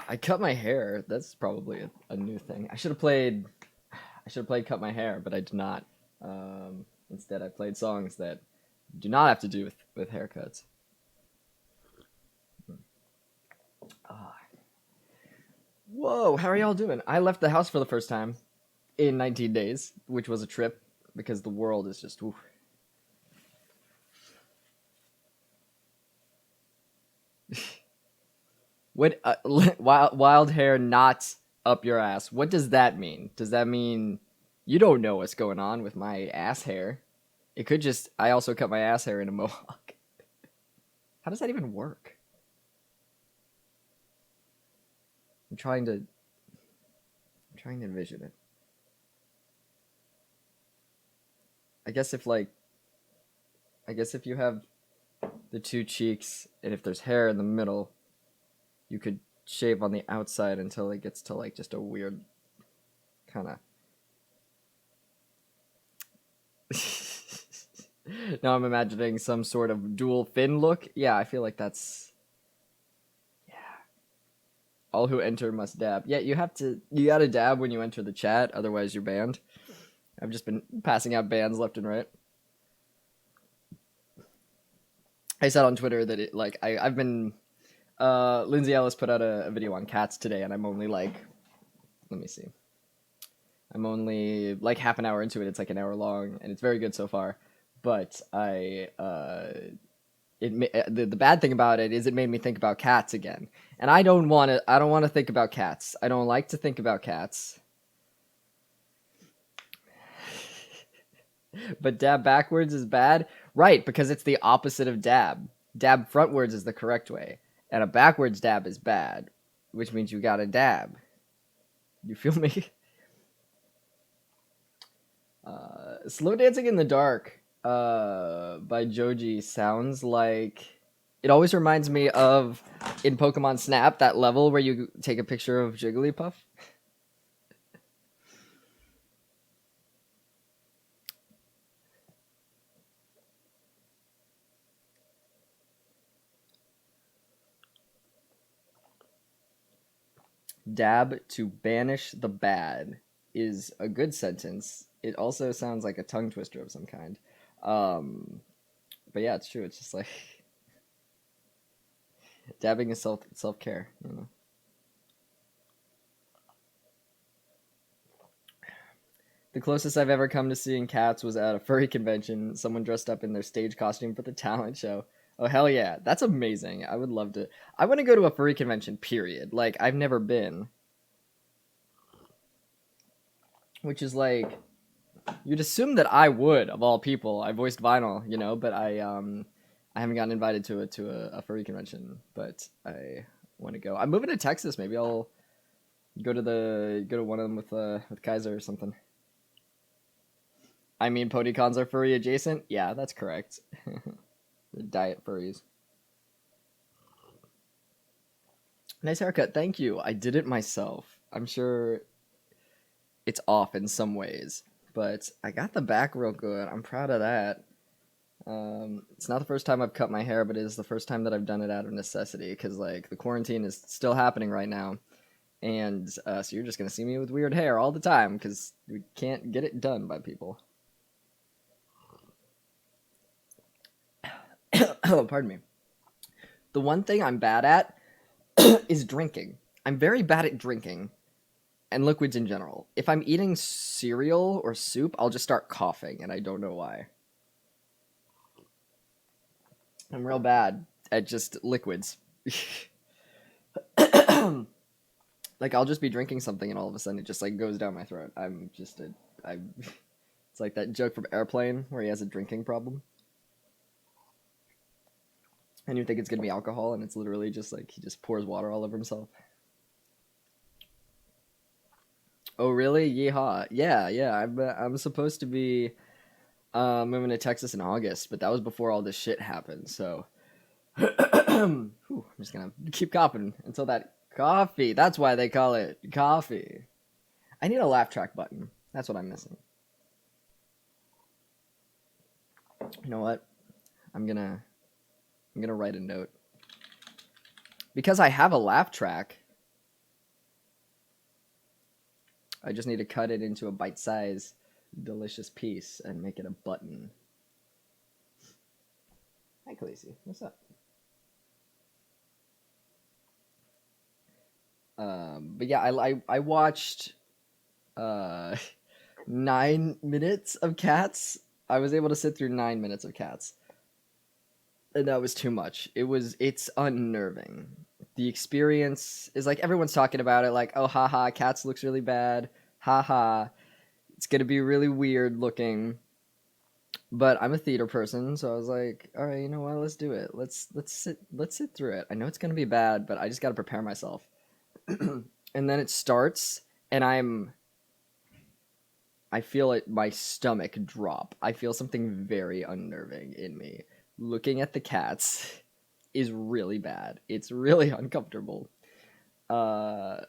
I cut my hair. That's probably a new thing. I should have played cut my hair, but I did not. Instead, I played songs that do not have to do with haircuts. Ah. Whoa, how are y'all doing? I left the house for the first time in 19 days, which was a trip because the world is just. Oof. What wild hair not up your ass? What does that mean? Does that mean you don't know what's going on with my ass hair? It could just. I also cut my ass hair in a mohawk. How does that even work? I'm trying to. I'm trying to envision it. I guess if like. I guess if you have the two cheeks and if there's hair in the middle, you could shave on the outside until it gets to like just a weird kind of. Now I'm imagining some sort of dual fin look. Yeah, I feel like that's yeah. All who enter must dab. Yeah, you have to. You gotta dab when you enter the chat, otherwise you're banned. I've just been passing out bans left and right. I said on Twitter that it like I've been. Lindsay Ellis put out a video on cats today, and I'm only like, let me see. I'm only like half an hour into it. It's like an hour long, and it's very good so far. But the bad thing about it is it made me think about cats again, and I don't want to. I don't want to think about cats. I don't like to think about cats. But dab backwards is bad, right? Because it's the opposite of dab. Dab frontwards is the correct way, and a backwards dab is bad, which means you got to dab. You feel me? Slow Dancing in the Dark by Joji sounds like it always reminds me of in Pokemon Snap that level where you take a picture of Jigglypuff. Dab to banish the bad is a good sentence. It also sounds like a tongue twister of some kind. Um, but yeah, it's true. It's just like dabbing is self care. You know. The closest I've ever come to seeing cats was at a furry convention. Someone dressed up in their stage costume for the talent show. Oh hell yeah, that's amazing. I would love to. I want to go to a furry convention. Period. Like I've never been, which is like you'd assume that I would of all people. I voiced vinyl, you know, but I haven't gotten invited to a furry convention, but I want to go. I'm moving to Texas. Maybe I'll go to one of them with Kaiser or something. I mean, Podicons are furry adjacent. Yeah, that's correct. The diet furries. Nice haircut. Thank you. I did it myself. I'm sure it's off in some ways, but I got the back real good. I'm proud of that. It's not the first time I've cut my hair, but it is the first time that I've done it out of necessity because like the quarantine is still happening right now, and so you're just gonna see me with weird hair all the time because we can't get it done by people. Oh, pardon me. The one thing I'm bad at is drinking. I'm very bad at drinking and liquids in general. If I'm eating cereal or soup, I'll just start coughing, and I don't know why. I'm real bad at just liquids. Like I'll just be drinking something, and all of a sudden it just like goes down my throat. I'm just a, I. It's like that joke from Airplane where he has a drinking problem, and you think it's gonna be alcohol, and it's literally just like he just pours water all over himself. Oh really? Yeehaw! Yeah, yeah. I'm supposed to be moving to Texas in August, but that was before all this shit happened. So whew, I'm just gonna keep coughing until that coffee. That's why they call it coffee. I need a laugh track button. That's what I'm missing. You know what? I'm gonna I'm gonna write a note because I have a laugh track. I just need to cut it into a bite-sized, delicious piece and make it a button. Hi, Khaleesi. What's up? But yeah, I watched uh 9 minutes of Cats. I was able to sit through 9 minutes of Cats, and that was too much. It's unnerving. The experience is like everyone's talking about it, like, oh haha, Cats looks really bad, haha. It's gonna be really weird looking. But I'm a theater person, so I was like, all right, you know what? Let's do it. Let's sit through it. I know it's gonna be bad, but I just gotta prepare myself. And then it starts, and I feel it my stomach drop. I feel something very unnerving in me. Looking at the cats is really bad. It's really uncomfortable. Uh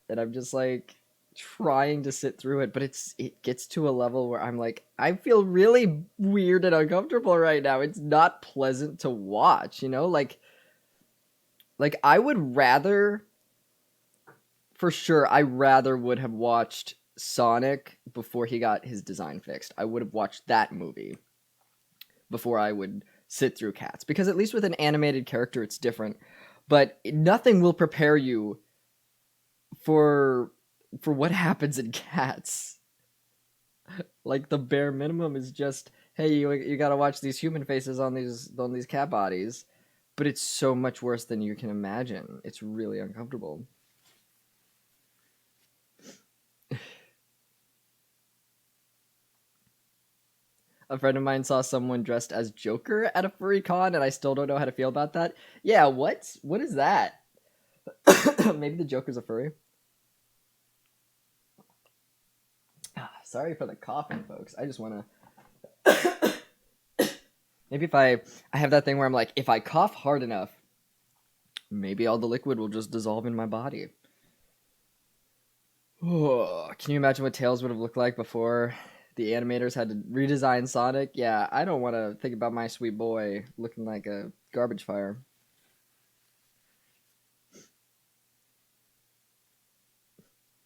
and I'm just like trying to sit through it, but it gets to a level where I'm like, I feel really weird and uncomfortable right now. It's not pleasant to watch, you know? Like I would rather, for sure, I rather would have watched Sonic before he got his design fixed. I would have watched that movie before I would sit through Cats, because at least with an animated character it's different. But nothing will prepare you for what happens in Cats. Like the bare minimum is just, hey, you got to watch these human faces on these cat bodies, but it's so much worse than you can imagine. It's really uncomfortable. A friend of mine saw someone dressed as Joker at a furry con, and I still don't know how to feel about that. Yeah, what? What is that? Maybe the Joker's a furry. Sorry for the coughing, folks. I just want to. Maybe if I have that thing where I'm like, if I cough hard enough, maybe all the liquid will just dissolve in my body. Oh, can you imagine what Tails would have looked like before the animators had to redesign Sonic? Yeah, I don't want to think about my sweet boy looking like a garbage fire.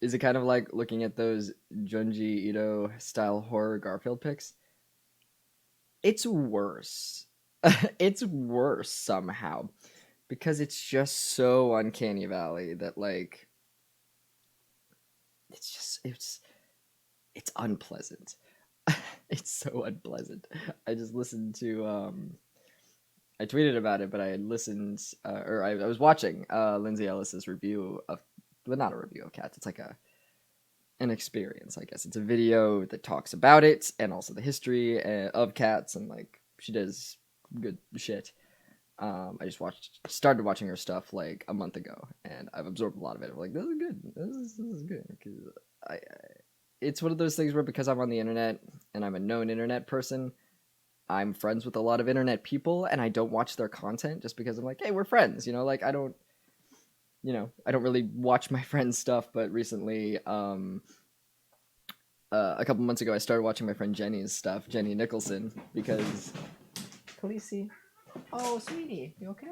Is it kind of like looking at those Junji Ito style horror Garfield pics? It's worse. It's worse somehow because it's just so uncanny valley that like it's unpleasant. It's so unpleasant. I just listened to I tweeted about it, but I had listened or I was watching Lindsay Ellis's review of, well, not a review of Cats. It's like an experience, I guess. It's a video that talks about it and also the history of Cats, and like she does good shit. I just started watching her stuff like a month ago, and I've absorbed a lot of it. I'm like, this is good. This is good because it's one of those things where because I'm on the internet and I'm a known internet person, I'm friends with a lot of internet people, and I don't watch their content just because I'm like, hey, we're friends. You know, like I don't really watch my friends' stuff. But recently, a couple months ago, I started watching my friend Jenny's stuff, Jenny Nicholson, because Khaleesi. Oh, sweetie, you okay?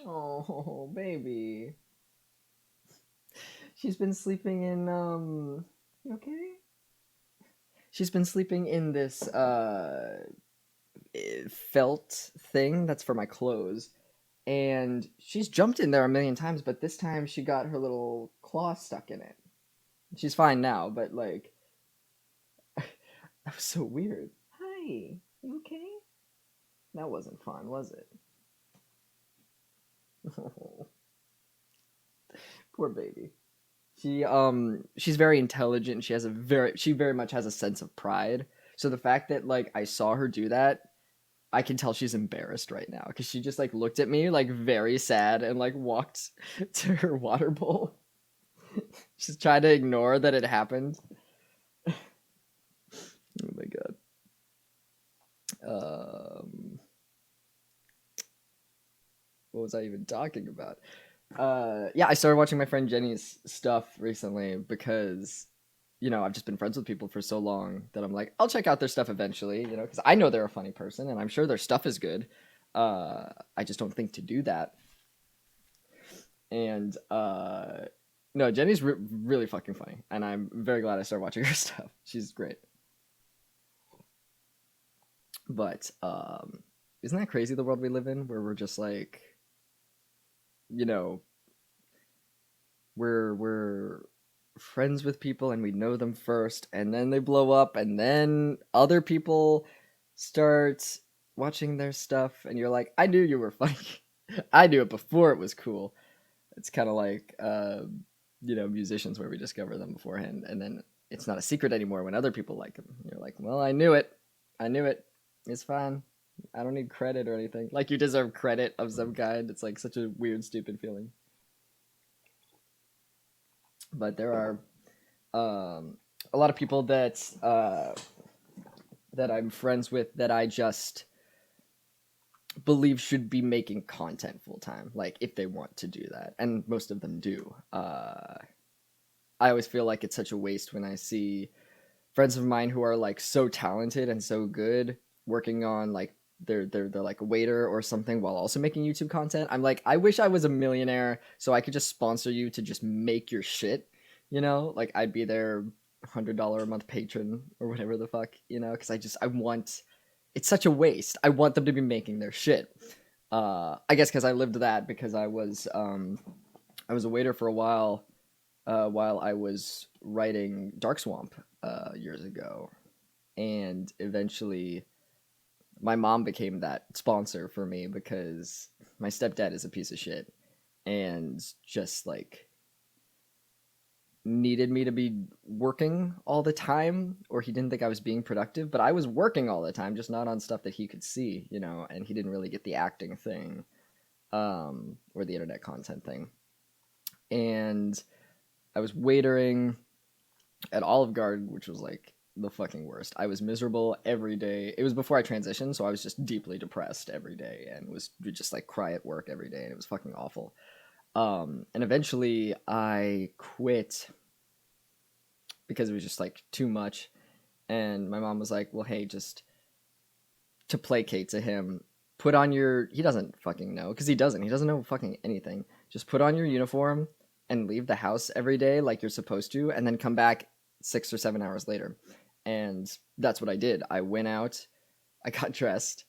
Oh, baby. She's been sleeping in You okay? She's been sleeping in this felt thing that's for my clothes, and she's jumped in there a million times, but this time she got her little claw stuck in it. She's fine now, but like that was so weird. Hi, you okay? That wasn't fun, was it? Poor baby. She's very intelligent. She very much has a sense of pride. So the fact that like I saw her do that, I can tell she's embarrassed right now because she just like looked at me like very sad and like walked to her water bowl. She's trying to ignore that it happened. Oh my god. Um, what was I even talking about? Yeah, I started watching my friend Jenny's stuff recently because I've just been friends with people for so long that I'm like, I'll check out their stuff eventually, because I know they're a funny person and I'm sure their stuff is good. I just don't think to do that. And No, Jenny's really fucking funny, and I'm very glad I started watching her stuff. She's great. But isn't that crazy the world we live in, where we're just like, you know, we're friends with people and we know them first, and then they blow up, and then other people start watching their stuff, and you're like, I knew you were funny. I knew it before it was cool. It's kind of like musicians where we discover them beforehand, and then it's not a secret anymore when other people like them. You're like, well, I knew it. I knew it. It's fine. I don't need credit or anything. Like you deserve credit of some kind. It's like such a weird, stupid feeling. But there are a lot of people that I'm friends with that I just believe should be making content full time, like if they want to do that, and most of them do. I always feel like it's such a waste when I see friends of mine who are like so talented and so good working on like they're like a waiter or something while also making YouTube content. I'm like, I wish I was a millionaire so I could just sponsor you to just make your shit. Like I'd be their $100 a month patron or whatever the fuck. Because I want. It's such a waste. I want them to be making their shit. I guess because I lived that because I was a waiter for a while I was writing Dark Swamp years ago, and eventually my mom became that sponsor for me because my stepdad is a piece of shit and just like needed me to be working all the time, or he didn't think I was being productive, but I was working all the time, just not on stuff that he could see, and he didn't really get the acting thing or the internet content thing. And I was waitering at Olive Garden, which was like the fucking worst. I was miserable every day. It was before I transitioned, so I was just deeply depressed every day and would just like cry at work every day, and it was fucking awful. And eventually I quit because it was just like too much. And my mom was like, "Well, hey, just to placate to him, put on your." He doesn't fucking know because he doesn't. He doesn't know fucking anything. Just put on your uniform and leave the house every day like you're supposed to, and then come back 6 or 7 hours later. And that's what I did. I went out, I got dressed,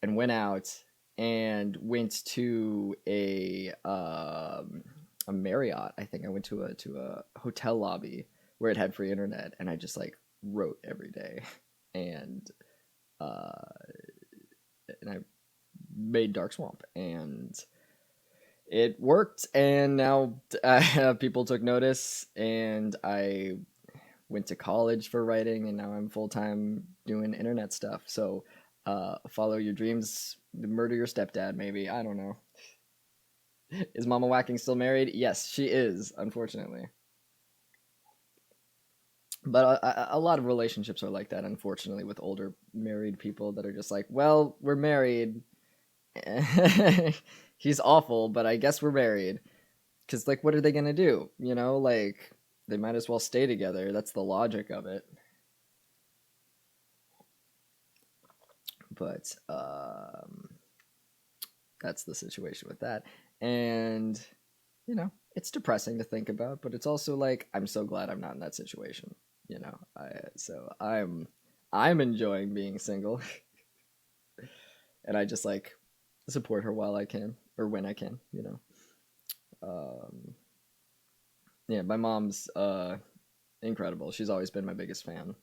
and went out and went to a Marriott. I think I went to a hotel lobby where it had free internet, and I just like wrote every day, and uh, and I made Dark Swamp, and it worked. And now people took notice, and I went to college for writing, and now I'm full time doing internet stuff. So, follow your dreams, murder your stepdad. Maybe I don't know. Is Mama Whacking still married? Yes, she is. Unfortunately, but a lot of relationships are like that. Unfortunately, with older married people that are just like, well, we're married. He's awful, but I guess we're married. Because like, what are they gonna do? Like they might as well stay together. That's the logic of it. But that's the situation with that. And it's depressing to think about, but it's also like I'm so glad I'm not in that situation. I'm enjoying being single, and I just like support her while I can or when I can. Um, yeah, my mom's incredible. She's always been my biggest fan.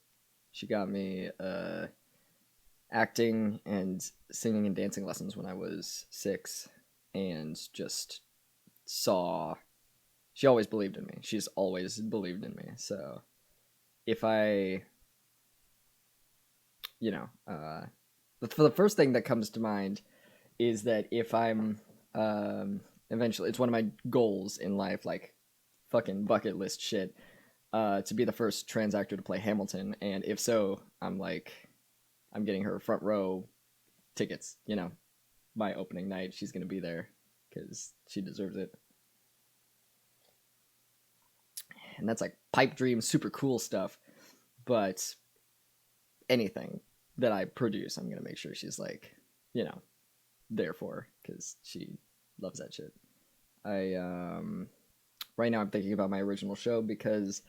She got me acting and singing and dancing lessons when I was 6, and just saw. She always believed in me. She's always believed in me. So if I, you know, the first thing that comes to mind is that if I'm eventually, it's one of my goals in life, like fucking bucket list shit, to be the first trans actor to play Hamilton. And if so, I'm getting her front row tickets. My opening night, she's gonna be there because she deserves it. And that's like pipe dream, super cool stuff. But anything that I produce, I'm gonna make sure she's like, you know, there for because she loves that shit. I right now I'm thinking about my original show because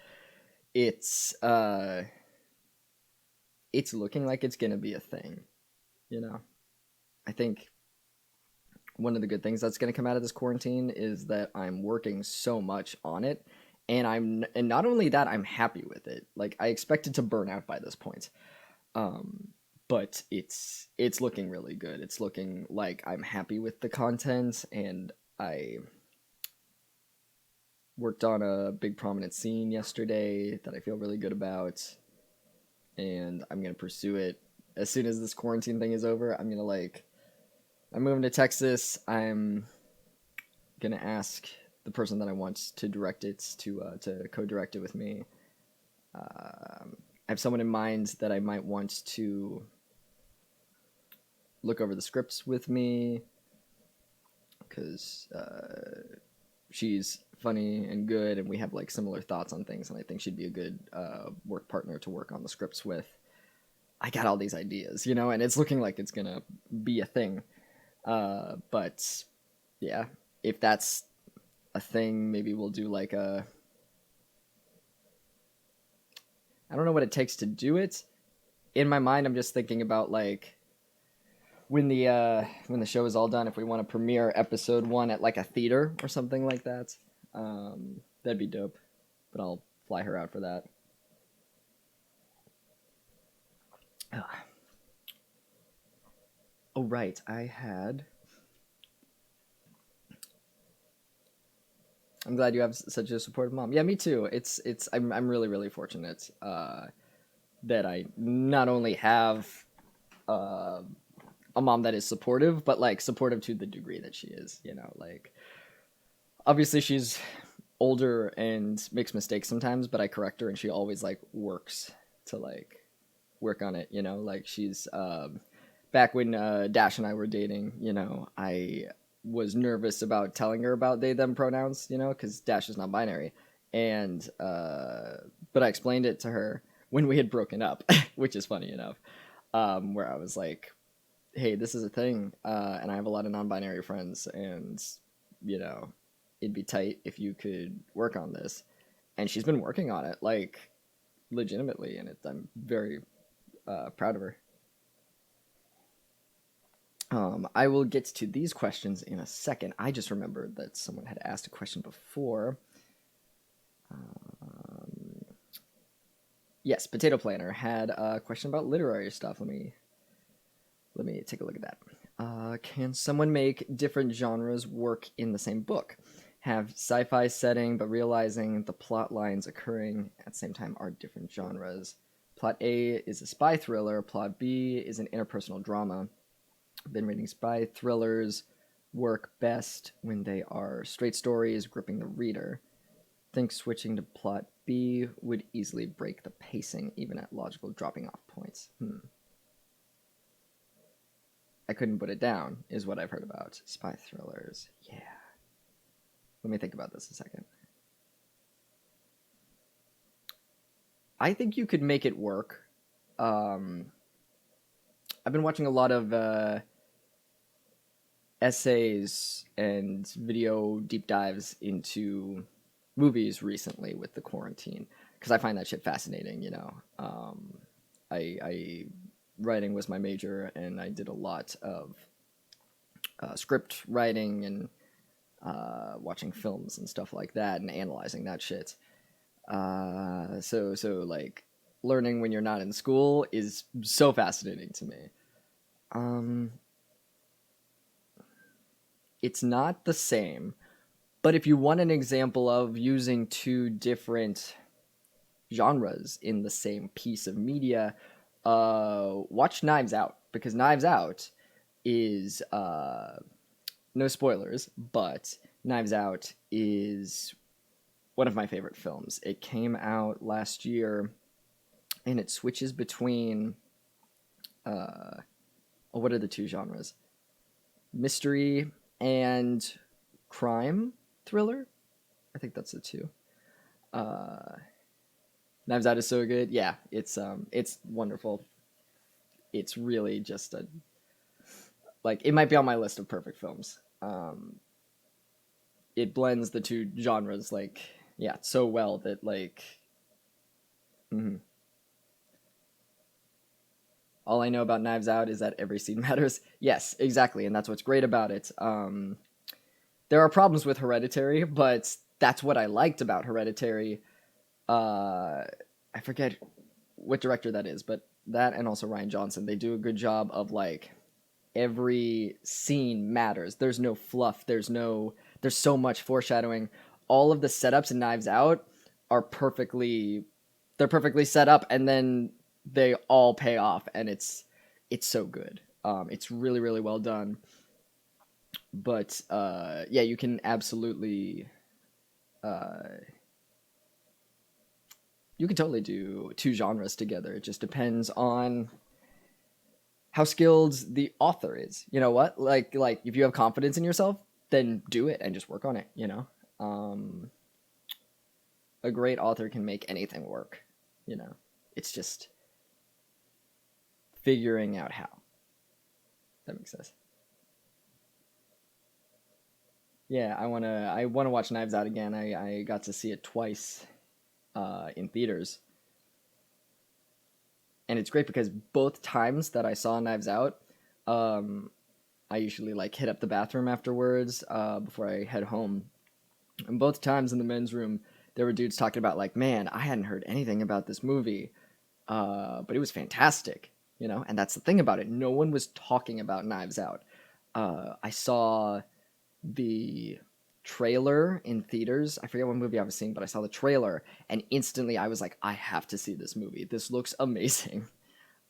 it's uh it's looking like it's gonna be a thing, you know. I think one of the good things that's gonna come out of this quarantine is that I'm working so much on it, and not only that, I'm happy with it. Like I expected to burn out by this point. Um but it's looking really good. It's looking like I'm happy with the content, and I worked on a big prominent scene yesterday that I feel really good about, and I'm gonna pursue it as soon as this quarantine thing is over. I'm moving to Texas. I'm gonna ask the person that I want to direct it to co-direct it with me. I have someone in mind that I might want to look over the scripts with me because she's funny and good, and we have like similar thoughts on things, and I think she'd be a good work partner to work on the scripts with. I got all these ideas, you know, and it's looking like it's gonna be a thing. But yeah, if that's a thing, maybe we'll do like a. I don't know what it takes to do it. In my mind, I'm just thinking about like when the show is all done, if we want to premiere episode one at like a theater or something like that. That'd be dope. But I'll fly her out for that. Oh right, I had. I'm glad you have such a supportive mom. Yeah, me too. I'm really really fortunate that I not only have uh, a mom that is supportive, but like supportive to the degree that she is. You know, like obviously she's older and makes mistakes sometimes, but I correct her, and she always like works to like work on it. You know, like she's back when Dash and I were dating. You know, I was nervous about telling her about they them pronouns. You know, because Dash is non-binary, and but I explained it to her when we had broken up, which is funny enough. Where I was like, hey, this is a thing, and I have a lot of non-binary friends, and you know, it'd be tight if you could work on this. And she's been working on it, like legitimately, and I'm very proud of her. I will get to these questions in a second. I just remembered that someone had asked a question before. Yes, Potato Planner had a question about literary stuff. Let me take a look at that. Can someone make different genres work in the same book? Have sci-fi setting, but realizing the plot lines occurring at the same time are different genres. Plot A is a spy thriller. Plot B is an interpersonal drama. I've been reading spy thrillers work best when they are straight stories gripping the reader. Think switching to plot B would easily break the pacing, even at logical dropping off points. I couldn't put it down, is what I've heard about. Spy thrillers. Yeah. Let me think about this a second. I think you could make it work. I've been watching a lot of essays and video deep dives into movies recently with the quarantine because I find that shit fascinating. You know, I writing was my major, and I did a lot of script writing and watching films and stuff like that and analyzing that shit. So like learning when you're not in school is so fascinating to me. Um, it's not the same, but if you want an example of using two different genres in the same piece of media, watch Knives Out because Knives Out is no spoilers, but Knives Out is one of my favorite films. It came out last year, and it switches between what are the two genres? Mystery and crime thriller. I think that's the two. Uh, Knives Out is so good. Yeah, it's wonderful. It's really just a like it might be on my list of perfect films. it blends the two genres like yeah so well that like mhm. All I know about Knives Out is that every scene matters. Yes, exactly, and that's what's great about it. There are problems with Hereditary, but that's what I liked about Hereditary. I forget what director that is, but that and also Ryan Johnson, they do a good job of like every scene matters. There's no fluff. There's so much foreshadowing. All of the setups in Knives Out are they're perfectly set up, and then they all pay off, and it's so good. It's really really well done. But yeah, you can absolutely uh, you can totally do two genres together. It just depends on how skilled the author is. You know what? Like if you have confidence in yourself, then do it and just work on it, you know? Um a great author can make anything work, you know. It's just figuring out how. That makes sense. Yeah, I wanna watch Knives Out again. I got to see it twice in theaters. And it's great because both times that I saw Knives Out, um, I usually like hit up the bathroom afterwards before I head home. And both times in the men's room, there were dudes talking about like, man, I hadn't heard anything about this movie, but it was fantastic, you know. And that's the thing about it. No one was talking about Knives Out. I saw the trailer in theaters. I forget what movie I was seeing, but I saw the trailer, and instantly I was like, I have to see this movie. This looks amazing.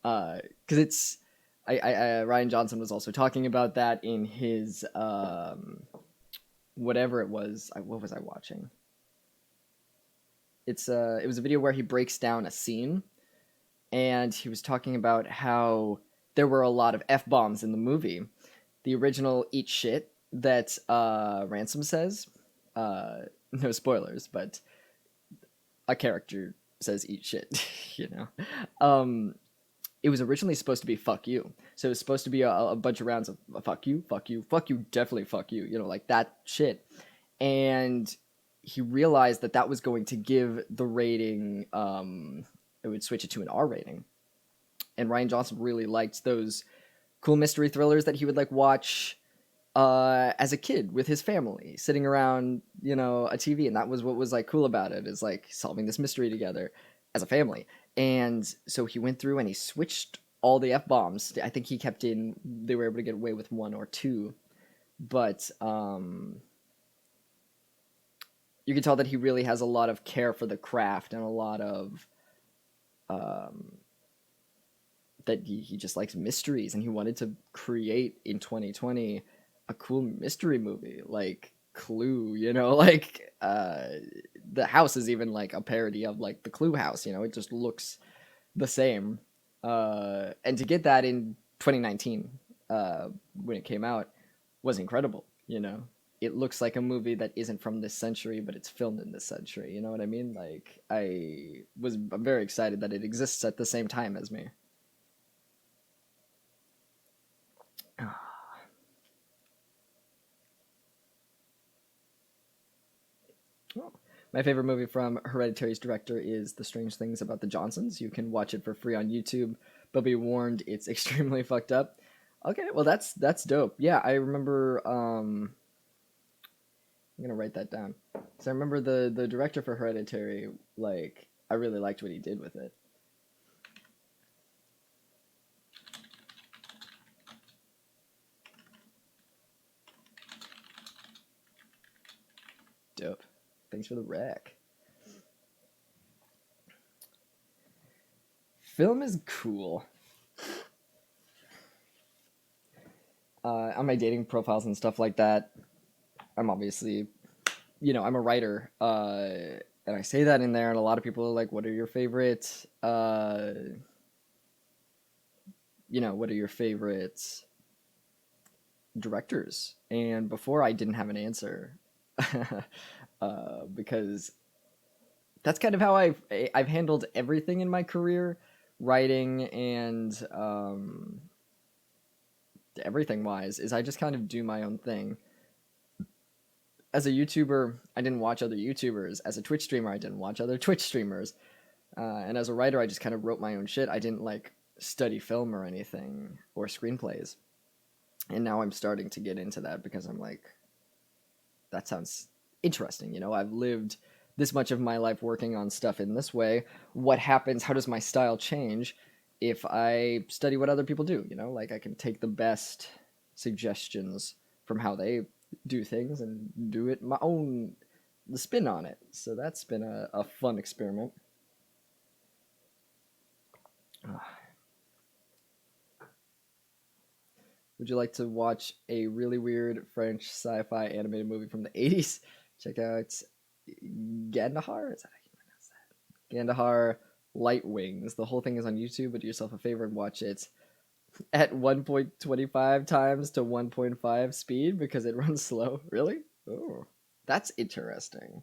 Because it's Ryan Johnson was also talking about that in his whatever it was. What was I watching? It was a video where he breaks down a scene, and he was talking about how there were a lot of f bombs in the movie. The original "eat shit" that Ransom says, no spoilers, but a character says "eat shit," you know. Um, it was originally supposed to be "fuck you," so it was supposed to be a bunch of rounds of "fuck you, fuck you, fuck you, definitely fuck you," you know, like that shit. And he realized that that was going to give the rating. It would switch it to an R rating. And Ryan Johnson really liked those cool mystery thrillers that he would like watch as a kid with his family, sitting around, you know, a TV, and that was what was like cool about it, is like solving this mystery together as a family. And so he went through and he switched all the f bombs. I think he kept in. They were able to get away with one or two, but you can tell that he really has a lot of care for the craft and a lot of um, that he just likes mysteries, and he wanted to create in 2020 a cool mystery movie like Clue, you know, like the house is even like a parody of like the Clue house, you know, it just looks the same. And to get that in 2019 when it came out was incredible, you know. It looks like a movie that isn't from this century, but it's filmed in this century. You know what I mean? Like I'm very excited that it exists at the same time as me. Oh. My favorite movie from Hereditary's director is The Strange Things About the Johnsons. You can watch it for free on YouTube, but be warned, it's extremely fucked up. Okay, well that's dope. Yeah, I remember. I'm gonna write that down. So I remember the director for Hereditary. Like, I really liked what he did with it. Dope. Thanks for the rec. Film is cool. On my dating profiles and stuff like that, I'm obviously, you know, I'm a writer, and I say that in there, and a lot of people are like, "What are your favorite, you know, what are your favorite directors?" And before I didn't have an answer, because that's kind of how I've handled everything in my career, writing and everything wise. Is I just kind of do my own thing. as a YouTuber, I didn't watch other YouTubers. As a Twitch streamer, I didn't watch other Twitch streamers. And as a writer, I just kind of wrote my own shit. I didn't like study film or anything or screenplays. And now I'm starting to get into that because I'm like, that sounds interesting. You know, I've lived this much of my life working on stuff in this way. What happens? How does my style change if I study what other people do? You know, like I can take the best suggestions from how they do things and do it my own, the spin on it. So that's been a fun experiment. Would you like to watch a really weird French sci-fi animated movie from the 80s? Check out Gandahar. Is that how you pronounce that? Gandahar Light Wings. The whole thing is on YouTube, but do yourself a favor and watch it at 1.25 times to 1.5 speed because it runs slow. Really? Oh, that's interesting.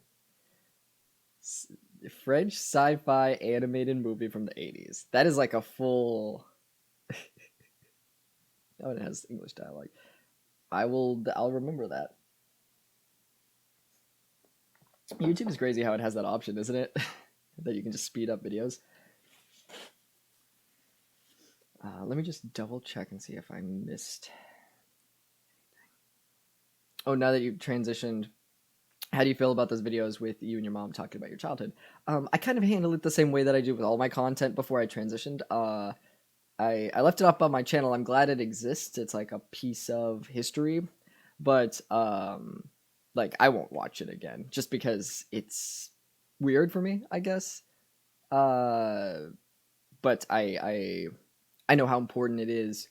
French sci-fi animated movie from the 80s. That is like a full... Oh, it has English dialogue. I'll remember that. YouTube is crazy how it has that option, isn't it? That you can just speed up videos. Let me just double check and see if I missed anything. Oh, now that you've transitioned, how do you feel about those videos with you and your mom talking about your childhood? I kind of handle it the same way that I do with all my content before I transitioned. I left it up on my channel. I'm glad it exists. It's like a piece of history, but like I won't watch it again just because it's weird for me, I guess. But I know how important it is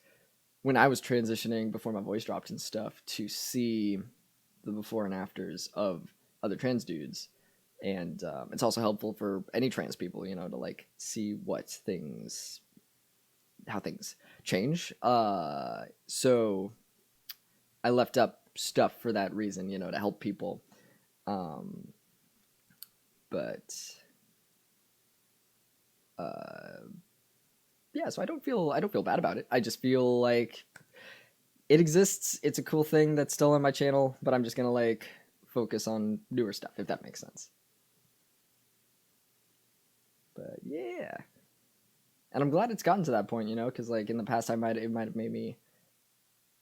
when I was transitioning before my voice dropped and stuff to see the before and afters of other trans dudes. And it's also helpful for any trans people, you know, to like see how things change. So I left up stuff for that reason, you know, to help people. But yeah, so I don't feel bad about it. I just feel like it exists. It's a cool thing that's still on my channel, but I'm just gonna like focus on newer stuff, if that makes sense. But yeah. And I'm glad it's gotten to that point, you know, because like in the past, it might have made me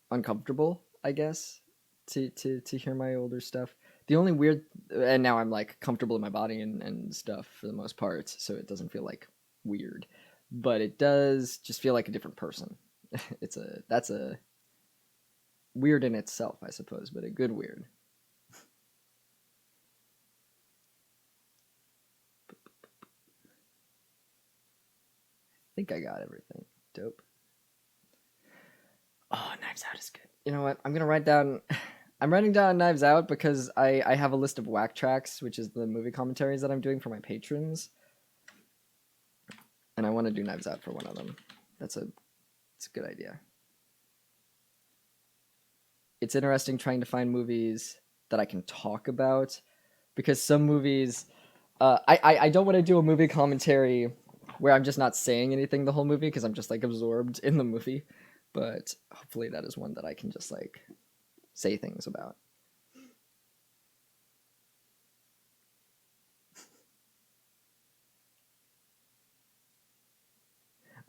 uncomfortable, I guess, to hear my older stuff. The only weird, and now I'm like comfortable in my body and stuff for the most part, so it doesn't feel like weird, but it does just feel like a different person. That's a weird in itself, I suppose, but a good weird. I think I got everything. Dope. Oh, Knives Out is good. You know what? I'm gonna write down. I'm writing down Knives Out because I have a list of whack tracks, which is the movie commentaries that I'm doing for my patrons, and I want to do Knives Out for one of them. It's a good idea. It's interesting trying to find movies that I can talk about because some movies, I don't want to do a movie commentary where I'm just not saying anything the whole movie because I'm just like absorbed in the movie. But hopefully that is one that I can just like say things about.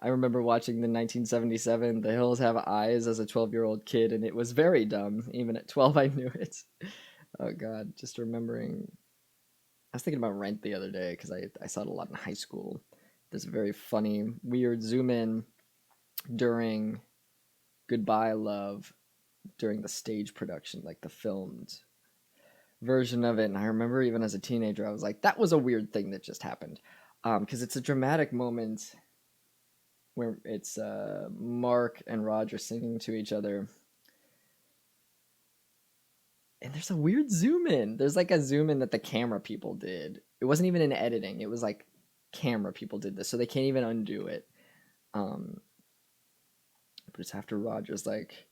I remember watching the 1977 The Hills Have Eyes as a 12-year-old kid, and it was very dumb. Even at 12, I knew it. Oh, God. Just remembering. I was thinking about Rent the other day because I saw it a lot in high school. There's a very funny, weird zoom in during Goodbye Love, during the stage production, like the filmed version of it. And I remember even as a teenager, I was like, that was a weird thing that just happened. Because it's a dramatic moment where it's Mark and Roger singing to each other. And there's a weird zoom in. There's like a zoom in that the camera people did. It wasn't even in editing. It was like camera people did this, so they can't even undo it. But it's after Roger's like,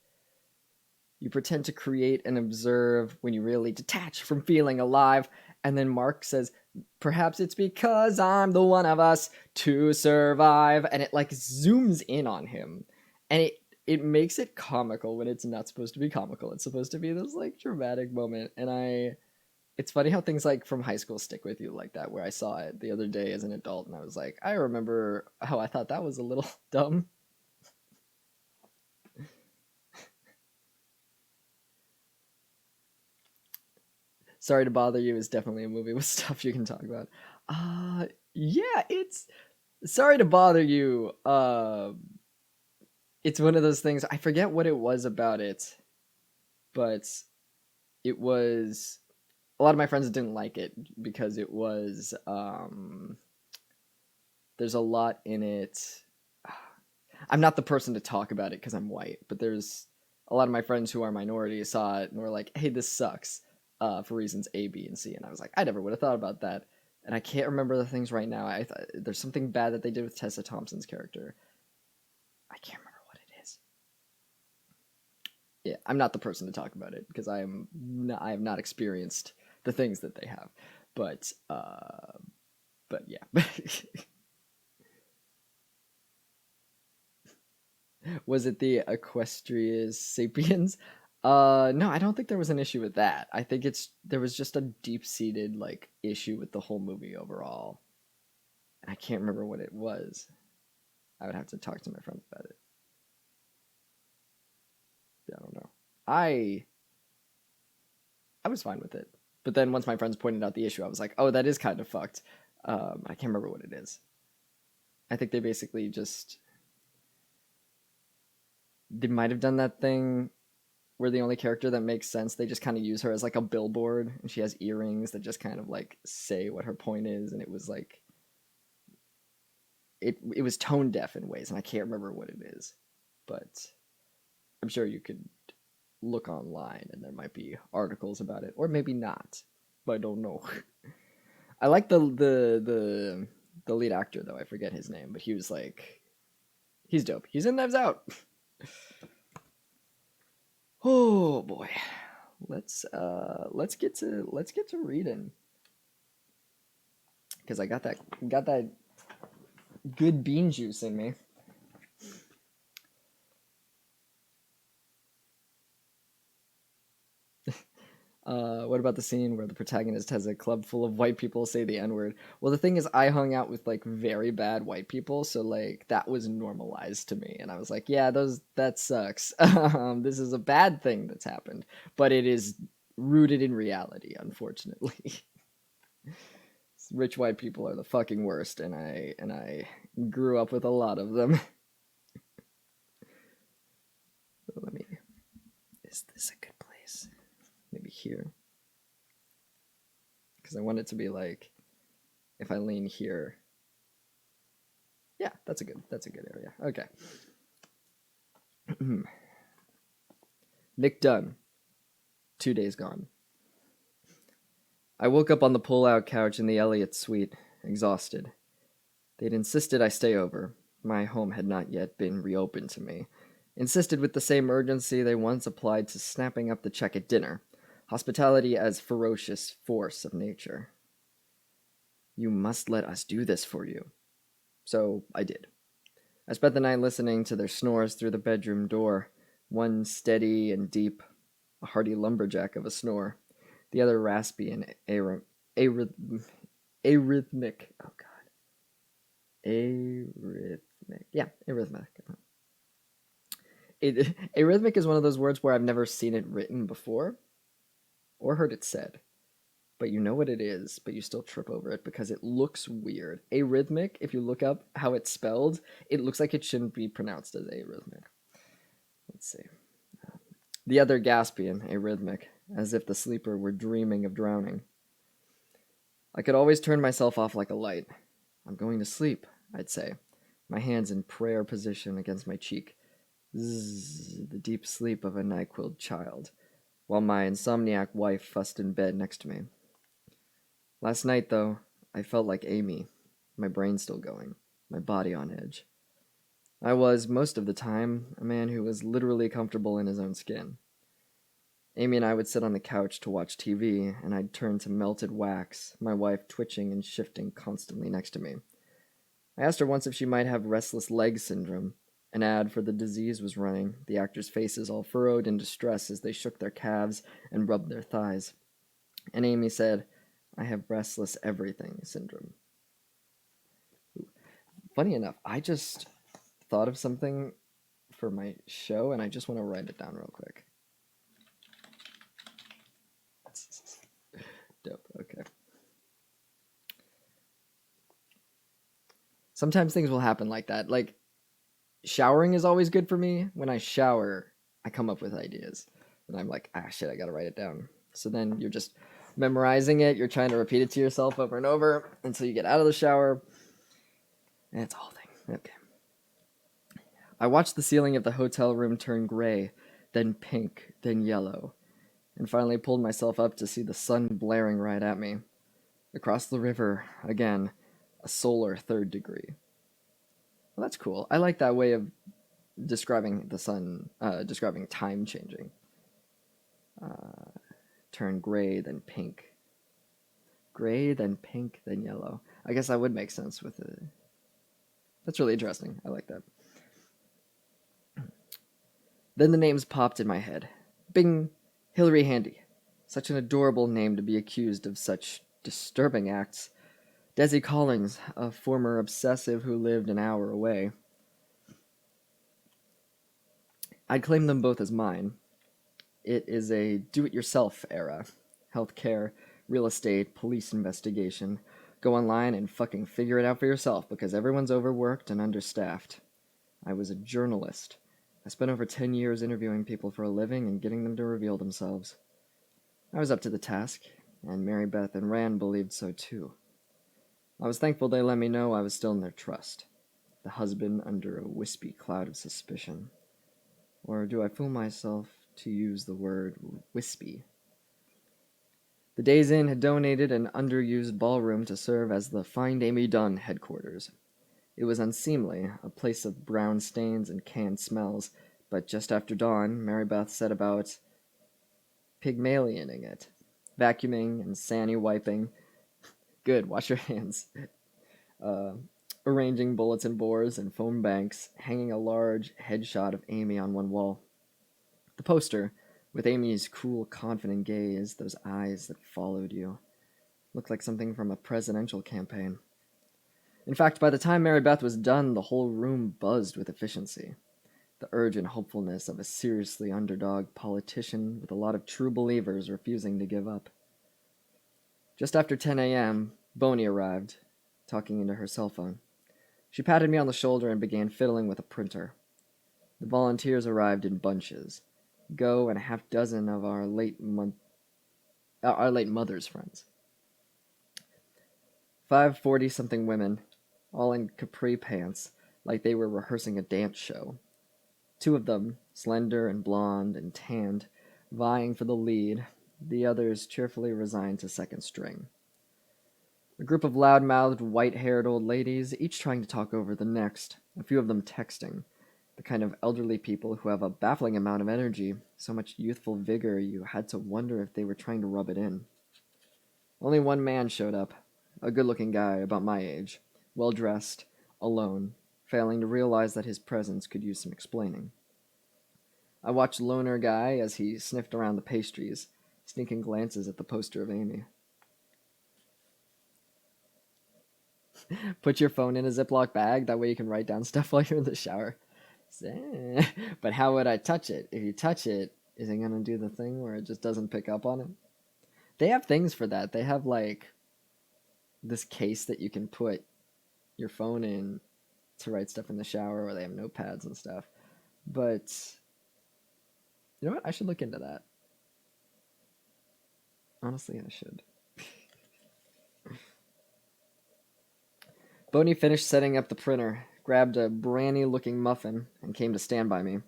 you pretend to create and observe when you really detach from feeling alive. And then Mark says, perhaps it's because I'm the one of us to survive. And it like zooms in on him. And it makes it comical when it's not supposed to be comical. It's supposed to be this like dramatic moment. And It's funny how things like from high school stick with you like that, where I saw it the other day as an adult and I was like, I remember how I thought that was a little dumb. Sorry to Bother You is definitely a movie with stuff you can talk about. Yeah, it's Sorry to Bother You. It's one of those things. I forget what it was about it, but it was a lot of my friends didn't like it because it was there's a lot in it. I'm not the person to talk about it because I'm white, but there's a lot of my friends who are minorities saw it and were like, "Hey, this sucks," for reasons A, B, and C. And I was like, I never would have thought about that. And I can't remember the things right now. There's something bad that they did with Tessa Thompson's character. I can't remember what it is. Yeah, I'm not the person to talk about it because I have not experienced the things that they have. But yeah. Was it the Equestrius Sapiens? No, I don't think there was an issue with that. I think there was just a deep-seated like issue with the whole movie overall. And I can't remember what it was. I would have to talk to my friends about it. Yeah, I don't know. I was fine with it. But then once my friends pointed out the issue, I was like, "Oh, that is kind of fucked." I can't remember what it is. I think they basically just they might have done that thing where the only character that makes sense, they just kind of use her as like a billboard, and she has earrings that just kind of like say what her point is, and it was like it was tone deaf in ways, and I can't remember what it is, but I'm sure you could look online and there might be articles about it, or maybe not. But I don't know. I like the lead actor though. I forget his name, but he's dope. He's in Knives Out. Oh boy. Let's get to reading because I got that good bean juice in me. What about the scene where the protagonist has a club full of white people say the N-word? Well, the thing is, I hung out with like very bad white people, so like that was normalized to me, and I was like, yeah, that sucks. This is a bad thing that's happened, but it is rooted in reality, unfortunately. Rich white people are the fucking worst, and I grew up with a lot of them. Let me. Is this a good place? Maybe here, because I want it to be like if I lean here. Yeah, that's a good area. Okay. Nick Dunn, 2 days gone. I woke up on the pull-out couch in the Elliott suite, exhausted. They'd insisted I stay over. My home had not yet been reopened to me. Insisted with the same urgency they once applied to snapping up the check at dinner. Hospitality as ferocious force of nature. You must let us do this for you. So I did. I spent the night listening to their snores through the bedroom door, one steady and deep, a hearty lumberjack of a snore, the other raspy and arrhythmic. Oh god, arrhythmic. Yeah, arrhythmic. Arrhythmic is one of those words where I've never seen it written before or heard it said, but you know what it is, but you still trip over it because it looks weird. Arrhythmic, if you look up how it's spelled, it looks like it shouldn't be pronounced as arrhythmic. Let's see. The other gaspian, arrhythmic, as if the sleeper were dreaming of drowning. I could always turn myself off like a light. I'm going to sleep, I'd say, my hands in prayer position against my cheek. Zzz, the deep sleep of a NyQuil child, while my insomniac wife fussed in bed next to me. Last night, though, I felt like Amy, my brain still going, my body on edge. I was, most of the time, a man who was literally comfortable in his own skin. Amy and I would sit on the couch to watch TV, and I'd turn to melted wax, my wife twitching and shifting constantly next to me. I asked her once if she might have restless leg syndrome. An ad for the disease was running, the actors' faces all furrowed in distress as they shook their calves and rubbed their thighs. And Amy said, I have restless everything syndrome. Funny enough, I just thought of something for my show and I just want to write it down real quick. Dope. Okay. Sometimes things will happen like that. Like showering is always good for me. When I shower, I come up with ideas. And I'm like, ah shit, I gotta write it down. So then you're just memorizing it, you're trying to repeat it to yourself over and over until you get out of the shower. And it's a whole thing. Okay. I watched the ceiling of the hotel room turn gray, then pink, then yellow, and finally pulled myself up to see the sun blaring right at me. Across the river, again, a solar third degree. Well, that's cool. I like that way of describing the sun, describing time changing. Turn gray, then pink. Gray, then pink, then yellow. I guess that would make sense with it. That's really interesting. I like that. Then the names popped in my head. Bing! Hilary Handy. Such an adorable name to be accused of such disturbing acts. Desi Collins, a former obsessive who lived an hour away. I'd claim them both as mine. It is a do-it-yourself era. Healthcare, real estate, police investigation. Go online and fucking figure it out for yourself because everyone's overworked and understaffed. I was a journalist. I spent over 10 years interviewing people for a living and getting them to reveal themselves. I was up to the task, and Mary Beth and Rand believed so too. I was thankful they let me know I was still in their trust. The husband under a wispy cloud of suspicion. Or do I fool myself to use the word wispy? The Days Inn had donated an underused ballroom to serve as the Find Amy Dunn headquarters. It was unseemly, a place of brown stains and canned smells, but just after dawn, Mary Beth set about Pygmalioning it, vacuuming and sani wiping. Good, wash your hands. Uh, Arranging bulletin boards and phone banks, hanging a large headshot of Amy on one wall. The poster, with Amy's cool, confident gaze, those eyes that followed you, looked like something from a presidential campaign. In fact, by the time Mary Beth was done, the whole room buzzed with efficiency. The urgent hopefulness of a seriously underdog politician with a lot of true believers refusing to give up. Just after 10 a.m., Boney arrived, talking into her cell phone. She patted me on the shoulder and began fiddling with a printer. The volunteers arrived in bunches. Go and a half dozen of our late mother's friends. 5 40-something women, all in capri pants, like they were rehearsing a dance show. 2 of them, slender and blonde and tanned, vying for the lead, the others cheerfully resigned to second string. A group of loud-mouthed, white-haired old ladies, each trying to talk over the next, a few of them texting, the kind of elderly people who have a baffling amount of energy, so much youthful vigor you had to wonder if they were trying to rub it in. Only one man showed up, a good-looking guy about my age, well-dressed, alone, failing to realize that his presence could use some explaining. I watched Loner Guy as he sniffed around the pastries, sneaking glances at the poster of Amy. Put your phone in a Ziploc bag, that way you can write down stuff while you're in the shower. But how would I touch it? If you touch it, is it going to do the thing where it just doesn't pick up on it? They have things for that. They have like this case that you can put your phone in to write stuff in the shower, or they have notepads and stuff. But you know what? I should look into that. Honestly, I should. Boney finished setting up the printer, grabbed a brandy-looking muffin, and came to stand by me.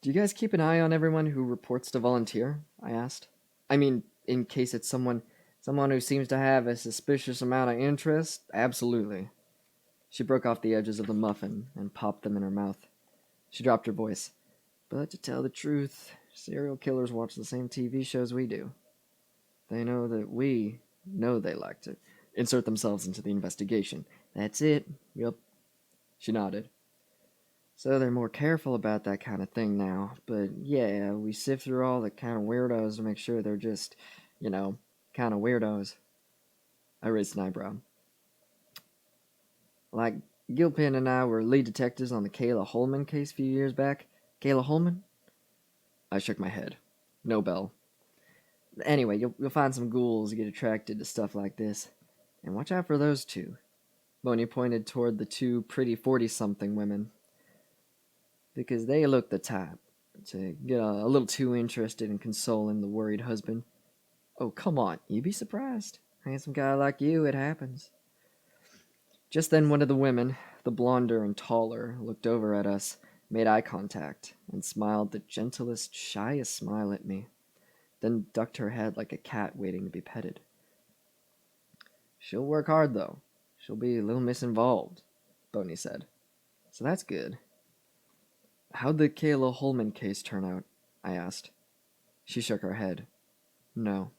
Do you guys keep an eye on everyone who reports to volunteer? I asked. I mean, in case it's someone who seems to have a suspicious amount of interest? Absolutely. She broke off the edges of the muffin and popped them in her mouth. She dropped her voice. But to tell the truth, serial killers watch the same TV shows we do. They know that we know they like to insert themselves into the investigation. That's it. Yup. She nodded. So they're more careful about that kind of thing now. But yeah, we sift through all the kind of weirdos to make sure they're just, you know, kind of weirdos. I raised an eyebrow. Like, Gilpin and I were lead detectives on the Kayla Holman case a few years back. Kayla Holman? I shook my head. No bell. Anyway, you'll find some ghouls get attracted to stuff like this. And watch out for those two. Boney pointed toward the two pretty 40-something women. Because they look the type to get a little too interested in consoling the worried husband. Oh, come on, you'd be surprised. Handsome guy like you, it happens. Just then one of the women, the blonder and taller, looked over at us, made eye contact, and smiled the gentlest, shyest smile at me, then ducked her head like a cat waiting to be petted. She'll work hard, though. She'll be a little misinvolved, Boney said. So that's good. How'd the Kayla Holman case turn out? I asked. She shook her head. No.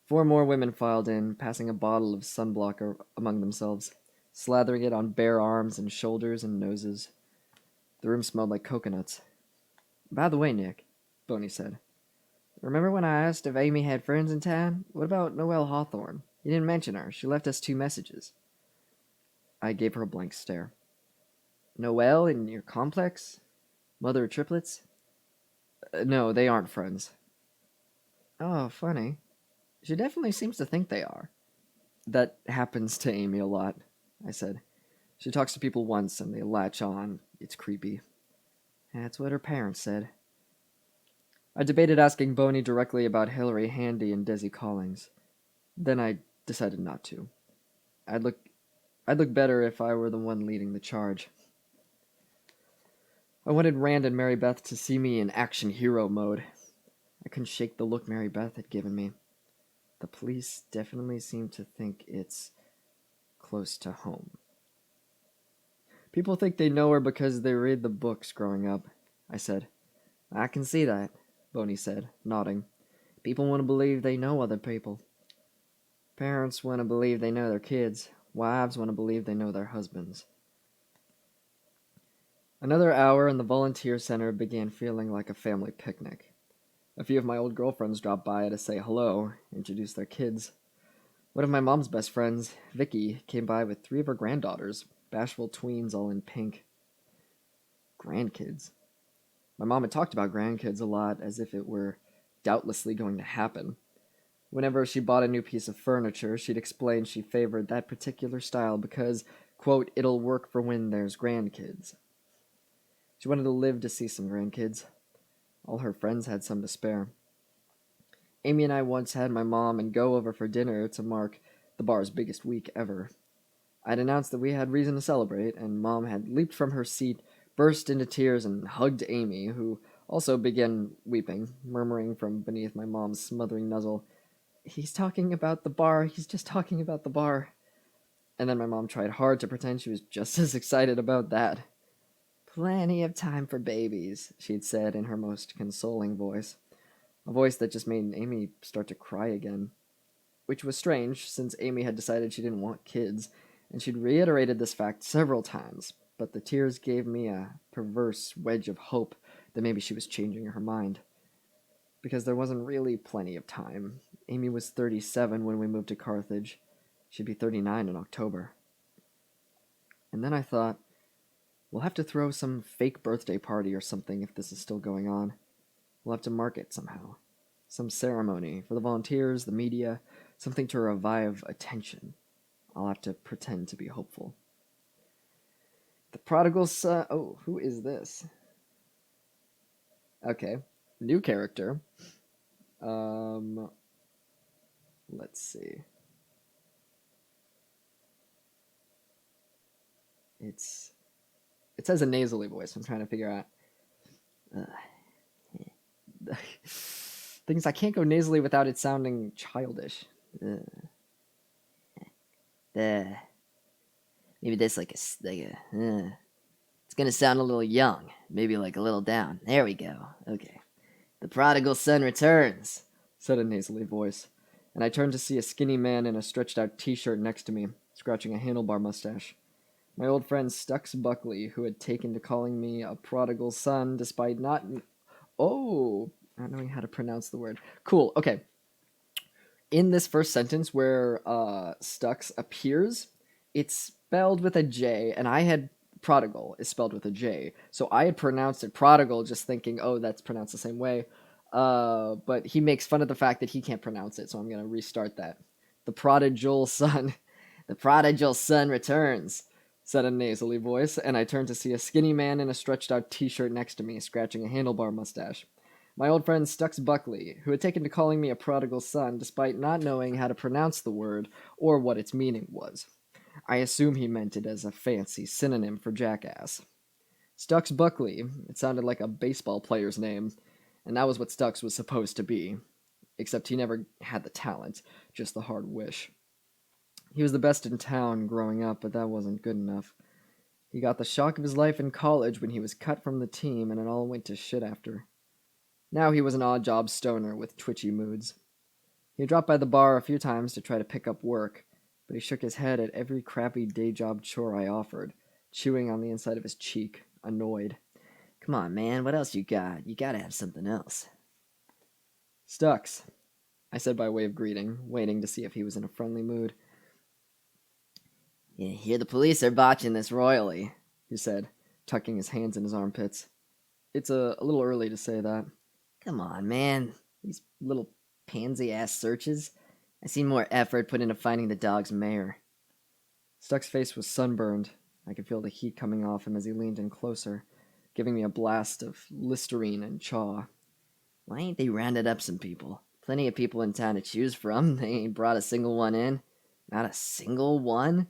4 more women filed in, passing a bottle of sunblock among themselves, slathering it on bare arms and shoulders and noses. The room smelled like coconuts. By the way, Nick, Boney said, remember when I asked if Amy had friends in town? What about Noelle Hawthorne? You didn't mention her. She left us 2 messages. I gave her a blank stare. Noelle in your complex? Mother of triplets? No, they aren't friends. Oh, funny. She definitely seems to think they are. That happens to Amy a lot, I said. She talks to people once and they latch on. It's creepy. That's what her parents said. I debated asking Boney directly about Hilary Handy and Desi Collins. Then I decided not to. I'd look better if I were the one leading the charge. I wanted Rand and Mary Beth to see me in action hero mode. I couldn't shake the look Mary Beth had given me. The police definitely seem to think it's close to home. People think they know her because they read the books growing up, I said. I can see that, Boney said, nodding. People want to believe they know other people. Parents want to believe they know their kids. Wives want to believe they know their husbands. Another hour in the volunteer center began feeling like a family picnic. A few of my old girlfriends dropped by to say hello, introduce their kids. One of my mom's best friends, Vicky, came by with 3 of her granddaughters, bashful tweens all in pink. Grandkids. My mom had talked about grandkids a lot as if it were doubtlessly going to happen. Whenever she bought a new piece of furniture, she'd explain she favored that particular style because, quote, it'll work for when there's grandkids. She wanted to live to see some grandkids. All her friends had some to spare. Amy and I once had my mom and go over for dinner to mark the bar's biggest week ever. I'd announced that we had reason to celebrate, and Mom had leaped from her seat, burst into tears, and hugged Amy, who also began weeping, murmuring from beneath my mom's smothering nuzzle, "He's talking about the bar, he's just talking about the bar." And then my mom tried hard to pretend she was just as excited about that. "Plenty of time for babies," she'd said in her most consoling voice. A voice that just made Amy start to cry again. Which was strange, since Amy had decided she didn't want kids, and she'd reiterated this fact several times, but the tears gave me a perverse wedge of hope that maybe she was changing her mind. Because there wasn't really plenty of time. Amy was 37 when we moved to Carthage. She'd be 39 in October. And then I thought, we'll have to throw some fake birthday party or something if this is still going on. We'll have to mark it somehow. Some ceremony for the volunteers, the media, something to revive attention. I'll have to pretend to be hopeful. The prodigal son... Oh, who is this? Okay. New character. Let's see. It says a nasally voice. I'm trying to figure out... Things I can't go nasally without it sounding childish. Maybe that's like a it's gonna sound a little young, maybe like a little down. There we go. Okay. The prodigal son returns, said a nasally voice, and I turned to see a skinny man in a stretched out t-shirt next to me, scratching a handlebar mustache. My old friend Stux Buckley, who had taken to calling me a prodigal son despite not. Oh, not knowing how to pronounce the word. Cool. Okay. In this first sentence where Stux appears, it's spelled with a J, and I had prodigal is spelled with a J. So I had pronounced it prodigal, just thinking, oh, that's pronounced the same way. But he makes fun of the fact that he can't pronounce it, so I'm going to restart that. The prodigal son. The prodigal son returns, said a nasally voice, and I turned to see a skinny man in a stretched out t shirt next to me, scratching a handlebar mustache. My old friend Stux Buckley, who had taken to calling me a prodigal son despite not knowing how to pronounce the word or what its meaning was. I assume he meant it as a fancy synonym for jackass. Stux Buckley, it sounded like a baseball player's name, and that was what Stux was supposed to be, except he never had the talent, just the hard wish. He was the best in town growing up, but that wasn't good enough. He got the shock of his life in college when he was cut from the team and it all went to shit after. Now he was an odd job stoner with twitchy moods. He dropped by the bar a few times to try to pick up work, but he shook his head at every crappy day job chore I offered, chewing on the inside of his cheek, annoyed. Come on, man, what else you got? You gotta have something else. Stux, I said by way of greeting, waiting to see if he was in a friendly mood. Yeah, hear the police are botching this royally, he said, tucking his hands in his armpits. It's a little early to say that. Come on, man. These little pansy-ass searches. I see more effort put into finding the dog's mare. Stuck's face was sunburned. I could feel the heat coming off him as he leaned in closer, giving me a blast of Listerine and chaw. Why ain't they rounded up some people? Plenty of people in town to choose from. They ain't brought a single one in. Not a single one?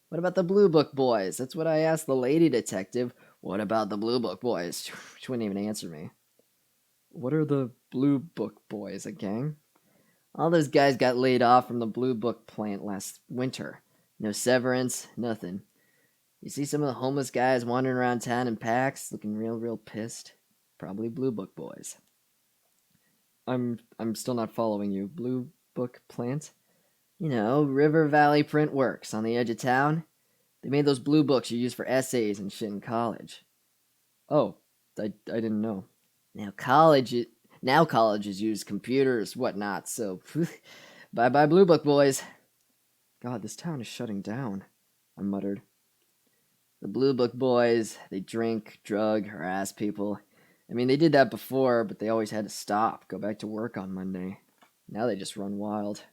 What about the Blue Book boys? That's what I asked the lady detective. What about the Blue Book boys? She wouldn't even answer me. What are the Blue Book boys, a gang? All those guys got laid off from the Blue Book plant last winter. No severance, nothing. You see some of the homeless guys wandering around town in packs, looking real pissed. Probably Blue Book boys. I'm still not following you. Blue Book plant? You know, River Valley Print Works on the edge of town. They made those blue books you use for essays and shit in college. Oh, I didn't know. Now colleges use computers, whatnot, so bye-bye Blue Book boys. God, this town is shutting down, I muttered. The Blue Book boys, they drink, drug, harass people. I mean, they did that before, but they always had to stop, go back to work on Monday. Now they just run wild.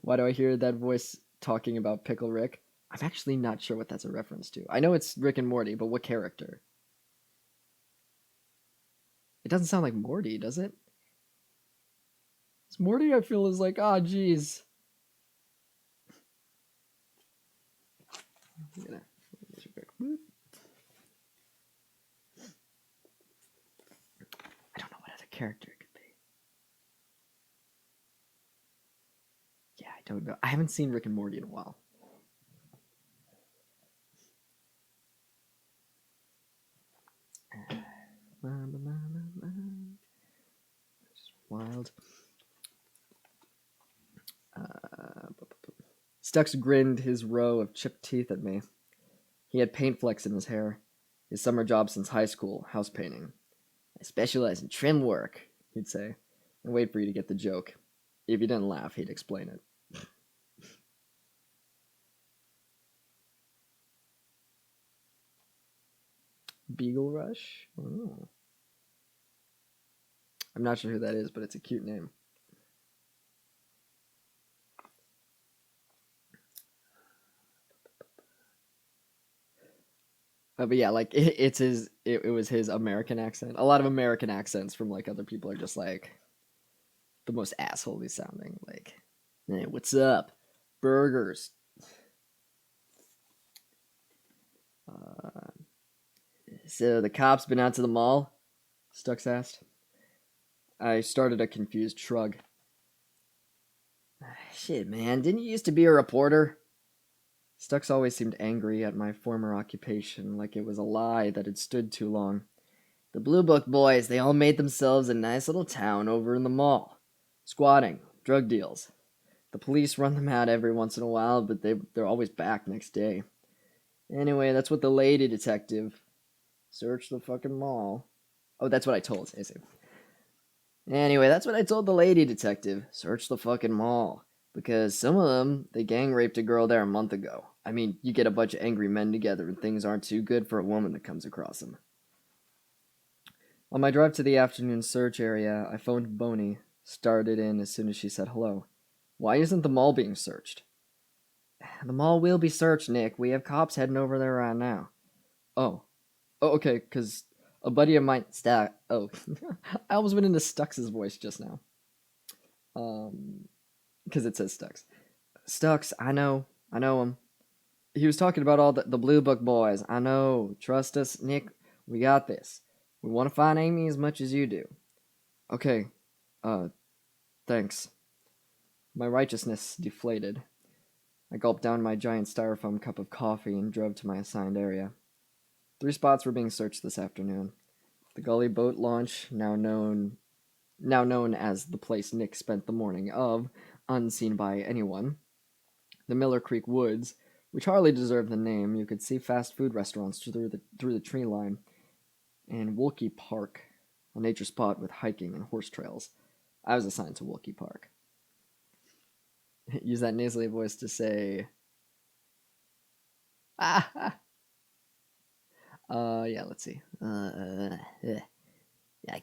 Why do I hear that voice talking about Pickle Rick? I'm actually not sure what that's a reference to. I know it's Rick and Morty, but what character? It doesn't sound like Morty, does it? It's Morty, I feel, is like, ah, geez. I don't know what other character it could be. Yeah, I don't know. I haven't seen Rick and Morty in a while. Just wild. Stux grinned his row of chipped teeth at me. He had paint flecks in his hair. His summer job since high school, house painting. I specialize in trim work, he'd say, and wait for you to get the joke. If you didn't laugh, he'd explain it. Beagle Rush? Oh. I'm not sure who that is, but it's a cute name. But yeah, like it was his American accent. A lot of American accents from like other people are just like the most assholey sounding. Like, hey, what's up? Burgers. So the cops been out to the mall? Stux asked. I started a confused shrug. Shit, man, didn't you used to be a reporter? Stux always seemed angry at my former occupation, like it was a lie that had stood too long. The Blue Book boys, they all made themselves a nice little town over in the mall. Squatting, drug deals. The police run them out every once in a while, but they're always back next day. Anyway, that's what the lady detective searched the fucking mall. Oh, that's what I told Stacey. Anyway, that's what I told the lady detective. Search the fucking mall. Because some of them, they gang raped a girl there a month ago. I mean, you get a bunch of angry men together and things aren't too good for a woman that comes across them. On my drive to the afternoon search area, I phoned Boney, started in as soon as she said hello. Why isn't the mall being searched? The mall will be searched, Nick. We have cops heading over there right now. Oh. Oh, okay, because a buddy of mine... Oh. I almost went into Stux's voice just now. Because it says Stux. Stux, I know him. He was talking about all the Blue Book boys. I know. Trust us, Nick. We got this. We want to find Amy as much as you do. Okay. Thanks. My righteousness deflated. I gulped down my giant styrofoam cup of coffee and drove to my assigned area. 3 spots were being searched this afternoon. The Gully Boat Launch, now known as the place Nick spent the morning of, unseen by anyone. The Miller Creek Woods, which hardly deserved the name. You could see fast food restaurants through the tree line. And Wolke Park, a nature spot with hiking and horse trails. I was assigned to Wolke Park. Use that nasally voice to say... Ah! Yeah, let's see. I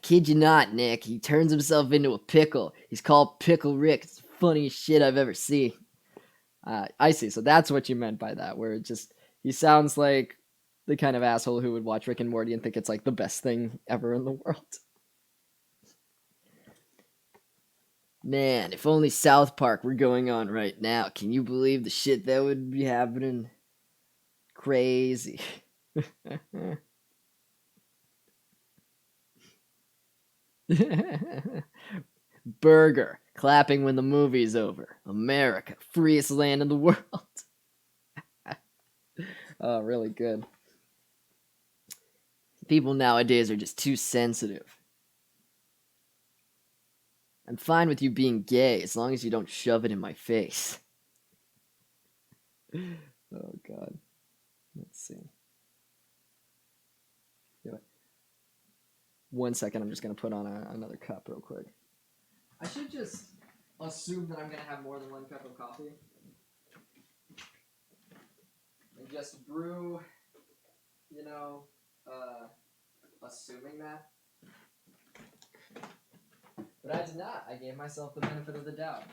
kid you not, Nick. He turns himself into a pickle. He's called Pickle Rick. It's the funniest shit I've ever seen. I see. So that's what you meant by that, where it just... He sounds like the kind of asshole who would watch Rick and Morty and think it's like the best thing ever in the world. Man, if only South Park were going on right now. Can you believe the shit that would be happening? Crazy. Burger, clapping when the movie's over. America, freest land in the world. Oh, really good. People nowadays are just too sensitive. I'm fine with you being gay as long as you don't shove it in my face. Oh, God. Let's see. 1 second, I'm just going to put on another cup real quick. I should just assume that I'm going to have more than 1 cup of coffee. And just brew, assuming that. But I did not. I gave myself the benefit of the doubt.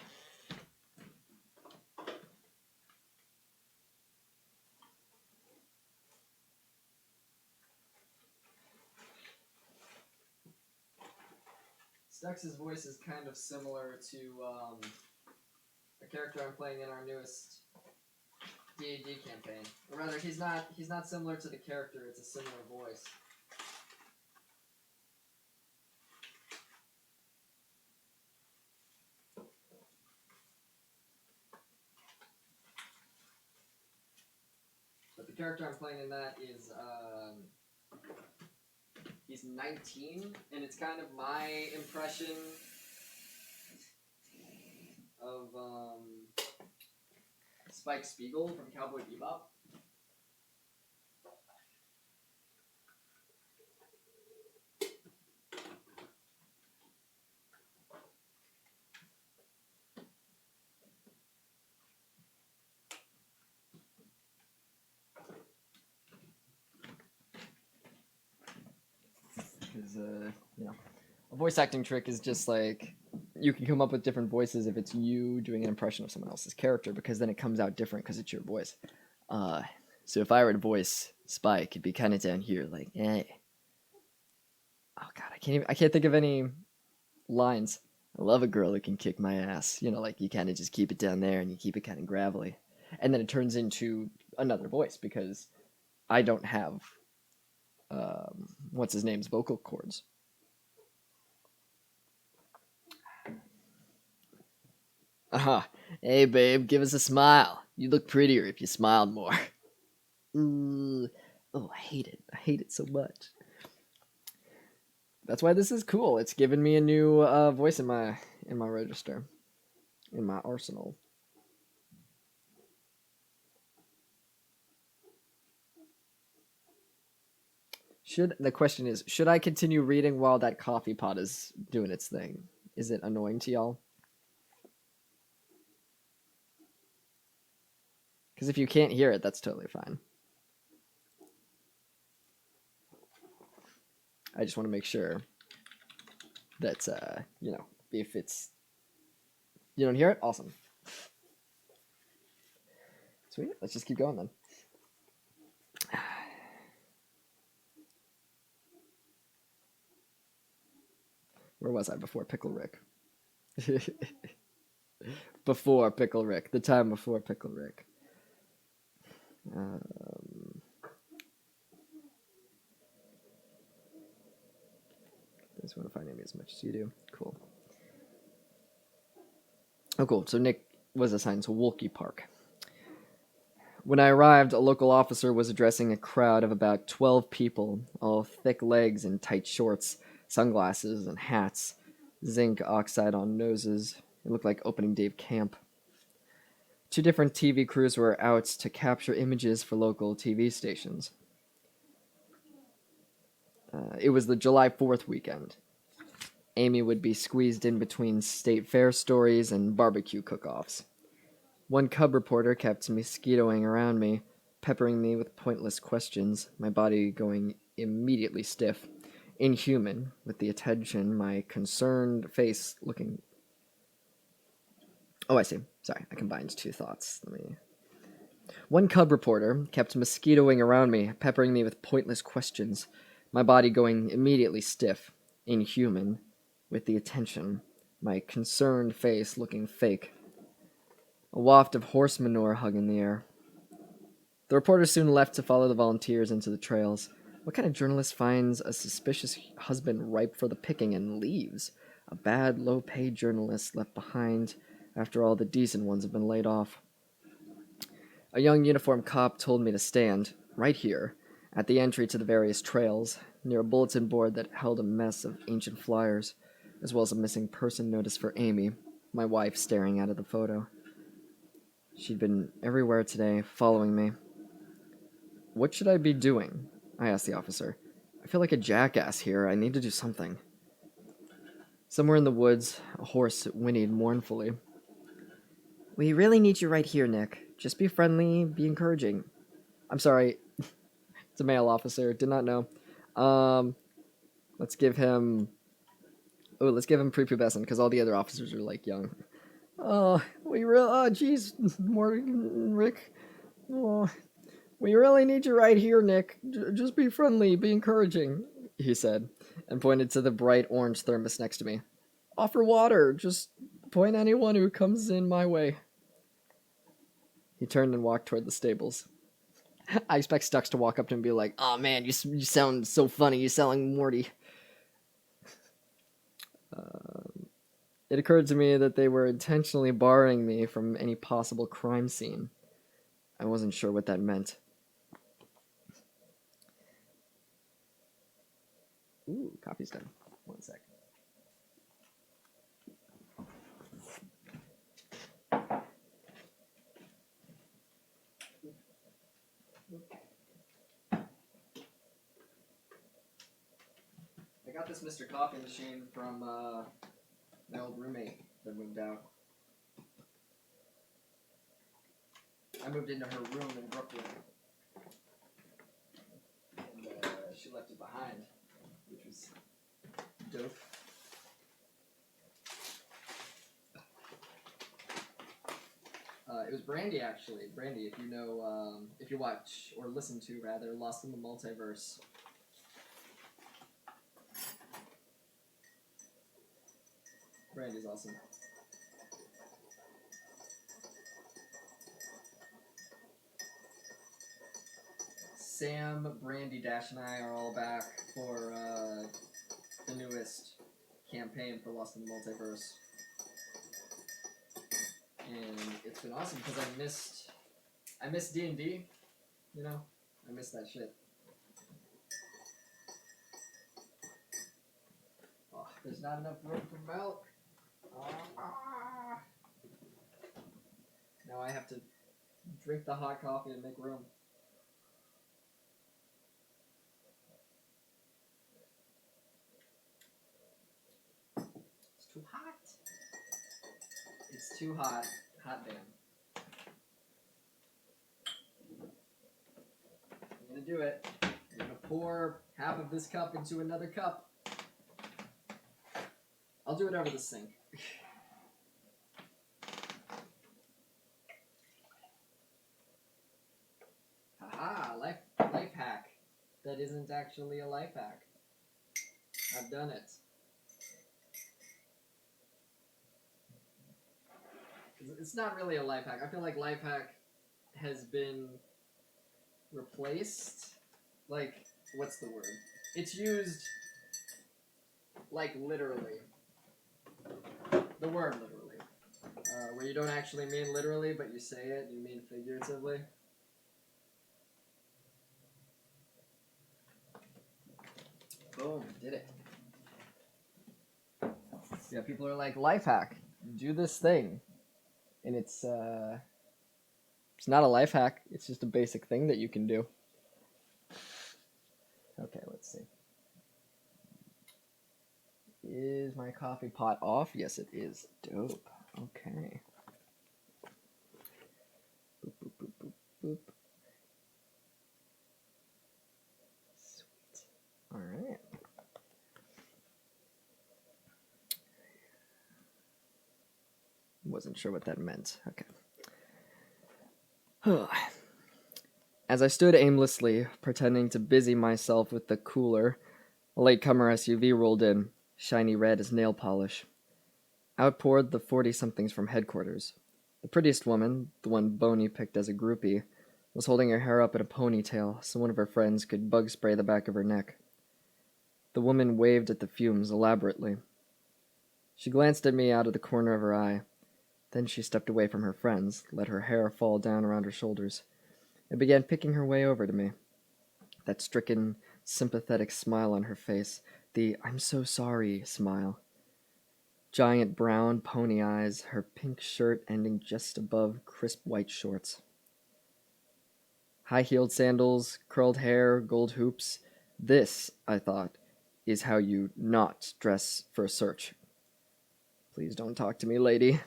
Stux's voice is kind of similar to a character I'm playing in our newest D&D campaign. Or rather, he's not similar to the character, it's a similar voice. But the character I'm playing in that is, he's 19, and it's kind of my impression of, Spike Spiegel from Cowboy Bebop. Because, a voice acting trick is just like, you can come up with different voices if it's you doing an impression of someone else's character, because then it comes out different because it's your voice. So if I were to voice Spike, it'd be kind of down here, like, hey. Oh God, I can't think of any lines. I love a girl who can kick my ass. Like you kind of just keep it down there and you keep it kind of gravelly, and then it turns into another voice because I don't have what's his name's vocal cords. Hey babe, give us a smile. You'd look prettier if you smiled more. Ooh. Oh, I hate it. I hate it so much. That's why this is cool. It's given me a new voice in my register, in my arsenal. The question is, should I continue reading while that coffee pot is doing its thing? Is it annoying to y'all? Because if you can't hear it, that's totally fine. I just want to make sure that, if it's... You don't hear it? Awesome. Sweet. Let's just keep going then. Where was I before Pickle Rick? Before Pickle Rick. The time before Pickle Rick. I just want to find Amy as much as you do. Cool. Oh, cool. So Nick was assigned to Wolke Park. When I arrived, a local officer was addressing a crowd of about 12 people, all thick legs and tight shorts, sunglasses and hats, zinc oxide on noses. It looked like opening day of camp. 2 different TV crews were out to capture images for local TV stations. It was the July 4th weekend. Amy would be squeezed in between state fair stories and barbecue cook-offs. One cub reporter kept mosquitoing around me, peppering me with pointless questions, my body going immediately stiff, inhuman, with the attention, my concerned face looking... Oh, I see. Sorry, I combined 2 thoughts. One cub reporter kept mosquitoing around me, peppering me with pointless questions, my body going immediately stiff, inhuman, with the attention, my concerned face looking fake. A waft of horse manure hung in the air. The reporter soon left to follow the volunteers into the trails. What kind of journalist finds a suspicious husband ripe for the picking and leaves? A bad, low-paid journalist left behind after all the decent ones have been laid off. A young uniformed cop told me to stand, right here, at the entry to the various trails, near a bulletin board that held a mess of ancient flyers, as well as a missing person notice for Amy, my wife staring out of the photo. She'd been everywhere today, following me. What should I be doing? I asked the officer. I feel like a jackass here. I need to do something. Somewhere in the woods, a horse whinnied mournfully. We really need you right here, Nick. Just be friendly, be encouraging. I'm sorry. It's a male officer. Did not know. Let's give him prepubescent, because all the other officers are, like, young. Jeez, Morgan, Rick. Oh, we really need you right here, Nick. Just be friendly, be encouraging, he said, and pointed to the bright orange thermos next to me. Offer water. Just point anyone who comes in my way. He turned and walked toward the stables. I expect Stux to walk up to him and be like, "Oh man, you sound so funny. You sound like Morty." It occurred to me that they were intentionally barring me from any possible crime scene. I wasn't sure what that meant. Ooh, coffee's done. 1 sec. I got this Mr. Coffee machine from my old roommate that moved out. I moved into her room in Brooklyn, and she left it behind, which was dope. It was Brandy, actually. Brandy, if you know, if you watch, or listen to, rather, Lost in the Multiverse. Brandy's awesome. Sam, Brandy, Dash, and I are all back for the newest campaign for Lost in the Multiverse. And it's been awesome because I missed D&D, you know? I missed that shit. Oh, there's not enough room for milk. Now I have to drink the hot coffee and make room. It's too hot. Hot damn. I'm gonna do it. I'm gonna pour half of this cup into another cup. I'll do it over the sink. Haha, life hack. That isn't actually a life hack. I've done it. It's not really a life hack. I feel like life hack has been replaced. Like, what's the word? It's used, like, literally. The word literally. Where you don't actually mean literally, but you say it, you mean figuratively. Boom, did it. Yeah, people are like, life hack, do this thing. And it's not a life hack, it's just a basic thing that you can do. Okay, let's see. Is my coffee pot off? Yes, it is. Dope. Okay. Boop, boop, boop, boop, boop. Sweet. All right. Wasn't sure what that meant. Okay. As I stood aimlessly, pretending to busy myself with the cooler, a latecomer SUV rolled in, shiny red as nail polish. Out poured the 40-somethings from headquarters. The prettiest woman, the one Boney picked as a groupie, was holding her hair up in a ponytail so one of her friends could bug spray the back of her neck. The woman waved at the fumes elaborately. She glanced at me out of the corner of her eye. Then she stepped away from her friends, let her hair fall down around her shoulders, and began picking her way over to me. That stricken, sympathetic smile on her face, the "I'm so sorry" smile. Giant brown pony eyes, her pink shirt ending just above crisp white shorts. High-heeled sandals, curled hair, gold hoops. This, I thought, is how you not dress for a search. Please don't talk to me, lady.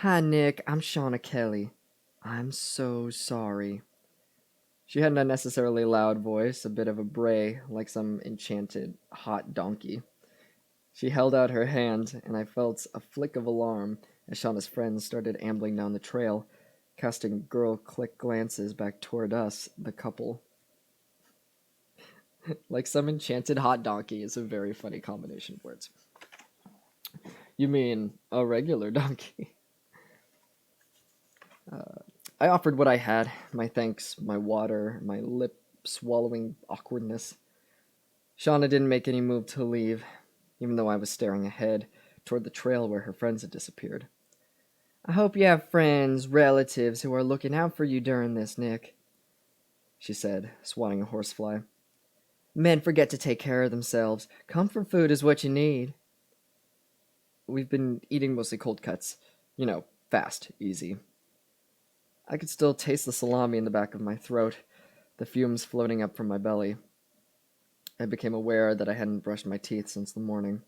Hi, Nick. I'm Shauna Kelly. I'm so sorry. She had an unnecessarily loud voice, a bit of a bray, like some enchanted hot donkey. She held out her hand, and I felt a flick of alarm as Shauna's friends started ambling down the trail, casting girl-click glances back toward us, the couple. Like some enchanted hot donkey is a very funny combination of words. You mean a regular donkey? I offered what I had, my thanks, my water, my lip-swallowing awkwardness. Shauna didn't make any move to leave, even though I was staring ahead, toward the trail where her friends had disappeared. I hope you have friends, relatives who are looking out for you during this, Nick, she said, swatting a horsefly. Men forget to take care of themselves. Comfort food is what you need. We've been eating mostly cold cuts. You know, fast, easy. I could still taste the salami in the back of my throat, the fumes floating up from my belly. I became aware that I hadn't brushed my teeth since the morning.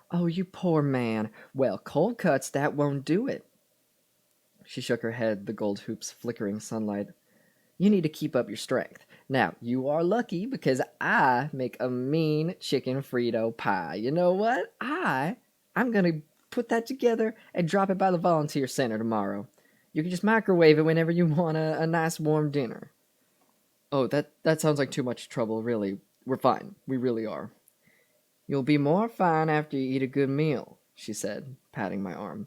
Oh, you poor man. Well, cold cuts, that won't do it. She shook her head, the gold hoops flickering sunlight. You need to keep up your strength. Now, you are lucky because I make a mean chicken Frito pie. You know what? I'm going to put that together and drop it by the volunteer center tomorrow. You can just microwave it whenever you want a nice warm dinner. Oh, that sounds like too much trouble, really. We're fine. We really are. You'll be more fine after you eat a good meal, she said, patting my arm.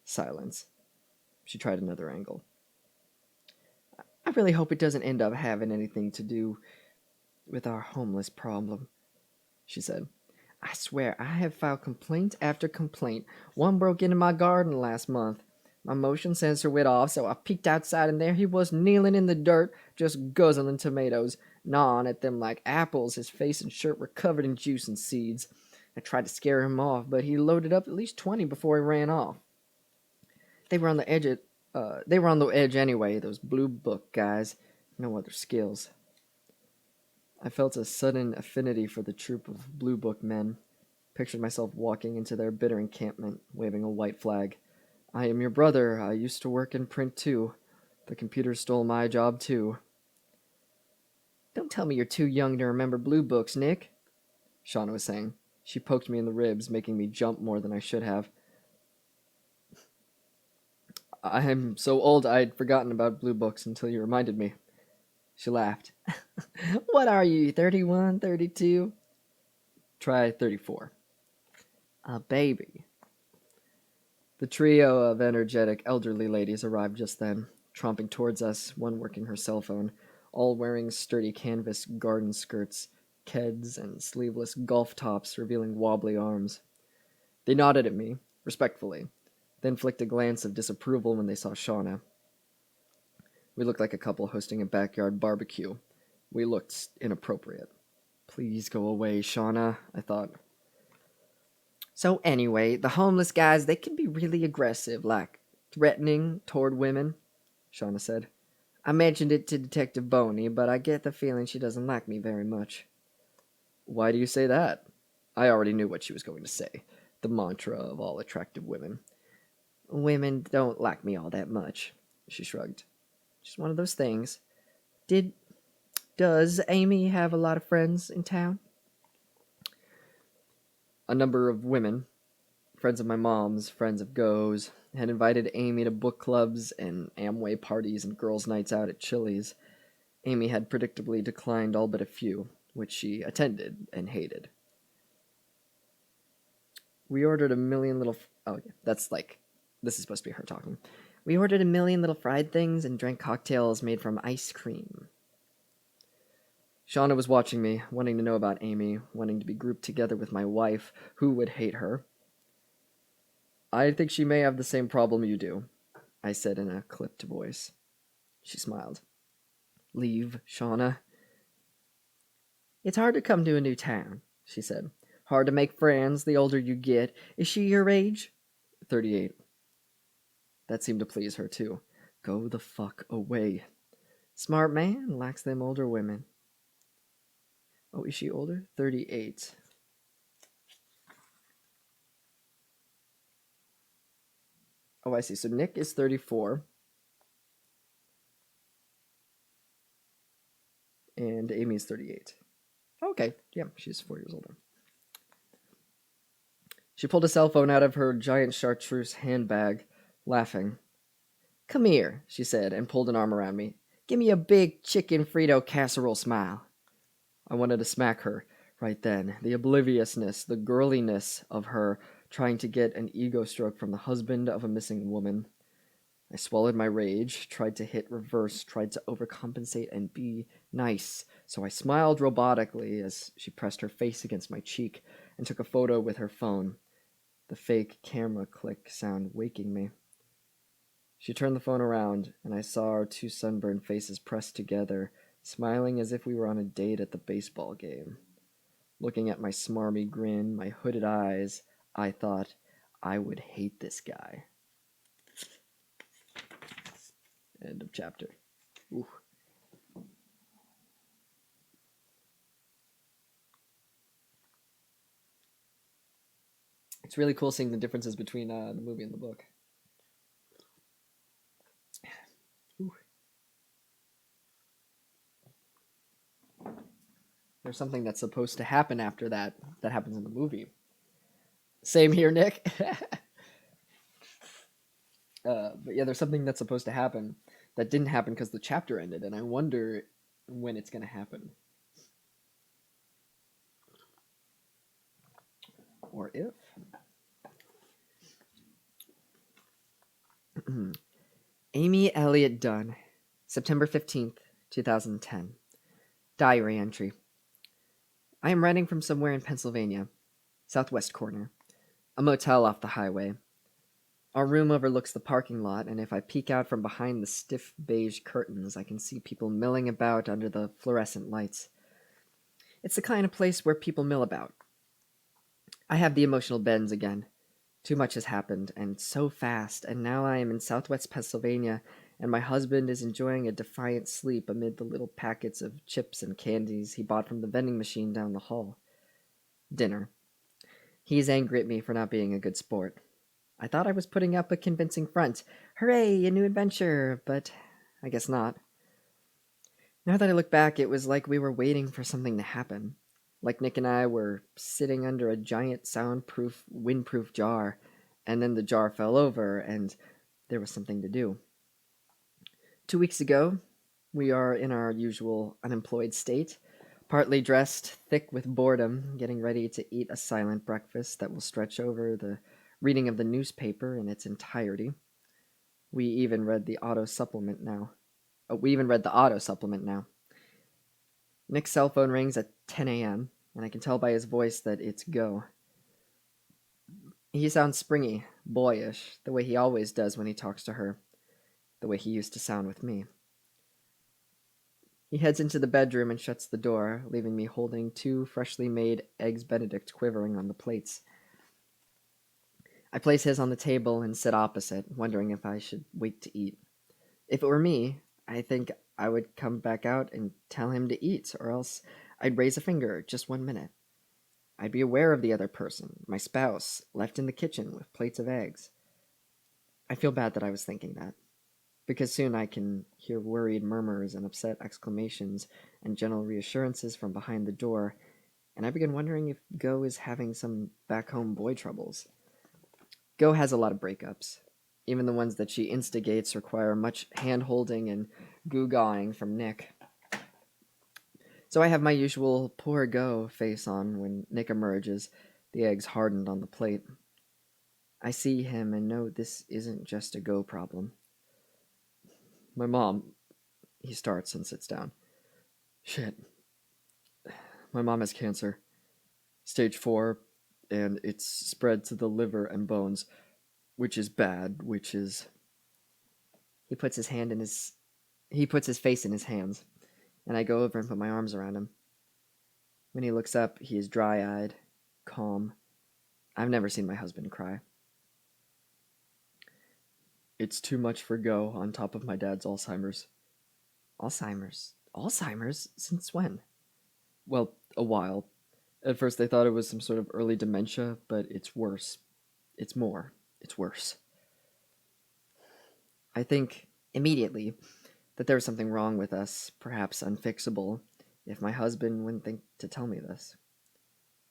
Silence. She tried another angle. I really hope it doesn't end up having anything to do with our homeless problem, she said. I swear, I have filed complaint after complaint. One broke into my garden last month. My motion sensor went off, so I peeked outside, and there he was kneeling in the dirt, just guzzling tomatoes, gnawing at them like apples. His face and shirt were covered in juice and seeds. I tried to scare him off, but he loaded up at least 20 before he ran off. They were on the edge anyway, those Blue Book guys. No other skills. I felt a sudden affinity for the troop of Blue Book men. Pictured myself walking into their bitter encampment, waving a white flag. I am your brother. I used to work in print too. The computer stole my job too. Don't tell me you're too young to remember blue books, Nick, Shauna was saying. She poked me in the ribs, making me jump more than I should have. I'm so old I'd forgotten about blue books until you reminded me. She laughed. What are you, 31, 32? Try 34. A baby. The trio of energetic elderly ladies arrived just then, tromping towards us, one working her cell phone, all wearing sturdy canvas garden skirts, keds, and sleeveless golf tops revealing wobbly arms. They nodded at me, respectfully, then flicked a glance of disapproval when they saw Shauna. We looked like a couple hosting a backyard barbecue. We looked inappropriate. Please go away, Shauna, I thought. So anyway, the homeless guys, they can be really aggressive, like threatening toward women, Shauna said. I mentioned it to Detective Boney, but I get the feeling she doesn't like me very much. Why do you say that? I already knew what she was going to say. The mantra of all attractive women. Women don't like me all that much, she shrugged. Just one of those things. Does Amy have a lot of friends in town? A number of women, friends of my mom's, friends of Go's, had invited Amy to book clubs and Amway parties and girls' nights out at Chili's. Amy had predictably declined all but a few, which she attended and hated. We ordered a million little... Oh, yeah, that's like... This is supposed to be her talking. We ordered a million little fried things and drank cocktails made from ice cream. Shauna was watching me, wanting to know about Amy, wanting to be grouped together with my wife, who would hate her. I think she may have the same problem you do, I said in a clipped voice. She smiled. Leave, Shauna. It's hard to come to a new town, she said. Hard to make friends the older you get. Is she your age? 38. That seemed to please her, too. Go the fuck away. Smart man likes them older women. Oh, is she older? 38. Oh, I see. So Nick is 34. And Amy is 38. Okay, yeah, she's 4 years older. She pulled a cell phone out of her giant chartreuse handbag, laughing. Come here, she said, and pulled an arm around me. Give me a big chicken Frito casserole smile. I wanted to smack her right then. The obliviousness, the girliness of her trying to get an ego stroke from the husband of a missing woman. I swallowed my rage, tried to hit reverse, tried to overcompensate and be nice, so I smiled robotically as she pressed her face against my cheek and took a photo with her phone, the fake camera click sound waking me. She turned the phone around, and I saw our two sunburned faces pressed together, smiling as if we were on a date at the baseball game. Looking at my smarmy grin, my hooded eyes, I thought, I would hate this guy. End of chapter. Ooh. It's really cool seeing the differences between the movie and the book. Ooh. There's something that's supposed to happen after that happens in the movie. Same here, Nick. But yeah, there's something that's supposed to happen that didn't happen because the chapter ended, and I wonder when it's going to happen. Or if. Amy Elliott Dunn, September 15th, 2010. Diary entry. I am writing from somewhere in Pennsylvania, southwest corner, a motel off the highway. Our room overlooks the parking lot, and if I peek out from behind the stiff beige curtains, I can see people milling about under the fluorescent lights. It's the kind of place where people mill about. I have the emotional bends again. Too much has happened, and so fast, and now I am in southwest Pennsylvania, and my husband is enjoying a defiant sleep amid the little packets of chips and candies he bought from the vending machine down the hall. Dinner. He's angry at me for not being a good sport. I thought I was putting up a convincing front. Hooray, a new adventure! But I guess not. Now that I look back, it was like we were waiting for something to happen. Like Nick and I were sitting under a giant soundproof, windproof jar, and then the jar fell over, and there was something to do. 2 weeks ago, we are in our usual unemployed state, partly dressed, thick with boredom, getting ready to eat a silent breakfast that will stretch over the reading of the newspaper in its entirety. We even read the auto supplement now. Nick's cell phone rings at 10 a.m., and I can tell by his voice that it's go. He sounds springy, boyish, the way he always does when he talks to her, the way he used to sound with me. He heads into the bedroom and shuts the door, leaving me holding 2 freshly made eggs Benedict quivering on the plates. I place his on the table and sit opposite, wondering if I should wait to eat. If it were me, I think I would come back out and tell him to eat, or else I'd raise a finger just 1 minute. I'd be aware of the other person, my spouse, left in the kitchen with plates of eggs. I feel bad that I was thinking that, because soon I can hear worried murmurs and upset exclamations and gentle reassurances from behind the door, and I begin wondering if Go is having some back-home boy troubles. Go has a lot of breakups. Even the ones that she instigates require much hand-holding and goo-gawing from Nick. So I have my usual poor Go face on when Nick emerges, the eggs hardened on the plate. I see him and know this isn't just a Go problem. My mom, he starts and sits down. Shit. My mom has cancer. Stage 4, and it's spread to the liver and bones, which is bad, which is... He puts his face in his hands, and I go over and put my arms around him. When he looks up, he is dry-eyed, calm. I've never seen my husband cry. It's too much for Go on top of my dad's Alzheimer's. Alzheimer's? Alzheimer's? Since when? Well, a while. At first they thought it was some sort of early dementia, but it's worse. It's worse. I think, immediately, that there was something wrong with us, perhaps unfixable, if my husband wouldn't think to tell me this.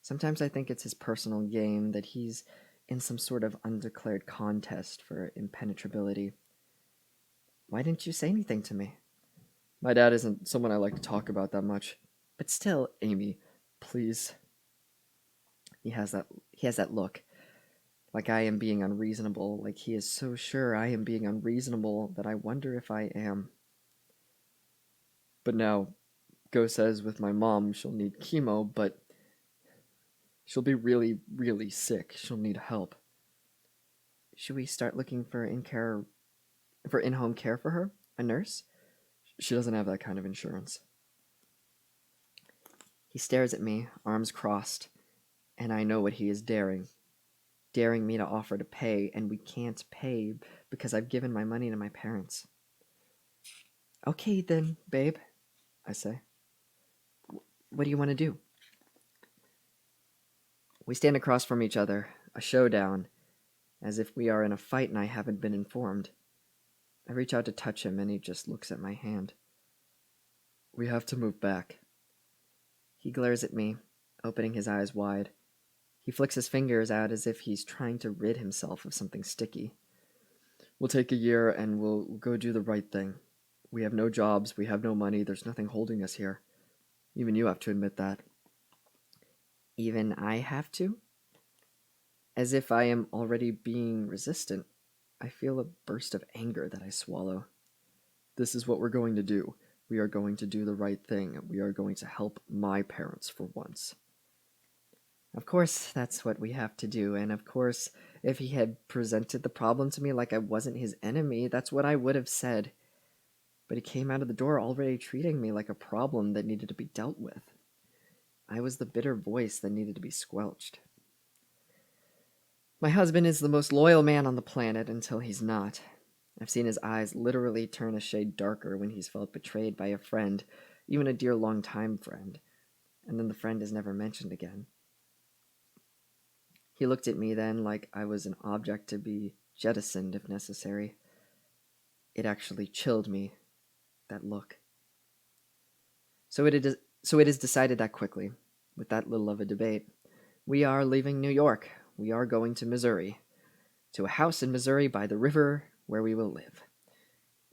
Sometimes I think it's his personal game, that he's in some sort of undeclared contest for impenetrability. Why didn't you say anything to me? My dad isn't someone I like to talk about that much. But still, Amy, please. He has that look. Like I am being unreasonable, like he is so sure I am being unreasonable that I wonder if I am. But now, Go says with my mom she'll need chemo, but she'll be really, really sick. She'll need help. Should we start looking for in-home care for her? A nurse? She doesn't have that kind of insurance. He stares at me, arms crossed, and I know what he is daring. Daring me to offer to pay, and we can't pay because I've given my money to my parents. Okay then, babe, I say. What do you want to do? We stand across from each other, a showdown, as if we are in a fight and I haven't been informed. I reach out to touch him and he just looks at my hand. We have to move back. He glares at me, opening his eyes wide. He flicks his fingers out as if he's trying to rid himself of something sticky. We'll take a year and we'll go do the right thing. We have no jobs, we have no money, there's nothing holding us here. Even you have to admit that. Even I have to? As if I am already being resistant, I feel a burst of anger that I swallow. This is what we're going to do. We are going to do the right thing. We are going to help my parents for once. Of course, that's what we have to do, and of course, if he had presented the problem to me like I wasn't his enemy, that's what I would have said. But he came out of the door already treating me like a problem that needed to be dealt with. I was the bitter voice that needed to be squelched. My husband is the most loyal man on the planet until he's not. I've seen his eyes literally turn a shade darker when he's felt betrayed by a friend, even a dear long-time friend, and then the friend is never mentioned again. He looked at me then like I was an object to be jettisoned if necessary. It actually chilled me, that look. So it is decided that quickly, with that little of a debate. We are leaving New York. We are going to Missouri, to a house in Missouri by the river where we will live.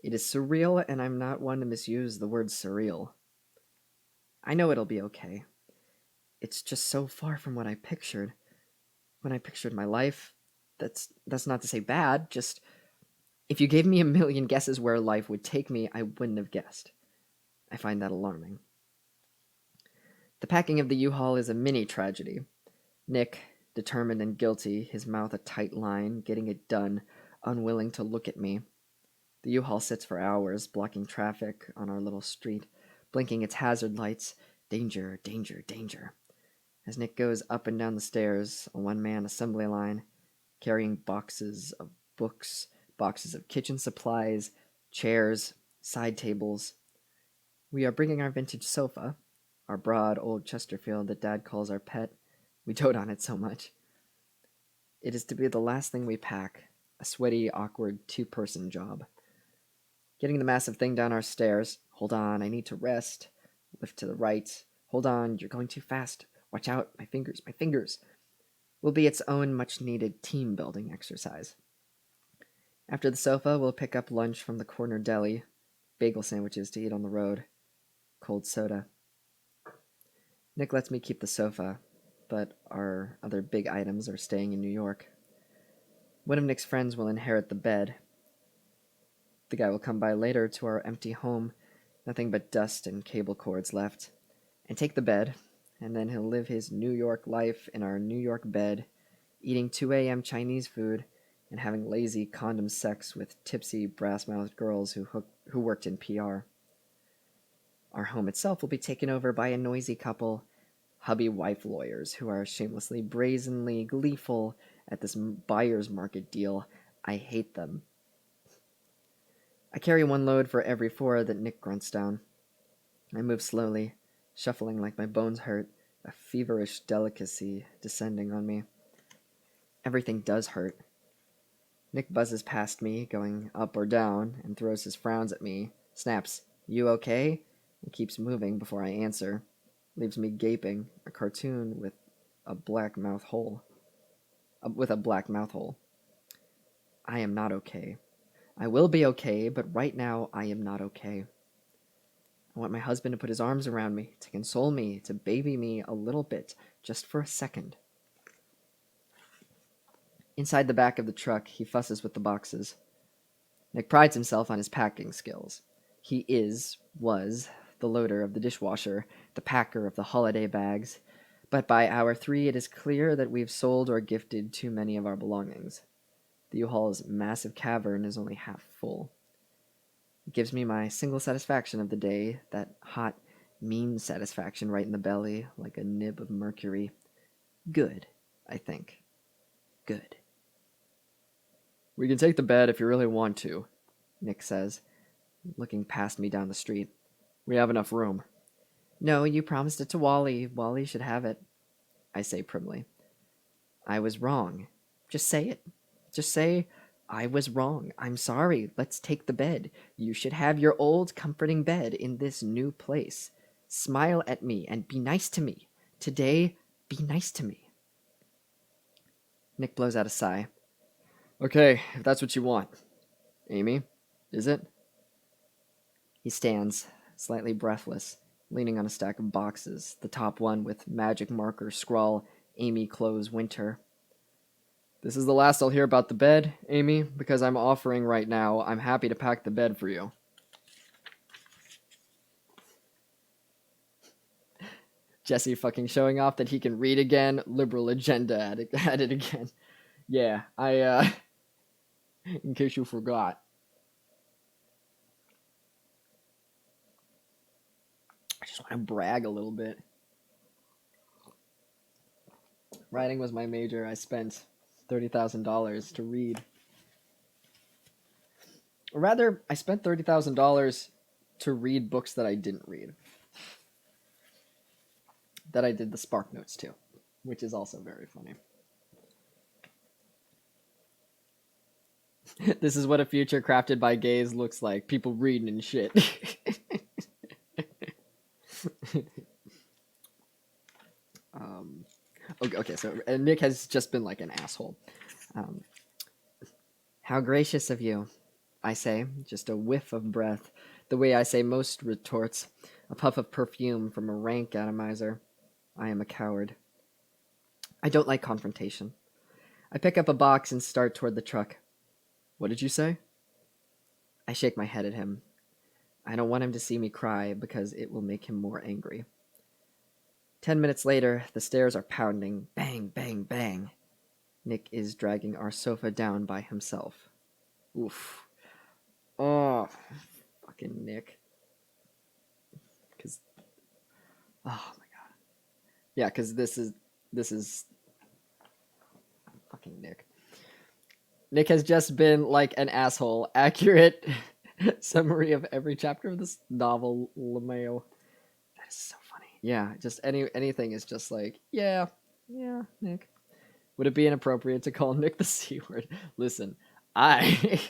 It is surreal, and I'm not one to misuse the word surreal. I know it'll be okay. It's just so far from what I pictured. When I pictured my life, that's not to say bad, just if you gave me a million guesses where life would take me, I wouldn't have guessed. I find that alarming. The packing of the U-Haul is a mini tragedy. Nick, determined and guilty, his mouth a tight line, getting it done, unwilling to look at me. The U-Haul sits for hours, blocking traffic on our little street, blinking its hazard lights. Danger, danger, danger. As Nick goes up and down the stairs, a one-man assembly line, carrying boxes of books, boxes of kitchen supplies, chairs, side tables. We are bringing our vintage sofa, our broad old Chesterfield that Dad calls our pet. We dote on it so much. It is to be the last thing we pack, a sweaty, awkward two-person job. Getting the massive thing down our stairs. Hold on, I need to rest. Lift to the right. Hold on, you're going too fast. Watch out, my fingers, my fingers. Will be its own much-needed team-building exercise. After the sofa, we'll pick up lunch from the corner deli, bagel sandwiches to eat on the road, cold soda. Nick lets me keep the sofa, but our other big items are staying in New York. One of Nick's friends will inherit the bed. The guy will come by later to our empty home, nothing but dust and cable cords left, and take the bed, and then he'll live his New York life in our New York bed, eating 2 a.m. Chinese food and having lazy condom sex with tipsy, brass-mouthed girls who worked in PR. Our home itself will be taken over by a noisy couple, hubby-wife lawyers who are shamelessly, brazenly gleeful at this buyer's market deal. I hate them. I carry one load for every 4 that Nick grunts down. I move slowly, shuffling like my bones hurt, a feverish delicacy descending on me. Everything does hurt. Nick buzzes past me, going up or down, and throws his frowns at me, snaps, "You okay?" and keeps moving before I answer. Leaves me gaping, a cartoon with a black mouth hole. I am not okay. I will be okay, but right now I am not okay. I want my husband to put his arms around me, to console me, to baby me a little bit, just for a second. Inside the back of the truck, he fusses with the boxes. Nick prides himself on his packing skills. He was, the loader of the dishwasher, the packer of the holiday bags, but by hour 3 it is clear that we've sold or gifted too many of our belongings. The U-Haul's massive cavern is only half full. It gives me my single satisfaction of the day, that hot, mean satisfaction right in the belly, like a nib of mercury. Good, I think. Good. "We can take the bed if you really want to," Nick says, looking past me down the street. "We have enough room." "No, you promised it to Wally. Wally should have it," I say primly. "I was wrong. Just say it. Just say, I was wrong. I'm sorry. Let's take the bed. You should have your old comforting bed in this new place. Smile at me and be nice to me. Today, be nice to me." Nick blows out a sigh. "Okay, if that's what you want. Amy, is it?" He stands, slightly breathless, leaning on a stack of boxes, the top one with magic marker scrawl, "Amy Close Winter." "This is the last I'll hear about the bed, Amy, because I'm offering right now. I'm happy to pack the bed for you." Jesse fucking showing off that he can read again. Liberal agenda at it again. Yeah, in case you forgot. I just want to brag a little bit. Writing was my major. I spent $30,000 to read. Or rather, I spent $30,000 to read books that I didn't read. That I did the Spark Notes to, which is also very funny. This is what a future crafted by gays looks like. People reading and shit. um, okay, so Nick has just been like an asshole. Um, how gracious of you, I say, just a whiff of breath, the way I say most retorts, a puff of perfume from a rank atomizer. I am a coward. I don't like confrontation. I pick up a box and start toward the truck. What did you say? I shake my head at him. I don't want him to see me cry because it will make him more angry. 10 minutes later, the stairs are pounding. Bang, bang, bang. Nick is dragging our sofa down by himself. Oof. Oh, fucking Nick. Because, oh my god. Yeah, because this is fucking Nick. Nick has just been like an asshole. Accurate summary of every chapter of this novel, LeMayo. That is so funny. Yeah, just anything is just like, yeah, Nick. Would it be inappropriate to call Nick the C word? Listen, I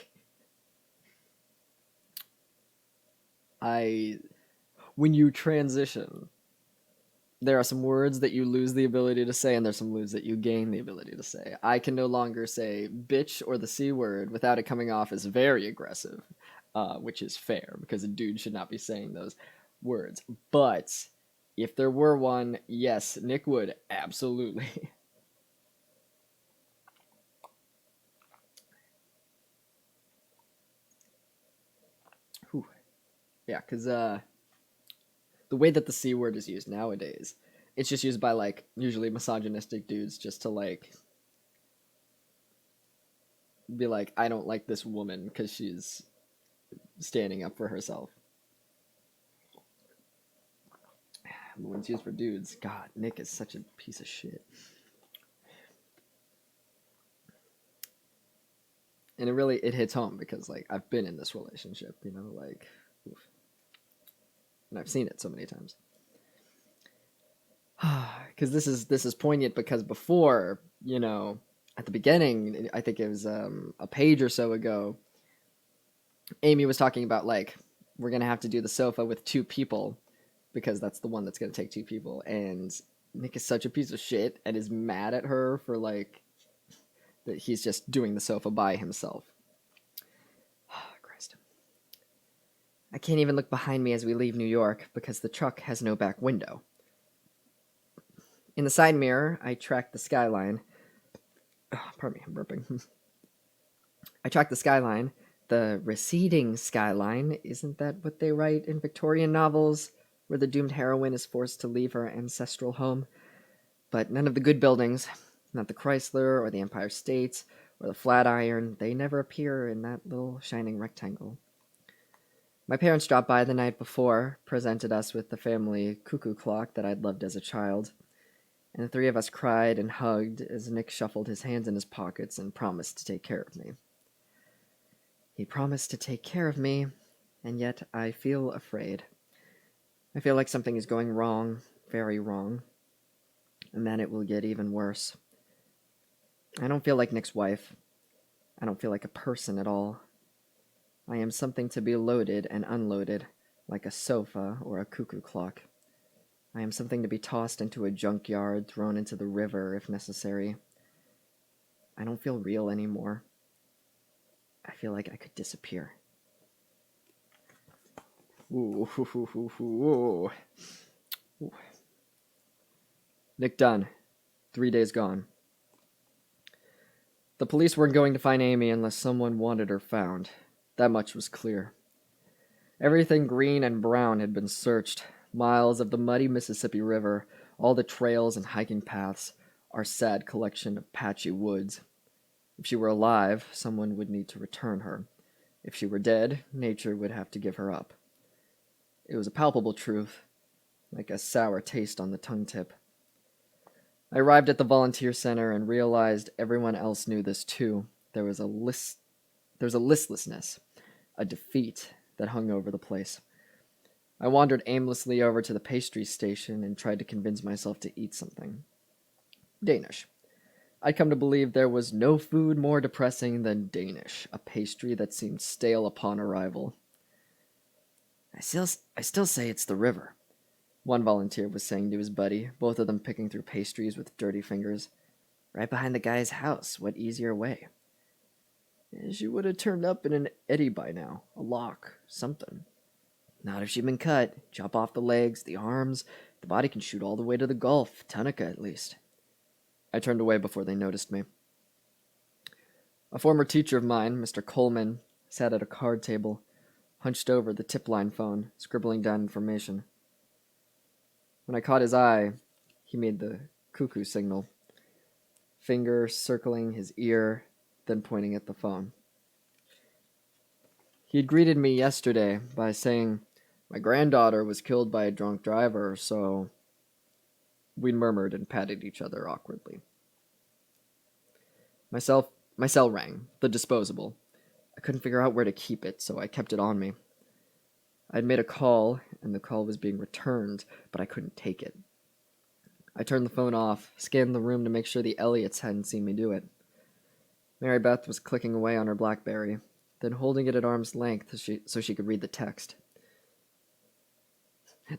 when you transition, there are some words that you lose the ability to say, and there's some words that you gain the ability to say. I can no longer say bitch or the C word without it coming off as very aggressive, which is fair because a dude should not be saying those words. But if there were one, yes, Nick would absolutely. Whew. Yeah, because the way that the C word is used nowadays, it's just used by like usually misogynistic dudes just to like be like, I don't like this woman because she's standing up for herself. When it's used for dudes, God, Nick is such a piece of shit. And it hits home because like I've been in this relationship, like, oof. And I've seen it so many times. Because this is poignant because before, at the beginning, I think it was a page or so ago, Amy was talking about like we're gonna have to do the sofa with two people because that's the one that's gonna take two people, and Nick is such a piece of shit and is mad at her for like that he's just doing the sofa by himself. Christ. I can't even look behind me as we leave New York because the truck has no back window. In the side mirror, I track the skyline. Oh, pardon me, I'm burping. I track the skyline. The receding skyline, isn't that what they write in Victorian novels, where the doomed heroine is forced to leave her ancestral home? But none of the good buildings, not the Chrysler or the Empire State or the Flatiron, they never appear in that little shining rectangle. My parents dropped by the night before, presented us with the family cuckoo clock that I'd loved as a child, and the three of us cried and hugged as Nick shuffled his hands in his pockets and promised to take care of me. He promised to take care of me, and yet I feel afraid. I feel like something is going wrong, very wrong, and then it will get even worse. I don't feel like Nick's wife. I don't feel like a person at all. I am something to be loaded and unloaded, like a sofa or a cuckoo clock. I am something to be tossed into a junkyard, thrown into the river if necessary. I don't feel real anymore. I feel like I could disappear. Ooh, ooh, ooh, ooh, ooh. Nick Dunn, 3 days gone. The police weren't going to find Amy unless someone wanted her found. That much was clear. Everything green and brown had been searched. Miles of the muddy Mississippi River, all the trails and hiking paths, our sad collection of patchy woods. If she were alive, someone would need to return her. If she were dead, nature would have to give her up. It was a palpable truth, like a sour taste on the tongue tip. I arrived at the volunteer center and realized everyone else knew this too. There was a listlessness, a defeat that hung over the place. I wandered aimlessly over to the pastry station and tried to convince myself to eat something. Danish. I'd come to believe there was no food more depressing than Danish, a pastry that seemed stale upon arrival. I still say it's the river, one volunteer was saying to his buddy, both of them picking through pastries with dirty fingers. Right behind the guy's house, what easier way? She would have turned up in an eddy by now, a lock, something. Not if she'd been cut. Chop off the legs, the arms. The body can shoot all the way to the Gulf, Tunica at least. I turned away before they noticed me. A former teacher of mine, Mr. Coleman, sat at a card table, hunched over the tip line phone, scribbling down information. When I caught his eye, he made the cuckoo signal, finger circling his ear, then pointing at the phone. He had greeted me yesterday by saying, "My granddaughter was killed by a drunk driver, so..." We murmured and patted each other awkwardly. My cell rang, the disposable. I couldn't figure out where to keep it, so I kept it on me. I'd made a call, and the call was being returned, but I couldn't take it. I turned the phone off, scanned the room to make sure the Elliots hadn't seen me do it. Mary Beth was clicking away on her BlackBerry, then holding it at arm's length so she could read the text.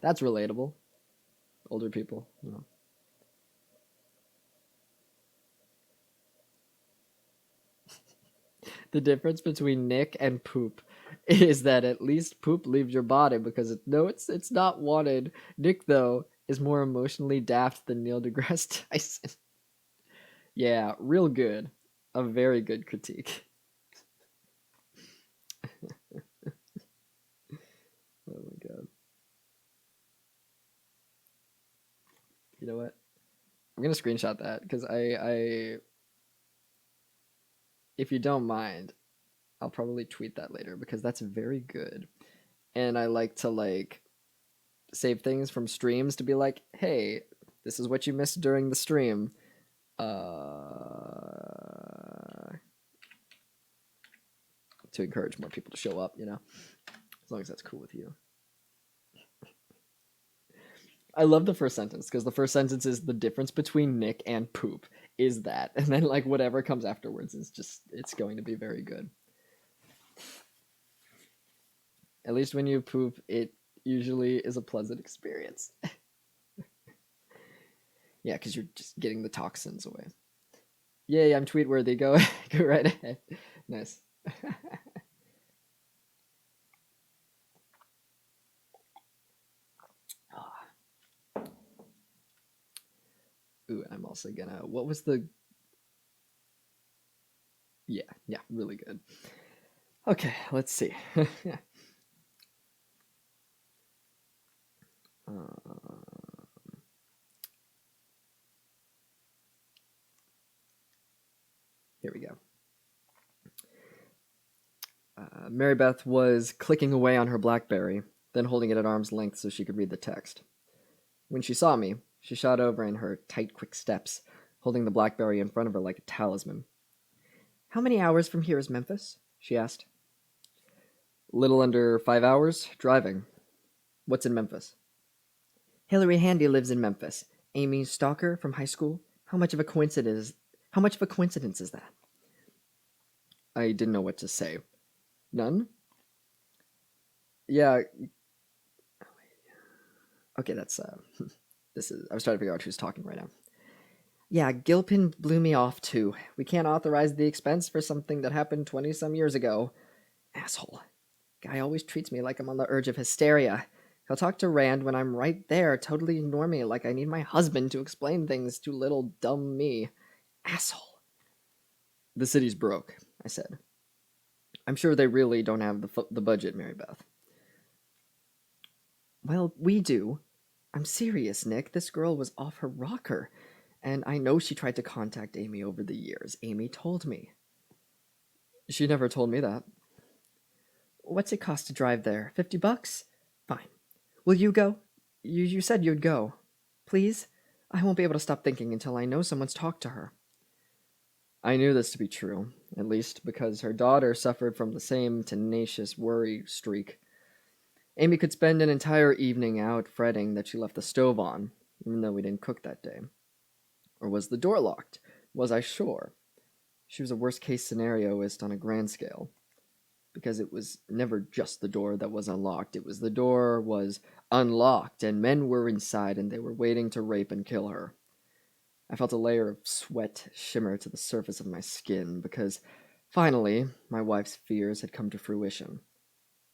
That's relatable. Older people, you know. The difference between Nick and Poop is that at least Poop leaves your body because it's not wanted. Nick, though, is more emotionally daft than Neil deGrasse Tyson. Yeah, real good. A very good critique. Oh my god. You know what? I'm gonna screenshot that because I if you don't mind, I'll probably tweet that later because that's very good. And I like to save things from streams to be like, hey, this is what you missed during the stream. To encourage more people to show up, you know, as long as that's cool with you. I love the first sentence because the first sentence is the difference between Nick and Poop is that, and then whatever comes afterwards is it's going to be very good. At least when you poop, it usually is a pleasant experience. Yeah, because you're just getting the toxins away. Yay, I'm tweet worthy. Go right ahead. Nice. Ooh, I'm also gonna. What was the? Yeah, really good. Okay, let's see. Here we go. Mary Beth was clicking away on her BlackBerry, then holding it at arm's length so she could read the text. When she saw me, she shot over in her tight, quick steps, holding the BlackBerry in front of her like a talisman. "How many hours from here is Memphis?" she asked. "Little under 5 hours, driving. What's in Memphis?" "Hillary Handy lives in Memphis. Amy's stalker from high school. How much of a coincidence is that?" I didn't know what to say. None? Yeah. Okay, that's this is I was trying to figure out who's talking right now. "Yeah, Gilpin blew me off too. We can't authorize the expense for something that happened 20 some years ago. Asshole. Guy always treats me like I'm on the urge of hysteria. He'll talk to Rand when I'm right there, totally ignore me like I need my husband to explain things to little dumb me. Asshole." "The city's broke," I said. "I'm sure they really don't have the budget, Mary Beth." "Well, we do. I'm serious, Nick. This girl was off her rocker. And I know she tried to contact Amy over the years. Amy told me." "She never told me that." "What's it cost to drive there? $50? Fine. Will you go? You said you'd go. Please? I won't be able to stop thinking until I know someone's talked to her." I knew this to be true, at least because her daughter suffered from the same tenacious worry streak. Amy could spend an entire evening out fretting that she left the stove on, even though we didn't cook that day. Or was the door locked? Was I sure? She was a worst case scenarioist on a grand scale. Because it was never just the door that was unlocked. It was the door was unlocked, and men were inside, and they were waiting to rape and kill her. I felt a layer of sweat shimmer to the surface of my skin, because finally, my wife's fears had come to fruition.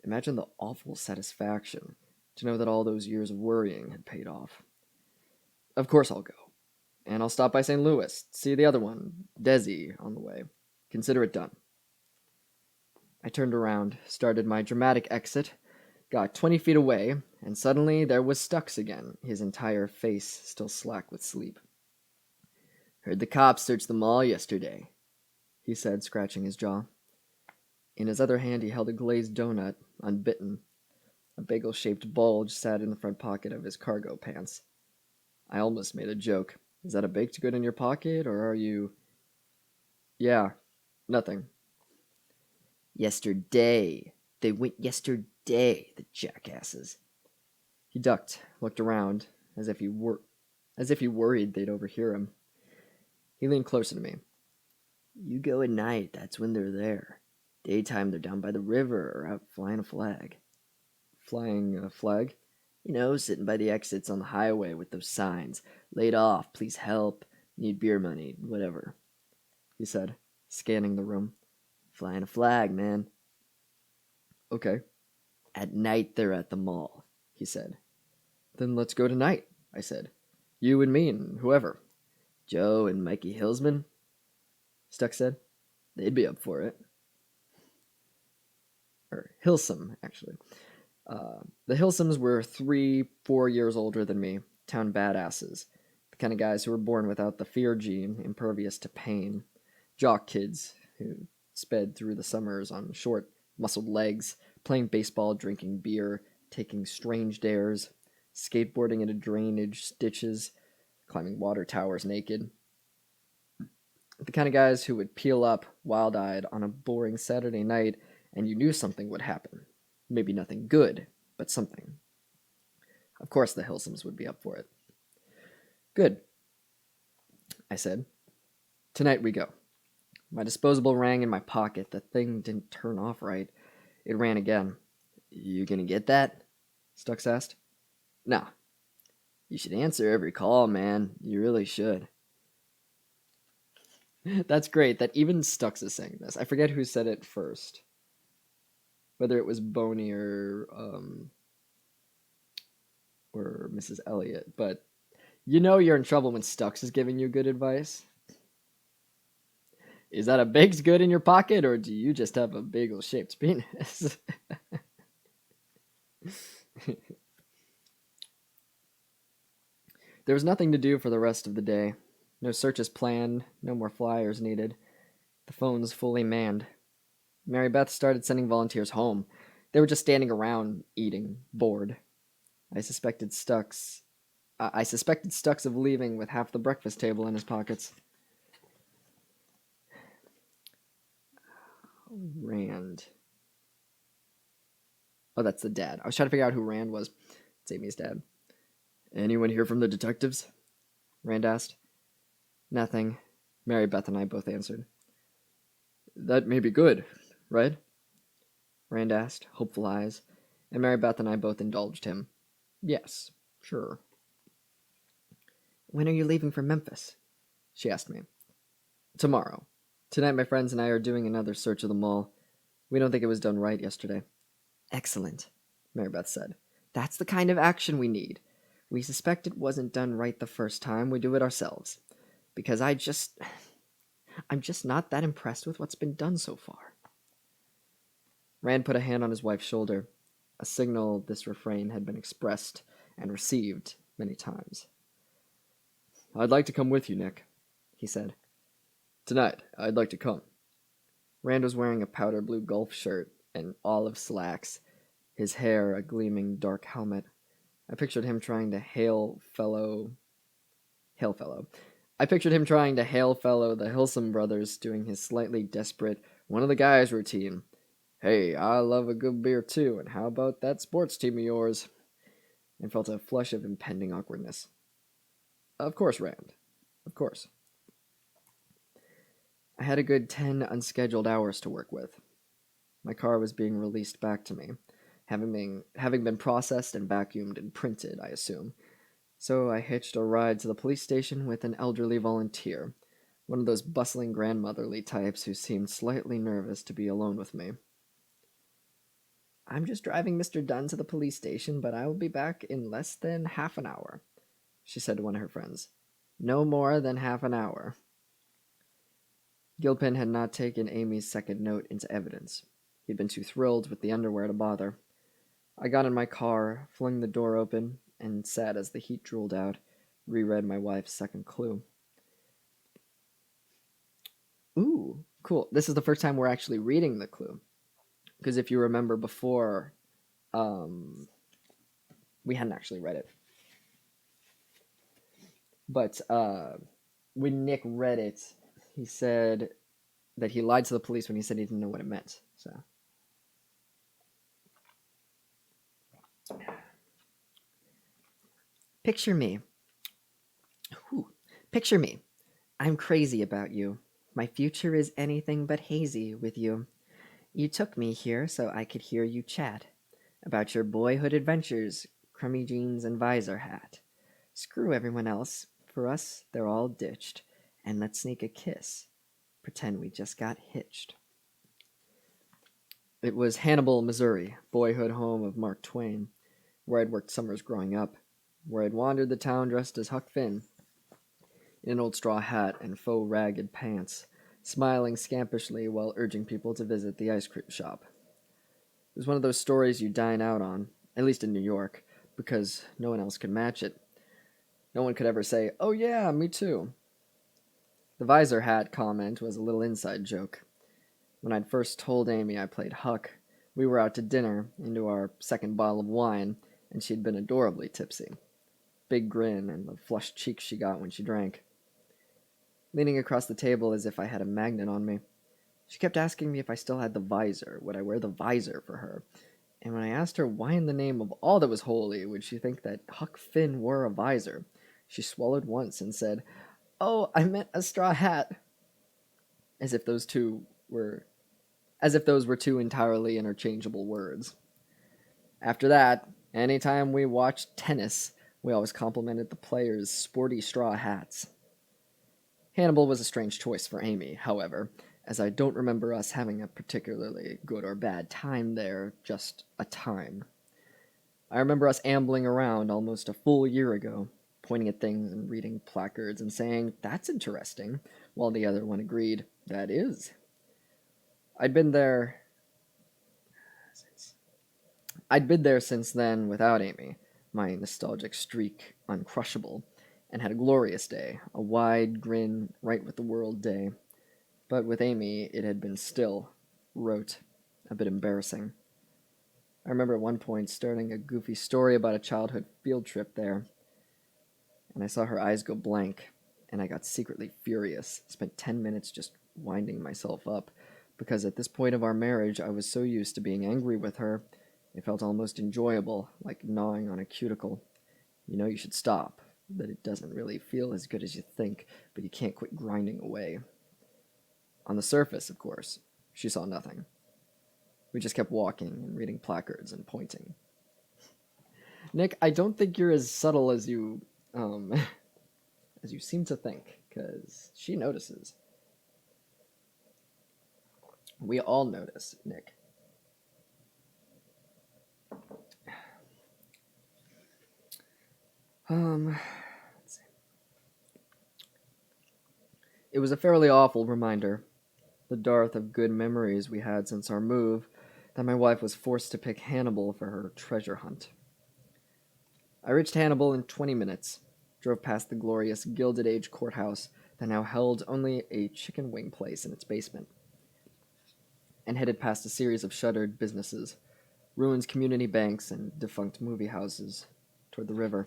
Imagine the awful satisfaction to know that all those years of worrying had paid off. Of course I'll go. And I'll stop by St. Louis, see the other one, Desi, on the way. Consider it done. I turned around, started my dramatic exit, got 20 feet away, and suddenly there was Stux again, his entire face still slack with sleep. Heard the cops search the mall yesterday, he said, scratching his jaw. In his other hand he held a glazed donut, unbitten. A bagel-shaped bulge sat in the front pocket of his cargo pants. I almost made a joke. Is that a baked good in your pocket, or are you... Yeah, nothing. Yesterday. They went yesterday, the jackasses. He ducked, looked around, as if he worried they'd overhear him. He leaned closer to me. You go at night, that's when they're there. Daytime, they're down by the river or out flying a flag. Flying a flag? You know, sitting by the exits on the highway with those signs. Laid off, please help, need beer money, whatever. He said, scanning the room. Flying a flag, man. Okay. At night, they're at the mall, he said. Then let's go tonight, I said. You and me and whoever. Joe and Mikey Hillsman? Stuck said. They'd be up for it. Or Hilsum, actually. The Hilsums were 3-4 years older than me, town badasses. The kind of guys who were born without the fear gene, impervious to pain. Jock kids who sped through the summers on short, muscled legs, playing baseball, drinking beer, taking strange dares, skateboarding into drainage ditches, climbing water towers naked. The kind of guys who would peel up, wild-eyed, on a boring Saturday night, and you knew something would happen. Maybe nothing good, but something. Of course the Hilsums would be up for it. Good, I said. Tonight we go. My disposable rang in my pocket. The thing didn't turn off right. It rang again. You gonna get that? Stux asked. No. You should answer every call, man. You really should. That's great that even Stux is saying this. I forget who said it first. Whether it was Boney or Mrs. Elliot, but you know you're in trouble when Stux is giving you good advice. Is that a baked good in your pocket, or do you just have a bagel-shaped penis? There was nothing to do for the rest of the day. No searches planned, no more flyers needed. The phones fully manned. Mary Beth started sending volunteers home. They were just standing around, eating, bored. I suspected Stux of leaving with half the breakfast table in his pockets. Rand. Oh, that's the dad. I was trying to figure out who Rand was. It's Amy's dad. Anyone here from the detectives? Rand asked. Nothing. Mary Beth and I both answered. That may be good, right? Rand asked, hopeful eyes, and Mary Beth and I both indulged him. Yes, sure. When are you leaving for Memphis? She asked me. Tomorrow. Tonight my friends and I are doing another search of the mall. We don't think it was done right yesterday. Excellent, Mary Beth said. That's the kind of action we need. We suspect it wasn't done right the first time. We do it ourselves. Because I'm just not that impressed with what's been done so far. Rand put a hand on his wife's shoulder, a signal this refrain had been expressed and received many times. I'd like to come with you, Nick, he said. Tonight, I'd like to come. Rand was wearing a powder blue golf shirt and olive slacks, his hair a gleaming dark helmet. I pictured him trying to hail fellow the Hilsum brothers doing his slightly desperate one of the guys routine. Hey, I love a good beer too, and how about that sports team of yours? And felt a flush of impending awkwardness. Of course, Rand. Of course. I had a good 10 unscheduled hours to work with. My car was being released back to me, having been processed and vacuumed and printed, I assume. So I hitched a ride to the police station with an elderly volunteer, one of those bustling grandmotherly types who seemed slightly nervous to be alone with me. I'm just driving Mr. Dunn to the police station, but I will be back in less than half an hour, she said to one of her friends. No more than half an hour. Gilpin had not taken Amy's second note into evidence. He'd been too thrilled with the underwear to bother. I got in my car, flung the door open, and sat as the heat drooled out, reread my wife's second clue. Ooh, cool. This is the first time we're actually reading the clue. Because if you remember before, we hadn't actually read it. But when Nick read it, he said that he lied to the police when he said he didn't know what it meant. So, picture me. Whew. Picture me. I'm crazy about you. My future is anything but hazy with you. You took me here so I could hear you chat about your boyhood adventures, crummy jeans and visor hat. Screw everyone else. For us, they're all ditched. And let's sneak a kiss. Pretend we just got hitched. It was Hannibal, Missouri, boyhood home of Mark Twain, where I'd worked summers growing up, where I'd wandered the town dressed as Huck Finn, in an old straw hat and faux ragged pants, smiling scampishly while urging people to visit the ice cream shop. It was one of those stories you dine out on, at least in New York, because no one else could match it. No one could ever say, "Oh yeah, me too." The visor hat comment was a little inside joke. When I'd first told Amy I played Huck, we were out to dinner, into our second bottle of wine, and she'd been adorably tipsy. Big grin and the flushed cheeks she got when she drank. Leaning across the table as if I had a magnet on me, she kept asking me if I still had the visor. Would I wear the visor for her? And when I asked her why in the name of all that was holy would she think that Huck Finn wore a visor, she swallowed once and said, "Oh, I meant a straw hat." As if those were two entirely interchangeable words. After that, anytime we watched tennis, we always complimented the players' sporty straw hats. Hannibal was a strange choice for Amy, however, as I don't remember us having a particularly good or bad time there, just a time. I remember us ambling around almost a full year ago, pointing at things and reading placards and saying, "That's interesting," while the other one agreed, "That is." I'd been there I'd been there since then without Amy, my nostalgic streak uncrushable, and had a glorious day, a wide grin, right with the world day. But with Amy, it had been still, rote, a bit embarrassing. I remember at one point starting a goofy story about a childhood field trip there, and I saw her eyes go blank, and I got secretly furious, spent 10 minutes just winding myself up, because at this point of our marriage I was so used to being angry with her, it felt almost enjoyable, like gnawing on a cuticle. You know you should stop, that it doesn't really feel as good as you think, but you can't quit grinding away. On the surface, of course, she saw nothing. We just kept walking and reading placards and pointing. Nick, I don't think you're as subtle um, as you seem to think, because she notices. We all notice, Nick. Let's see. It was a fairly awful reminder, the dearth of good memories we had since our move, that my wife was forced to pick Hannibal for her treasure hunt. I reached Hannibal in 20 minutes, drove past the glorious Gilded Age courthouse that now held only a chicken wing place in its basement, and headed past a series of shuttered businesses, ruined community banks, and defunct movie houses toward the river.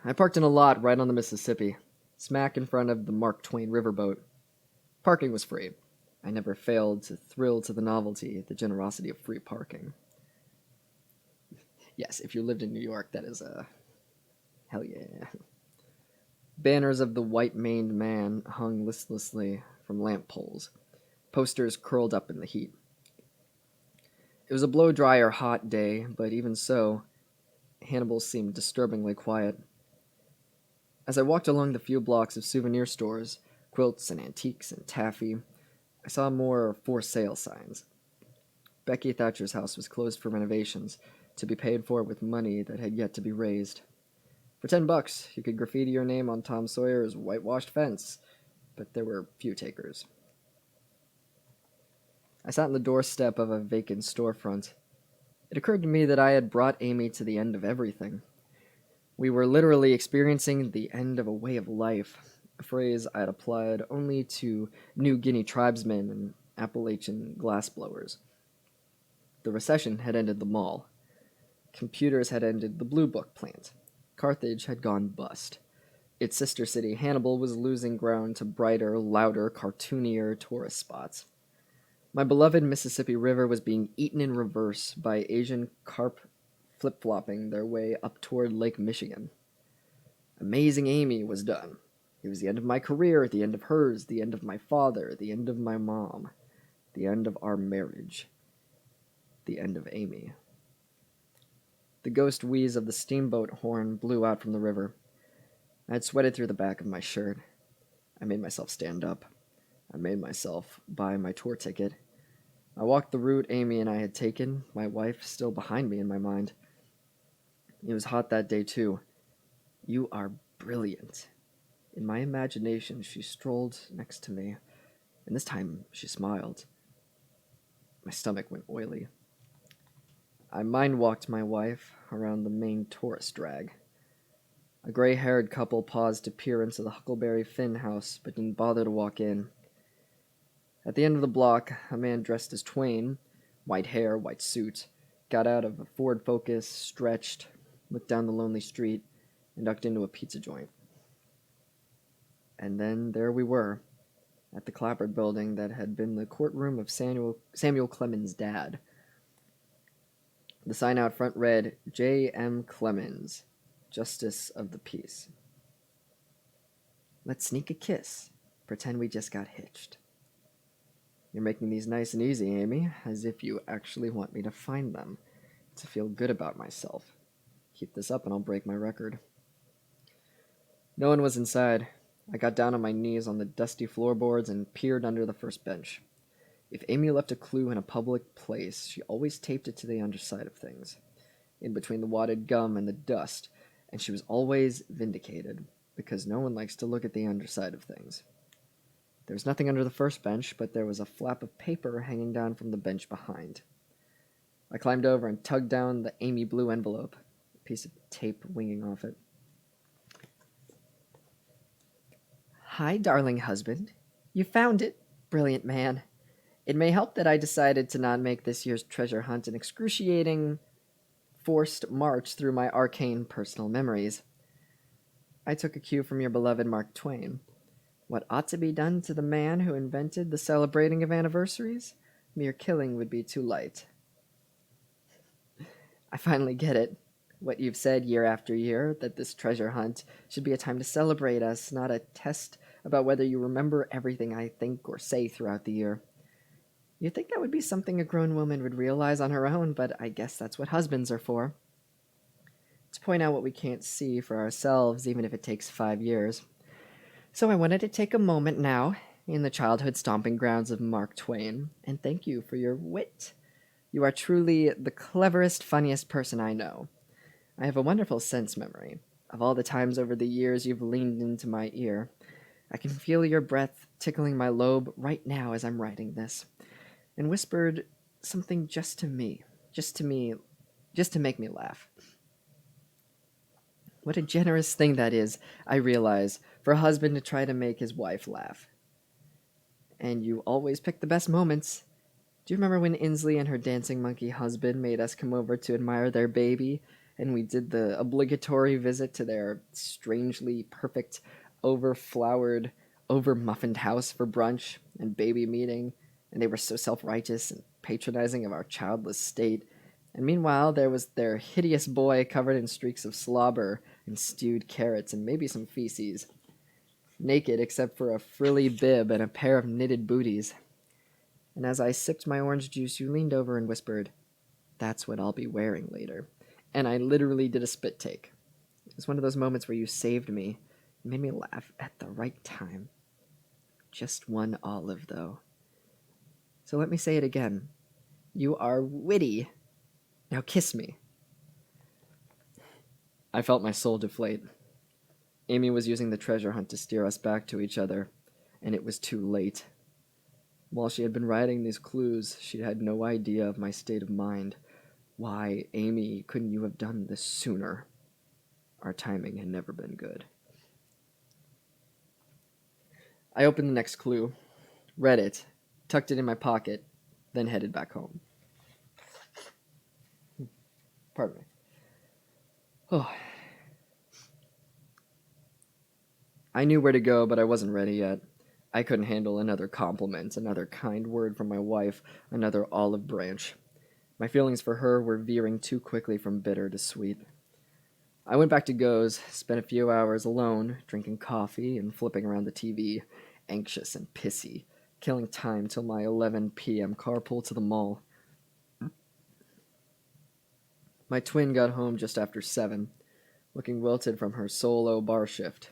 I parked in a lot right on the Mississippi, smack in front of the Mark Twain riverboat. Parking was free. I never failed to thrill to the novelty, the generosity of free parking. Yes, if you lived in New York, that is a hell yeah. Banners of the white-maned man hung listlessly from lamp poles, posters curled up in the heat. It was a blow-dryer hot day, but even so, Hannibal seemed disturbingly quiet. As I walked along the few blocks of souvenir stores, quilts and antiques and taffy, I saw more for sale signs. Becky Thatcher's house was closed for renovations, to be paid for with money that had yet to be raised. For $10, you could graffiti your name on Tom Sawyer's whitewashed fence, but there were few takers. I sat on the doorstep of a vacant storefront. It occurred to me that I had brought Amy to the end of everything. We were literally experiencing the end of a way of life, a phrase I had applied only to New Guinea tribesmen and Appalachian glassblowers. The recession had ended the mall. Computers had ended the Blue Book plant. Carthage had gone bust. Its sister city, Hannibal, was losing ground to brighter, louder, cartoonier tourist spots. My beloved Mississippi River was being eaten in reverse by Asian carp flip-flopping their way up toward Lake Michigan. Amazing Amy was done. It was the end of my career, the end of hers, the end of my father, the end of my mom, the end of our marriage, the end of Amy. The ghost wheeze of the steamboat horn blew out from the river. I had sweated through the back of my shirt. I made myself stand up. I made myself buy my tour ticket. I walked the route Amy and I had taken, my wife still behind me in my mind. It was hot that day, too. You are brilliant. In my imagination, she strolled next to me, and this time she smiled. My stomach went oily. I mind-walked my wife around the main tourist drag. A gray-haired couple paused to peer into the Huckleberry Finn house, but didn't bother to walk in. At the end of the block, a man dressed as Twain, white hair, white suit, got out of a Ford Focus, stretched, looked down the lonely street, and ducked into a pizza joint. And then there we were, at the Clapboard building that had been the courtroom of Samuel Clemens' dad. The sign out front read, J. M. Clemens, Justice of the Peace. Let's sneak a kiss. Pretend we just got hitched. You're making these nice and easy, Amy, as if you actually want me to find them, to feel good about myself. Keep this up and I'll break my record. No one was inside. I got down on my knees on the dusty floorboards and peered under the first bench. If Amy left a clue in a public place, she always taped it to the underside of things, in between the wadded gum and the dust, and she was always vindicated, because no one likes to look at the underside of things. There was nothing under the first bench, but there was a flap of paper hanging down from the bench behind. I climbed over and tugged down the Amy Blue envelope, a piece of tape winging off it. Hi, darling husband. You found it, brilliant man. It may help that I decided to not make this year's treasure hunt an excruciating, forced march through my arcane personal memories. I took a cue from your beloved Mark Twain. What ought to be done to the man who invented the celebrating of anniversaries? Mere killing would be too light. I finally get it. What you've said year after year, that this treasure hunt should be a time to celebrate us, not a test about whether you remember everything I think or say throughout the year. You'd think that would be something a grown woman would realize on her own, but I guess that's what husbands are for. To point out what we can't see for ourselves, even if it takes 5 years. So I wanted to take a moment now, in the childhood stomping grounds of Mark Twain, and thank you for your wit. You are truly the cleverest, funniest person I know. I have a wonderful sense memory. Of all the times over the years you've leaned into my ear, I can feel your breath tickling my lobe right now as I'm writing this, and whispered something just to me, just to make me laugh. What a generous thing that is, I realize, for a husband to try to make his wife laugh. And you always pick the best moments. Do you remember when Inslee and her dancing monkey husband made us come over to admire their baby, and we did the obligatory visit to their strangely perfect, over-flowered, over-muffined house for brunch and baby meeting, and they were so self-righteous and patronizing of our childless state, and meanwhile there was their hideous boy covered in streaks of slobber and stewed carrots and maybe some feces. naked except for a frilly bib and a pair of knitted booties. And as I sipped my orange juice, you leaned over and whispered, "That's what I'll be wearing later." And I literally did a spit take. It was one of those moments where you saved me. You made me laugh at the right time. Just one olive, though. So let me say it again. You are witty. Now kiss me. I felt my soul deflate. Amy was using the treasure hunt to steer us back to each other, and it was too late. While she had been writing these clues, she had no idea of my state of mind. Why, Amy, couldn't you have done this sooner? Our timing had never been good. I opened the next clue, read it, tucked it in my pocket, then headed back home. Pardon me. Oh. I knew where to go, but I wasn't ready yet. I couldn't handle another compliment, another kind word from my wife, another olive branch. My feelings for her were veering too quickly from bitter to sweet. I went back to Go's, spent a few hours alone, drinking coffee and flipping around the TV, anxious and pissy, killing time till my 11 p.m. carpool to the mall. My twin got home just after 7, looking wilted from her solo bar shift.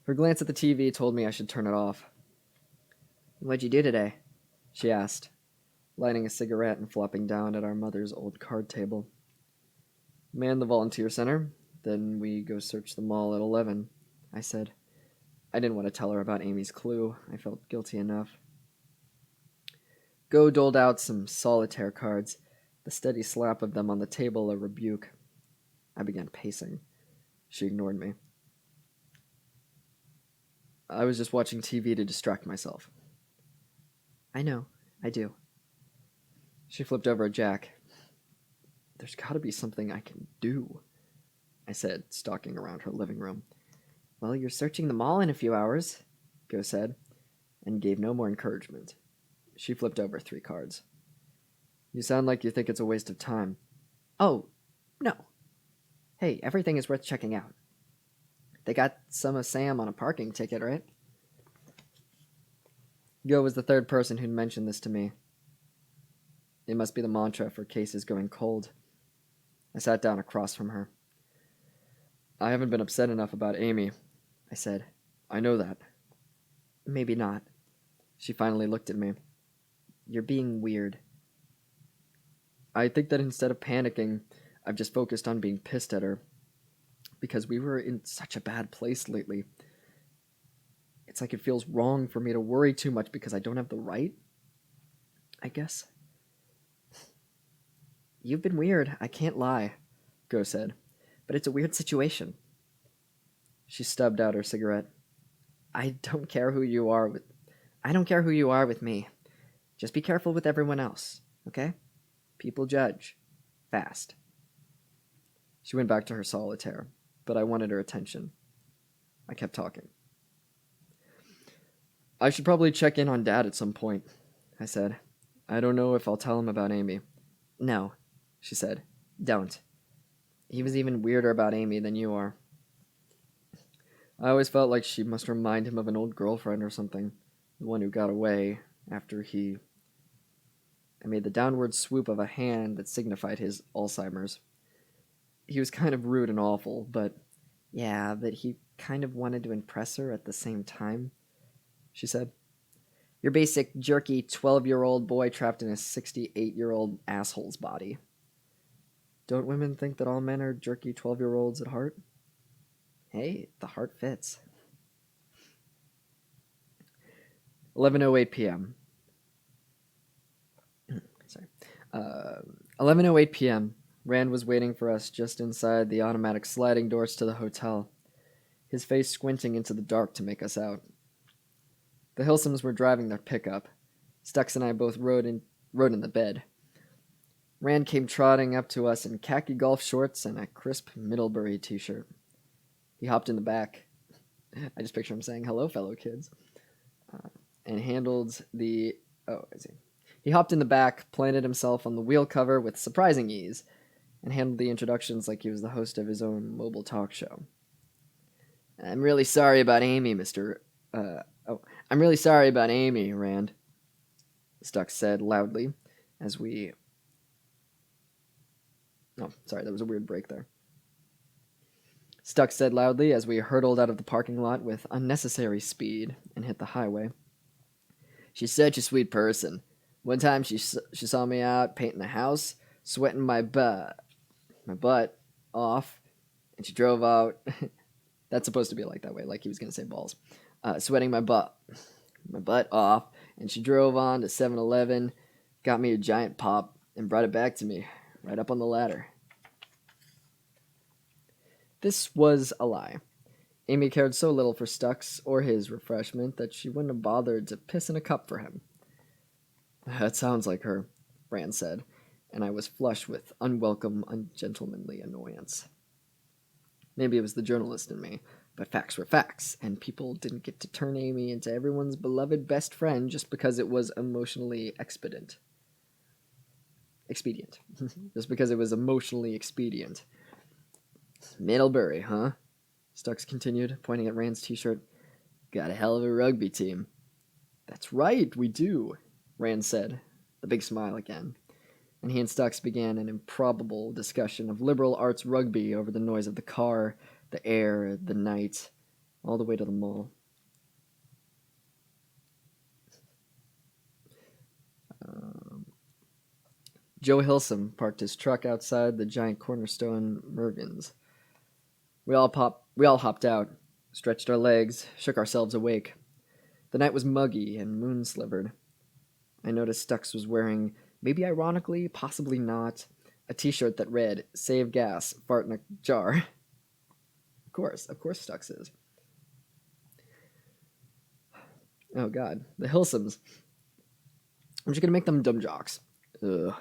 Her glance at the TV told me I should turn it off. "What'd you do today?" she asked, lighting a cigarette and flopping down at our mother's old card table. "Man the volunteer center, then we go search the mall at 11, I said. I didn't want to tell her about Amy's clue. I felt guilty enough. Go doled out some solitaire cards, the steady slap of them on the table a rebuke. I began pacing. She ignored me. "I was just watching TV to distract myself." "I know, I do." She flipped over a jack. "There's got to be something I can do," I said, stalking around her living room. "Well, you're searching the mall in a few hours," Go said, and gave no more encouragement. She flipped over 3 cards. "You sound like you think it's a waste of time." "Oh, no. Hey, everything is worth checking out. They got some of Sam on a parking ticket, right?" Go was the 3rd person who'd mentioned this to me. It must be the mantra for cases going cold. I sat down across from her. "I haven't been upset enough about Amy," I said. "I know that." "Maybe not." She finally looked at me. "You're being weird." I think that instead of panicking, I've just focused on being pissed at her. Because we were in such a bad place lately. It's like it feels wrong for me to worry too much because I don't have the right, I guess. "You've been weird, I can't lie," Go said. "But it's a weird situation." She stubbed out her cigarette. I don't care who you are with me. Just be careful with everyone else, okay? People judge. Fast." She went back to her solitaire, but I wanted her attention. I kept talking. "I should probably check in on Dad at some point," I said. "I don't know if I'll tell him about Amy." "No," she said. "Don't. He was even weirder about Amy than you are." I always felt like she must remind him of an old girlfriend or something, the one who got away after he... I made the downward swoop of a hand that signified his Alzheimer's. "He was kind of rude and awful, but... Yeah, but he kind of wanted to impress her at the same time," she said. "Your basic, jerky 12-year-old boy trapped in a 68-year-old asshole's body." Don't women think that all men are jerky 12-year-olds at heart? Hey, the heart fits. 11:08 p.m. Sorry. 11:08 p.m. Rand was waiting for us just inside the automatic sliding doors to the hotel, his face squinting into the dark to make us out. The Hilsums were driving their pickup. Stux and I both rode in the bed. Rand came trotting up to us in khaki golf shorts and a crisp Middlebury t-shirt. He hopped in the back. I just picture him saying, "Hello, fellow kids," and handled the... Oh, I see. He hopped in the back, planted himself on the wheel cover with surprising ease, and handled the introductions like he was the host of his own mobile talk show. I'm really sorry about Amy, I'm really sorry about Amy, Rand, Stuck said loudly as we. Oh, sorry, there was a weird break there. Stuck said loudly as we hurtled out of the parking lot with unnecessary speed and hit the highway. She's such a sweet person. One time she saw me out painting the house, sweating my butt off, and she drove out. That's supposed to be like that way, like he was gonna say balls. Sweating my butt off, and she drove on to 7-Eleven, got me a giant pop, and brought it back to me, right up on the ladder. This was a lie. Amy cared so little for Stux or his refreshment that she wouldn't have bothered to piss in a cup for him. That sounds like her, Rand said, and I was flush with unwelcome, ungentlemanly annoyance. Maybe it was the journalist in me, but facts were facts, and people didn't get to turn Amy into everyone's beloved best friend just because it was emotionally expedient. Just because it was emotionally expedient. Middlebury, huh? Stux continued, pointing at Rand's t-shirt. Got a hell of a rugby team. That's right, we do, Rand said, the big smile again. And he and Stux began an improbable discussion of liberal arts rugby over the noise of the car, the air, the night, all the way to the mall. Joe Hilsom parked his truck outside the giant Cornerstone Mergens. We all hopped out, stretched our legs, shook ourselves awake. The night was muggy and moon-slivered. I noticed Stux was wearing, maybe ironically, possibly not, a t-shirt that read, "Save gas, fart in a jar." Of course Stux is. Oh god, the Hilsums. I'm just gonna make them dumb jocks. Ugh.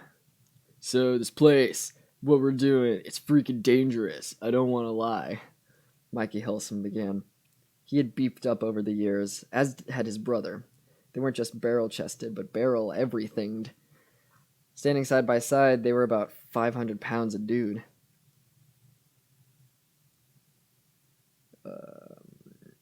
So this place, what we're doing, it's freaking dangerous. I don't want to lie. Mikey Hilsum began. He had beefed up over the years, as had his brother. They weren't just barrel-chested, but barrel-everythinged. Standing side by side, they were about 500 pounds a dude.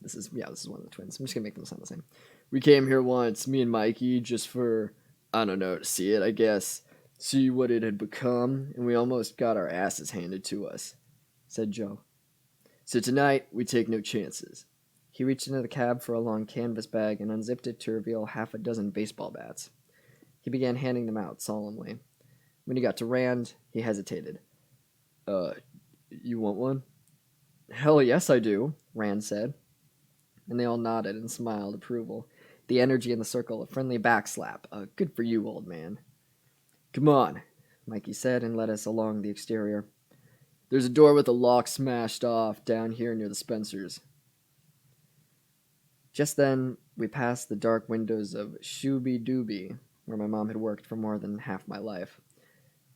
This is one of the twins. I'm just gonna make them sound the same. We came here once, me and Mikey, just for, I don't know, to see it, I guess. See what it had become, and we almost got our asses handed to us, said Joe. So tonight, we take no chances. He reached into the cab for a long canvas bag and unzipped it to reveal half a dozen baseball bats. He began handing them out solemnly. When he got to Rand, he hesitated. You want one? Hell yes, I do, Rand said. And they all nodded and smiled approval. The energy in the circle, a friendly backslap. Good for you, old man. Come on, Mikey said and led us along the exterior. There's a door with a lock smashed off down here near the Spencers. Just then, we passed the dark windows of Shooby Dooby, where my mom had worked for more than half my life.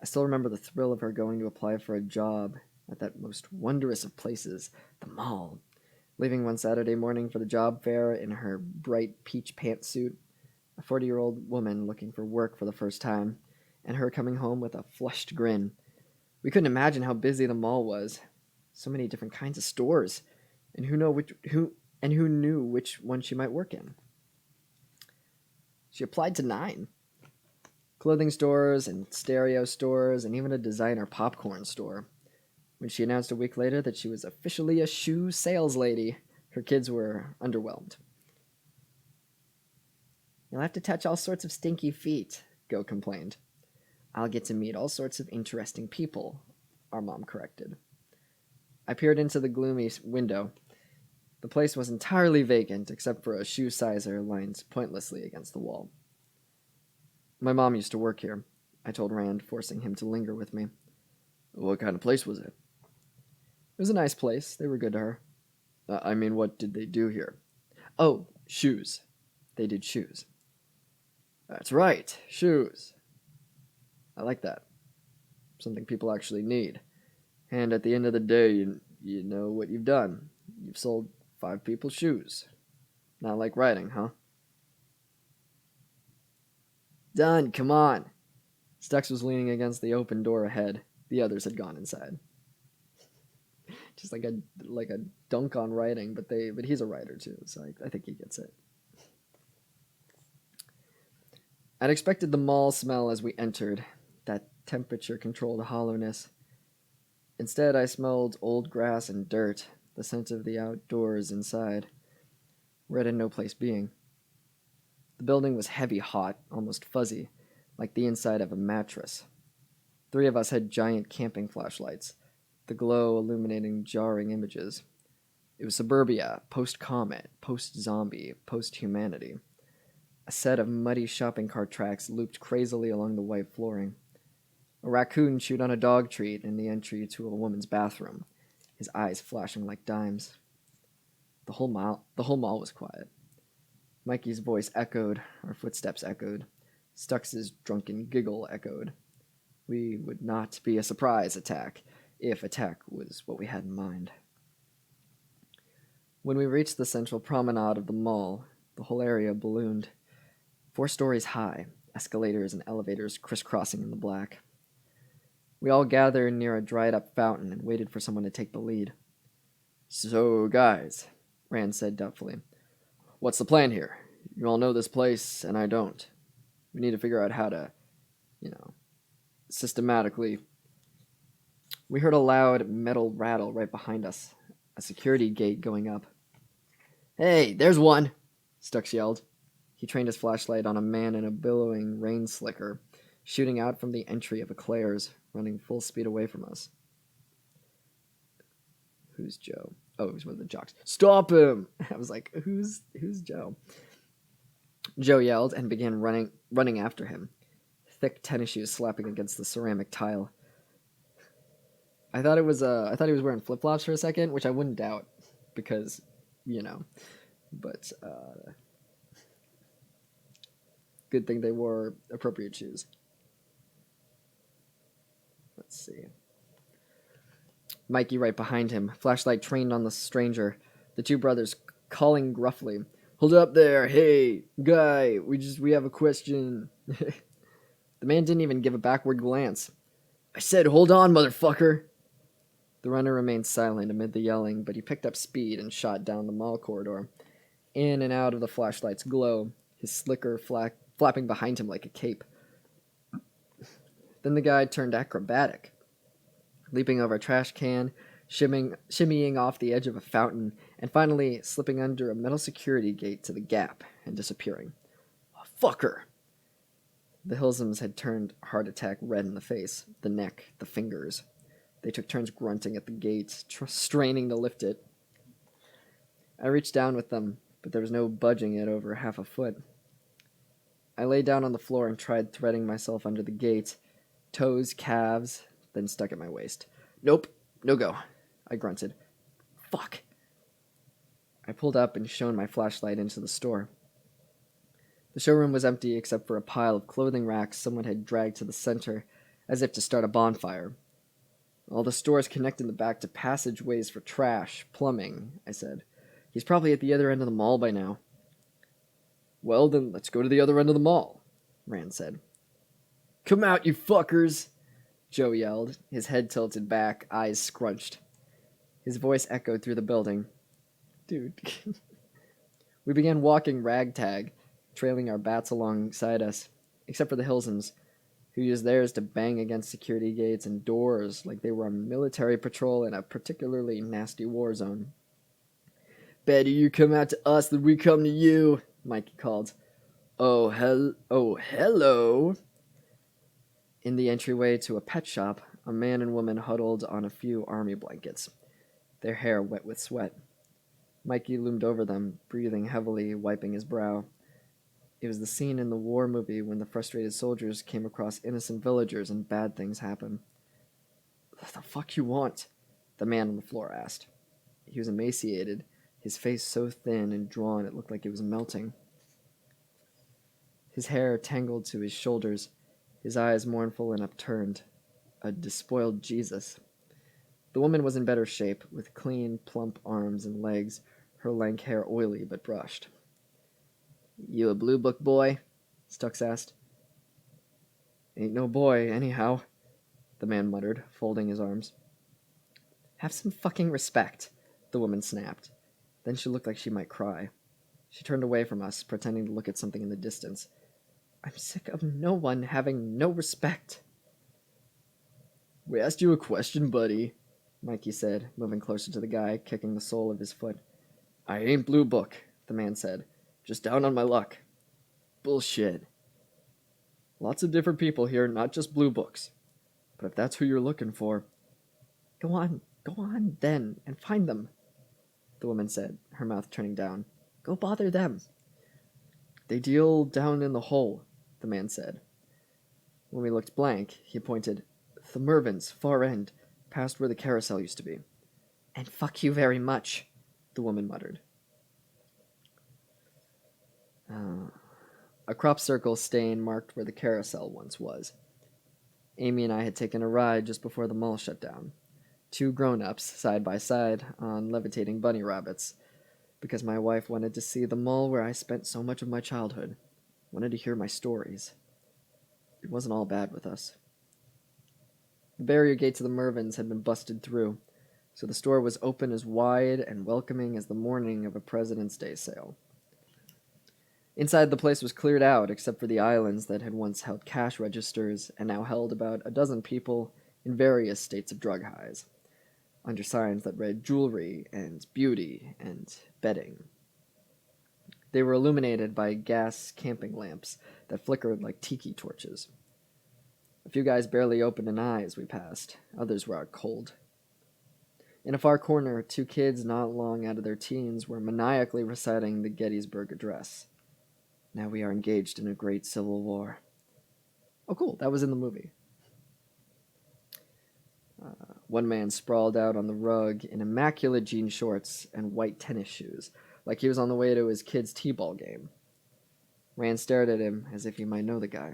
I still remember the thrill of her going to apply for a job at that most wondrous of places, the mall, leaving one Saturday morning for the job fair in her bright peach pantsuit, a 40-year-old woman looking for work for the first time, and her coming home with a flushed grin. We couldn't imagine how busy the mall was. So many different kinds of stores, and who knew which one she might work in. She applied to 9. Clothing stores and stereo stores and even a designer popcorn store. When she announced a week later that she was officially a shoe sales lady, her kids were underwhelmed. You'll have to touch all sorts of stinky feet, Go complained. I'll get to meet all sorts of interesting people, our mom corrected. I peered into the gloomy window. The place was entirely vacant except for a shoe sizer lined pointlessly against the wall. My mom used to work here, I told Rand, forcing him to linger with me. What kind of place was it? It was a nice place. They were good to her. What did they do here? Oh, shoes. They did shoes. That's right, shoes. I like that. Something people actually need. And at the end of the day, you know what you've done. You've sold 5 people shoes. Not like writing, huh? Done, come on. Stux was leaning against the open door ahead. The others had gone inside. Just like a dunk on writing, but he's a writer too, so I think he gets it. I'd expected the mall smell as we entered, that temperature-controlled hollowness. Instead, I smelled old grass and dirt, the scent of the outdoors inside, where it had no place being. The building was heavy hot, almost fuzzy, like the inside of a mattress. 3 of us had giant camping flashlights, the glow illuminating jarring images. It was suburbia, post-comet, post-zombie, post-humanity. A set of muddy shopping cart tracks looped crazily along the white flooring. A raccoon chewed on a dog treat in the entry to a woman's bathroom, his eyes flashing like dimes. The whole mall was quiet. Mikey's voice echoed, our footsteps echoed. Stux's drunken giggle echoed. We would not be a surprise attack, if attack was what we had in mind. When we reached the central promenade of the mall, the whole area ballooned. 4 stories high, escalators and elevators crisscrossing in the black. We all gathered near a dried-up fountain and waited for someone to take the lead. "So, guys," Rand said doubtfully, "what's the plan here? You all know this place, and I don't. We need to figure out how to, systematically." We heard a loud metal rattle right behind us, a security gate going up. "Hey, there's one!" Stux yelled. He trained his flashlight on a man in a billowing rain slicker, shooting out from the entry of a Claire's, running full speed away from us. "Who's Joe?" Oh, it was one of the jocks. "Stop him!" I was like, who's Joe? Joe yelled and began running after him, thick tennis shoes slapping against the ceramic tile. I thought he was wearing flip-flops for a second, which I wouldn't doubt, because, but good thing they wore appropriate shoes. Let's see. Mikey right behind him, flashlight trained on the stranger, the 2 brothers calling gruffly, "Hold up there, hey, guy, we have a question." The man didn't even give a backward glance. "I said hold on, motherfucker." The runner remained silent amid the yelling, but he picked up speed and shot down the mall corridor, in and out of the flashlight's glow, his slicker flapping behind him like a cape. Then the guy turned acrobatic, leaping over a trash can, shimmying off the edge of a fountain, and finally slipping under a metal security gate to the gap and disappearing. "Fucker!" The Hilsums had turned Heart Attack red in the face, the neck, the fingers. They took turns grunting at the gate, straining to lift it. I reached down with them, but there was no budging it over half a foot. I lay down on the floor and tried threading myself under the gate, toes, calves, then stuck at my waist. "Nope, no go," I grunted. "Fuck." I pulled up and shone my flashlight into the store. The showroom was empty except for a pile of clothing racks someone had dragged to the center, as if to start a bonfire. "All the stores connect in the back to passageways for trash, plumbing," I said. "He's probably at the other end of the mall by now." "Well, then let's go to the other end of the mall," Rand said. "Come out, you fuckers!" Joe yelled, his head tilted back, eyes scrunched. His voice echoed through the building. Dude. We began walking ragtag, trailing our bats alongside us, except for the Hilsons, who used theirs to bang against security gates and doors like they were on military patrol in a particularly nasty war zone. "Better you come out to us than we come to you," Mikey called. Oh, hello." In the entryway to a pet shop, a man and woman huddled on a few army blankets, their hair wet with sweat. Mikey loomed over them, breathing heavily, wiping his brow. It was the scene in the war movie when the frustrated soldiers came across innocent villagers and bad things happened. "What the fuck you want?" the man on the floor asked. He was emaciated, his face so thin and drawn it looked like it was melting. His hair tangled to his shoulders, his eyes mournful and upturned. A despoiled Jesus. The woman was in better shape, with clean, plump arms and legs, her lank hair oily but brushed. "You a Blue Book boy?" Stux asked. "Ain't no boy, anyhow," the man muttered, folding his arms. Have some fucking respect, the woman snapped. Then she looked like she might cry. She turned away from us, pretending to look at something in the distance. I'm sick of no one having no respect. We asked you a question, buddy, Mikey said, moving closer to the guy, kicking the sole of his foot. I ain't Blue Book, the man said. Just down on my luck. Bullshit. Lots of different people here, not just Blue Books. But if that's who you're looking for... Go on then, and find them, the woman said, her mouth turning down. Go bother them. They deal down in the hole, the man said. When we looked blank, he pointed. The Mervyn's, far end, past where the carousel used to be. And fuck you very much, the woman muttered. A crop circle stain marked where the carousel once was. Amy and I had taken a ride just before the mall shut down. 2 grown-ups, side by side, on levitating bunny rabbits, because my wife wanted to see the mall where I spent so much of my childhood, wanted to hear my stories. It wasn't all bad with us. The barrier gate to the Mervyns had been busted through, so the store was open as wide and welcoming as the morning of a President's Day sale. Inside, the place was cleared out, except for the islands that had once held cash registers and now held about a dozen people in various states of drug highs, under signs that read jewelry and beauty and bedding. They were illuminated by gas camping lamps that flickered like tiki torches. A few guys barely opened an eye as we passed. Others were out cold. In a far corner, 2 kids not long out of their teens were maniacally reciting the Gettysburg Address. Now we are engaged in a great civil war. Oh, cool. That was in the movie. One man sprawled out on the rug in immaculate jean shorts and white tennis shoes, like he was on the way to his kid's t-ball game. Rand stared at him as if he might know the guy.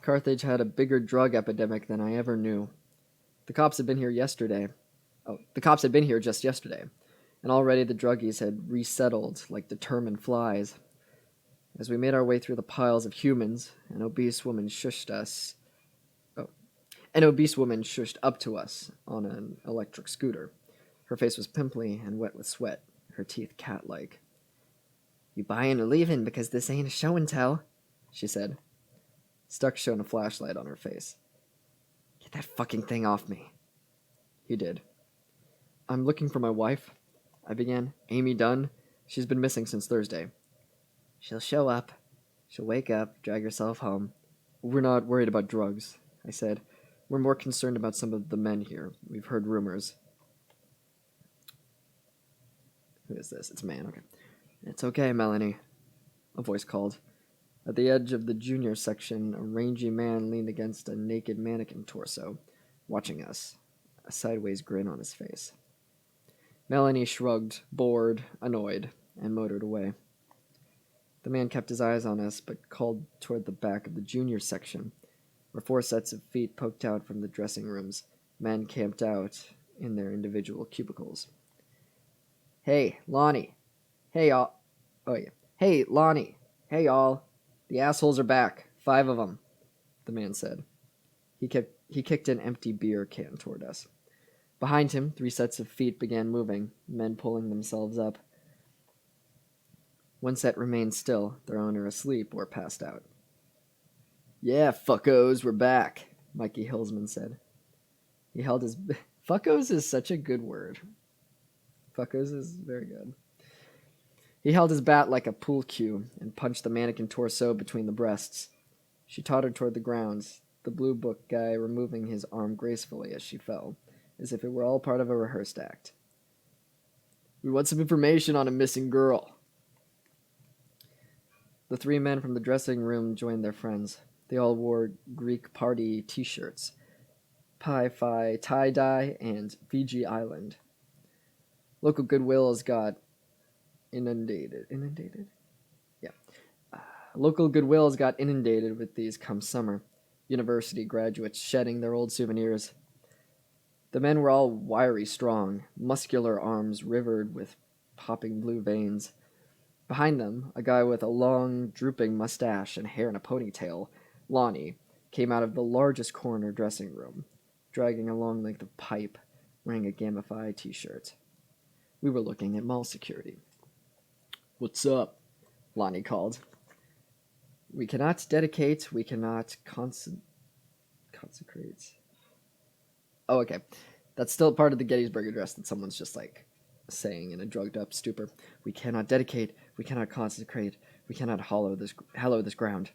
Carthage had a bigger drug epidemic than I ever knew. The cops had been here just yesterday, and already the druggies had resettled like determined flies. As we made our way through the piles of humans, an obese woman shushed up to us on an electric scooter. Her face was pimply and wet with sweat, her teeth cat-like. You buyin' or leavin' because this ain't a show and tell, she said. Stuck shone a flashlight on her face. Get that fucking thing off me. He did. I'm looking for my wife, I began. Amy Dunn. She's been missing since Thursday. She'll show up. She'll wake up, drag herself home. We're not worried about drugs, I said. We're more concerned about some of the men here. We've heard rumors. Who is this? It's a man, okay. It's okay, Melanie, a voice called. At the edge of the junior section, a rangy man leaned against a naked mannequin torso, watching us, a sideways grin on his face. Melanie shrugged, bored, annoyed, and motored away. The man kept his eyes on us, but called toward the back of the junior section, where 4 sets of feet poked out from the dressing rooms, men camped out in their individual cubicles. Hey, Lonnie. Hey, y'all. Oh, yeah. Hey, Lonnie. Hey, y'all. The assholes are back. 5 of them, the man said. He kicked an empty beer can toward us. Behind him, 3 sets of feet began moving, men pulling themselves up. 1 set remained still, their owner asleep or passed out. Yeah, fuckos, we're back, Mikey Hillsman said. He held his... Fuckos is such a good word. Fuckos is very good. He held his bat like a pool cue and punched the mannequin torso between the breasts. She tottered toward the ground, the Blue Book guy removing his arm gracefully as she fell, as if it were all part of a rehearsed act. We want some information on a missing girl. The 3 men from the dressing room joined their friends. They all wore Greek party t-shirts, Pi Phi tie-dye, and Fiji Island. Local Goodwill's got inundated. Yeah. Local Goodwills got inundated with these come summer. University graduates shedding their old souvenirs. The men were all wiry strong, muscular arms rivered with popping blue veins. Behind them, a guy with a long, drooping mustache and hair in a ponytail, Lonnie, came out of the largest corner dressing room. dragging a long length of pipe, wearing a Gamma Phi t-shirt. We were looking at mall security. "What's up?" Lonnie called. We cannot consecrate. Oh, okay. That's still part of the Gettysburg Address that someone's just like saying in a drugged up stupor. We cannot dedicate, we cannot consecrate, we cannot hallow this ground.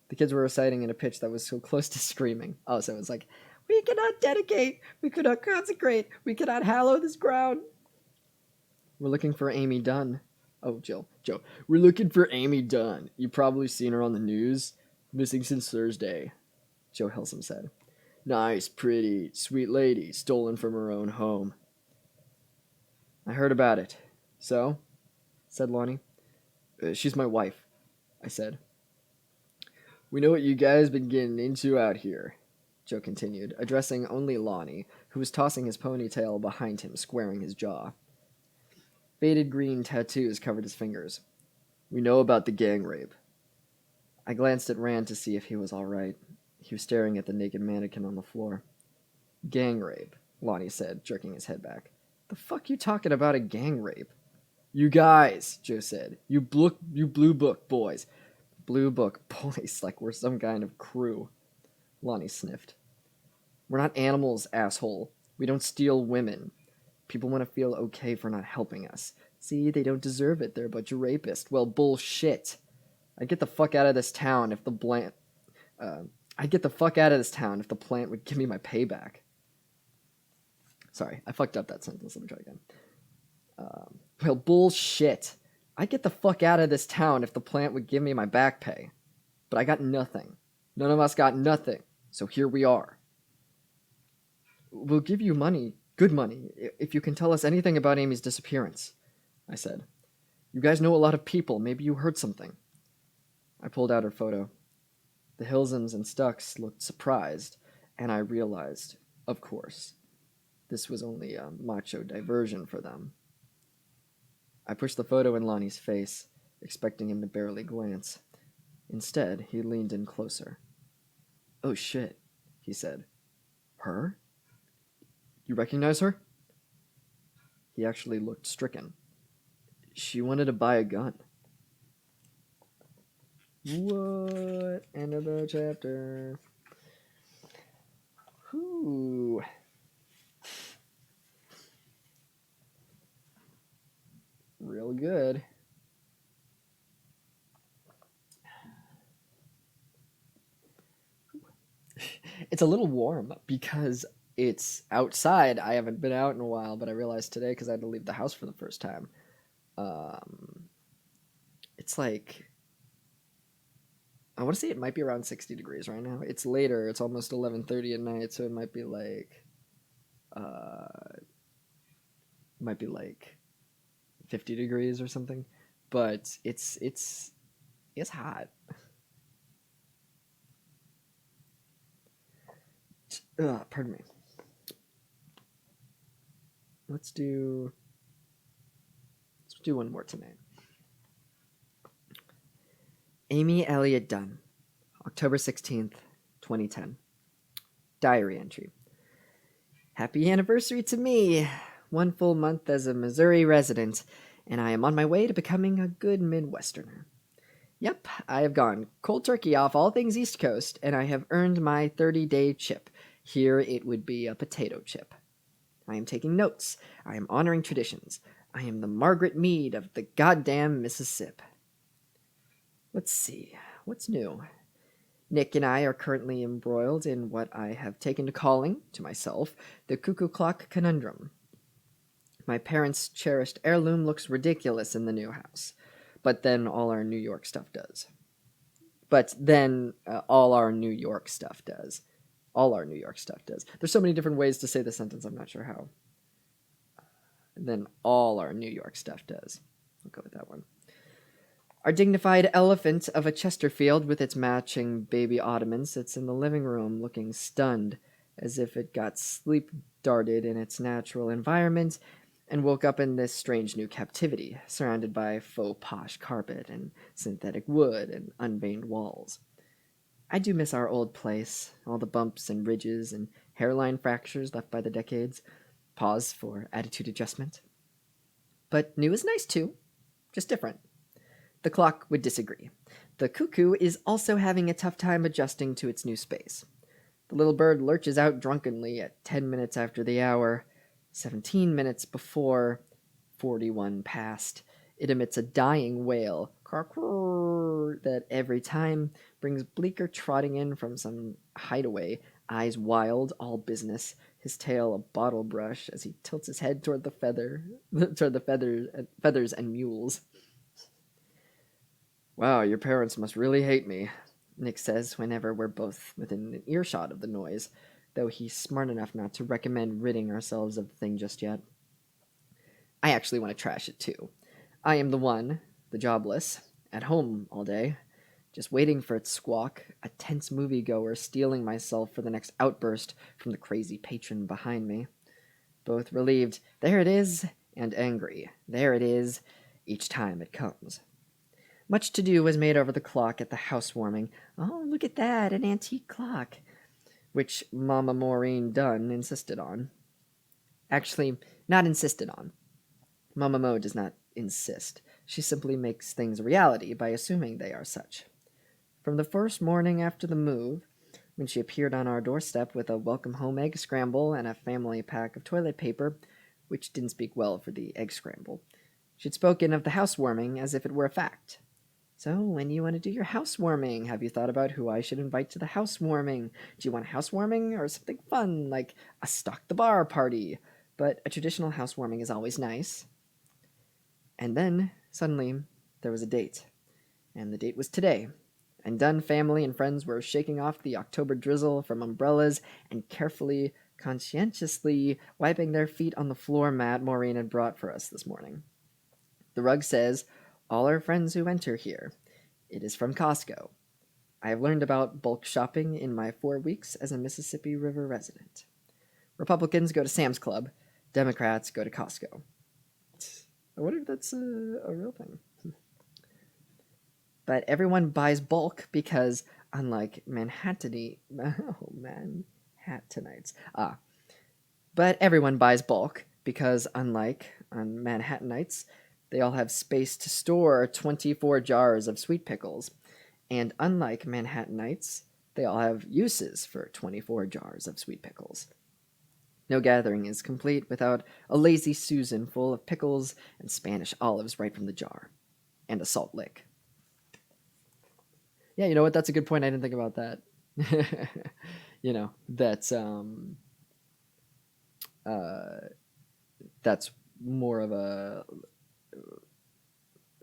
The kids were reciting in a pitch that was so close to screaming. Oh, so it's like, we cannot dedicate, we cannot consecrate, we cannot hallow this ground. We're looking for Amy Dunn. Oh, Joe. We're looking for Amy Dunn. You've probably seen her on the news. Missing since Thursday, Joe Hilsum said. Nice, pretty, sweet lady, stolen from her own home. I heard about it. So? Said Lonnie. She's my wife, I said. We know what you guys been getting into out here, Joe continued, addressing only Lonnie, who was tossing his ponytail behind him, squaring his jaw. Faded green tattoos covered his fingers. We know about the gang rape. I glanced at Rand to see if he was all right. He was staring at the naked mannequin on the floor. Gang rape, Lonnie said, jerking his head back. The fuck you talking about a gang rape? You guys, Joe said. You blue book boys. Blue book boys, like we're some kind of crew. Lonnie sniffed. We're not animals, asshole. We don't steal women. People want to feel okay for not helping us. See, they don't deserve it. They're a bunch of rapists. Well, bullshit. I'd get the fuck out of this town if the plant would give me my payback. Sorry, I fucked up that sentence. Let me try again. Well, bullshit. I'd get the fuck out of this town if the plant would give me my back pay. But I got nothing. None of us got nothing. So here we are. We'll give you money, good money, if you can tell us anything about Amy's disappearance, I said. You guys know a lot of people. Maybe you heard something. I pulled out her photo. The Hilsums and Stucks looked surprised, and I realized, of course, this was only a macho diversion for them. I pushed the photo in Lonnie's face, expecting him to barely glance. Instead, he leaned in closer. Oh shit, he said. Her? You recognize her? He actually looked stricken. She wanted to buy a gun. What? End of the chapter. Whew. Real good. It's a little warm because it's outside. I haven't been out in a while, but I realized today because I had to leave the house for the first time. It's like, I want to say it might be around 60 degrees right now. It's later. It's almost 11:30 at night, so it might be like 50 degrees or something. But it's hot. Pardon me. Let's do one more tonight. Amy Elliott Dunn, October 16th, 2010. Diary entry. Happy anniversary to me. 1 full month as a Missouri resident, and I am on my way to becoming a good Midwesterner. Yep, I have gone cold turkey off all things East Coast, and I have earned my 30-day chip. Here it would be a potato chip. I am taking notes. I am honoring traditions. I am the Margaret Mead of the goddamn Mississippi. Let's see. What's new? Nick and I are currently embroiled in what I have taken to calling, to myself, the cuckoo clock conundrum. My parents' cherished heirloom looks ridiculous in the new house, but then all our New York stuff does. All our New York stuff does. There's so many different ways to say the sentence, I'm not sure how. Then all our New York stuff does. I'll go with that one. Our dignified elephant of a Chesterfield with its matching baby ottoman sits in the living room looking stunned, as if it got sleep darted in its natural environment and woke up in this strange new captivity, surrounded by faux posh carpet and synthetic wood and unveined walls. I do miss our old place, all the bumps and ridges and hairline fractures left by the decades, pause for attitude adjustment. But new is nice too, just different. The clock would disagree. The cuckoo is also having a tough time adjusting to its new space. The little bird lurches out drunkenly at 10 minutes after the hour, 17 minutes before, 41 past. It emits a dying wail, that every time brings Bleecker trotting in from some hideaway, eyes wild, all business, his tail a bottle brush as he tilts his head toward the feathers and mules. Wow, your parents must really hate me, Nick says whenever we're both within an earshot of the noise, though he's smart enough not to recommend ridding ourselves of the thing just yet. I actually want to trash it too. I am the one, the jobless, at home all day, just waiting for its squawk, a tense moviegoer steeling myself for the next outburst from the crazy patron behind me. Both relieved, there it is, and angry, there it is, each time it comes. Much to-do was made over the clock at the housewarming. Oh, look at that, an antique clock, which Mama Maureen Dunn insisted on. Actually, not insisted on. Mama Mo does not insist. She simply makes things a reality by assuming they are such. From the first morning after the move, when she appeared on our doorstep with a welcome home egg scramble and a family pack of toilet paper, which didn't speak well for the egg scramble, she'd spoken of the housewarming as if it were a fact. So, when you want to do your housewarming, have you thought about who I should invite to the housewarming? Do you want housewarming or something fun, like a stock the bar party? But a traditional housewarming is always nice. And then, suddenly, there was a date. And the date was today. And Dunn family and friends were shaking off the October drizzle from umbrellas and carefully, conscientiously wiping their feet on the floor mat Maureen had brought for us this morning. The rug says, all our friends who enter here. It is from Costco. I have learned about bulk shopping in my 4 weeks as a Mississippi River resident. Republicans go to Sam's Club. Democrats go to Costco. I wonder if that's a real thing. But everyone buys bulk because, unlike Manhattanites... But everyone buys bulk because, unlike on Manhattanites, they all have space to store 24 jars of sweet pickles. And unlike Manhattanites, they all have uses for 24 jars of sweet pickles. No gathering is complete without a lazy Susan full of pickles and Spanish olives right from the jar. And a salt lick. Yeah, you know what? That's a good point. I didn't think about that. That's more of a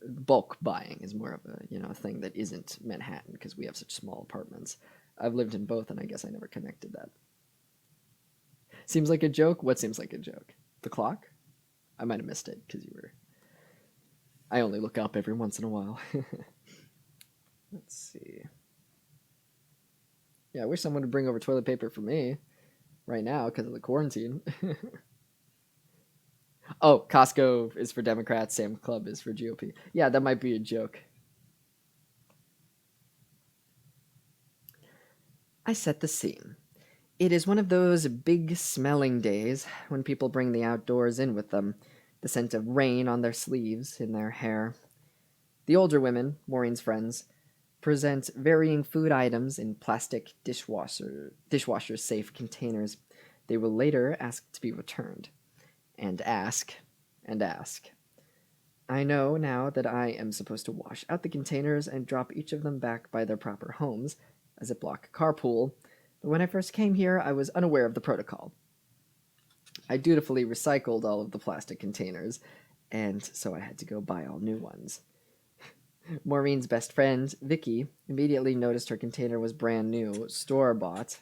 bulk buying is more of a thing that isn't Manhattan because we have such small apartments. I've lived in both, and I guess I never connected that. Seems like a joke? What seems like a joke? The clock? I might have missed it because you were... I only look up every once in a while. Let's see. Yeah, I wish someone would bring over toilet paper for me right now because of the quarantine. Oh, Costco is for Democrats, Sam's Club is for GOP. Yeah, that might be a joke. I set the scene. It is one of those big smelling days when people bring the outdoors in with them, the scent of rain on their sleeves, in their hair. The older women, Maureen's friends, present varying food items in plastic dishwasher-safe containers. They will later ask to be returned. And ask. I know now that I am supposed to wash out the containers and drop each of them back by their proper homes, a Ziploc carpool, but when I first came here, I was unaware of the protocol. I dutifully recycled all of the plastic containers, and so I had to go buy all new ones. Maureen's best friend, Vicky, immediately noticed her container was brand new, store-bought,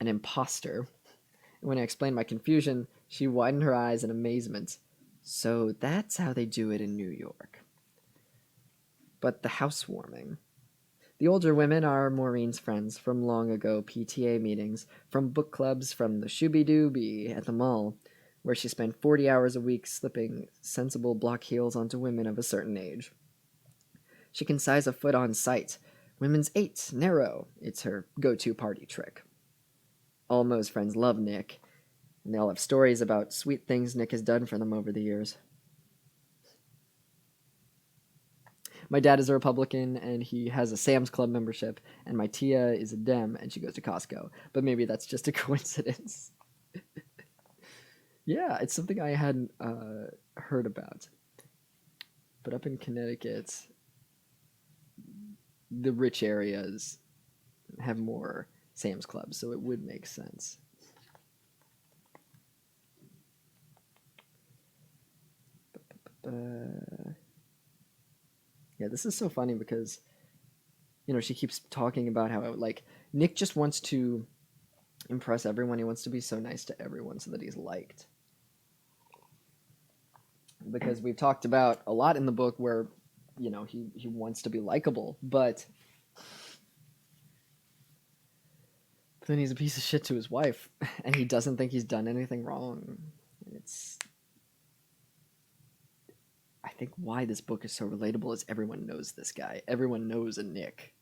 an imposter. When I explained my confusion, she widened her eyes in amazement. So that's how they do it in New York. But the housewarming. The older women are Maureen's friends from long ago PTA meetings, from book clubs, from the Shooby-Dooby at the mall, where she spent 40 hours a week slipping sensible block heels onto women of a certain age. She can size a foot on sight. Women's 8, narrow. It's her go-to party trick. All Mo's friends love Nick, and they all have stories about sweet things Nick has done for them over the years. My dad is a Republican, and he has a Sam's Club membership, and my Tia is a Dem, and she goes to Costco. But maybe that's just a coincidence. Yeah, it's something I hadn't heard about. But up in Connecticut, the rich areas have more Sam's Clubs, so it would make sense. Yeah, this is so funny because, she keeps talking about how, like, Nick just wants to impress everyone. He wants to be so nice to everyone so that he's liked. Because we've talked about a lot in the book where, he wants to be likable, but then he's a piece of shit to his wife, and he doesn't think he's done anything wrong. It's, I think, why this book is so relatable is everyone knows this guy. Everyone knows a Nick.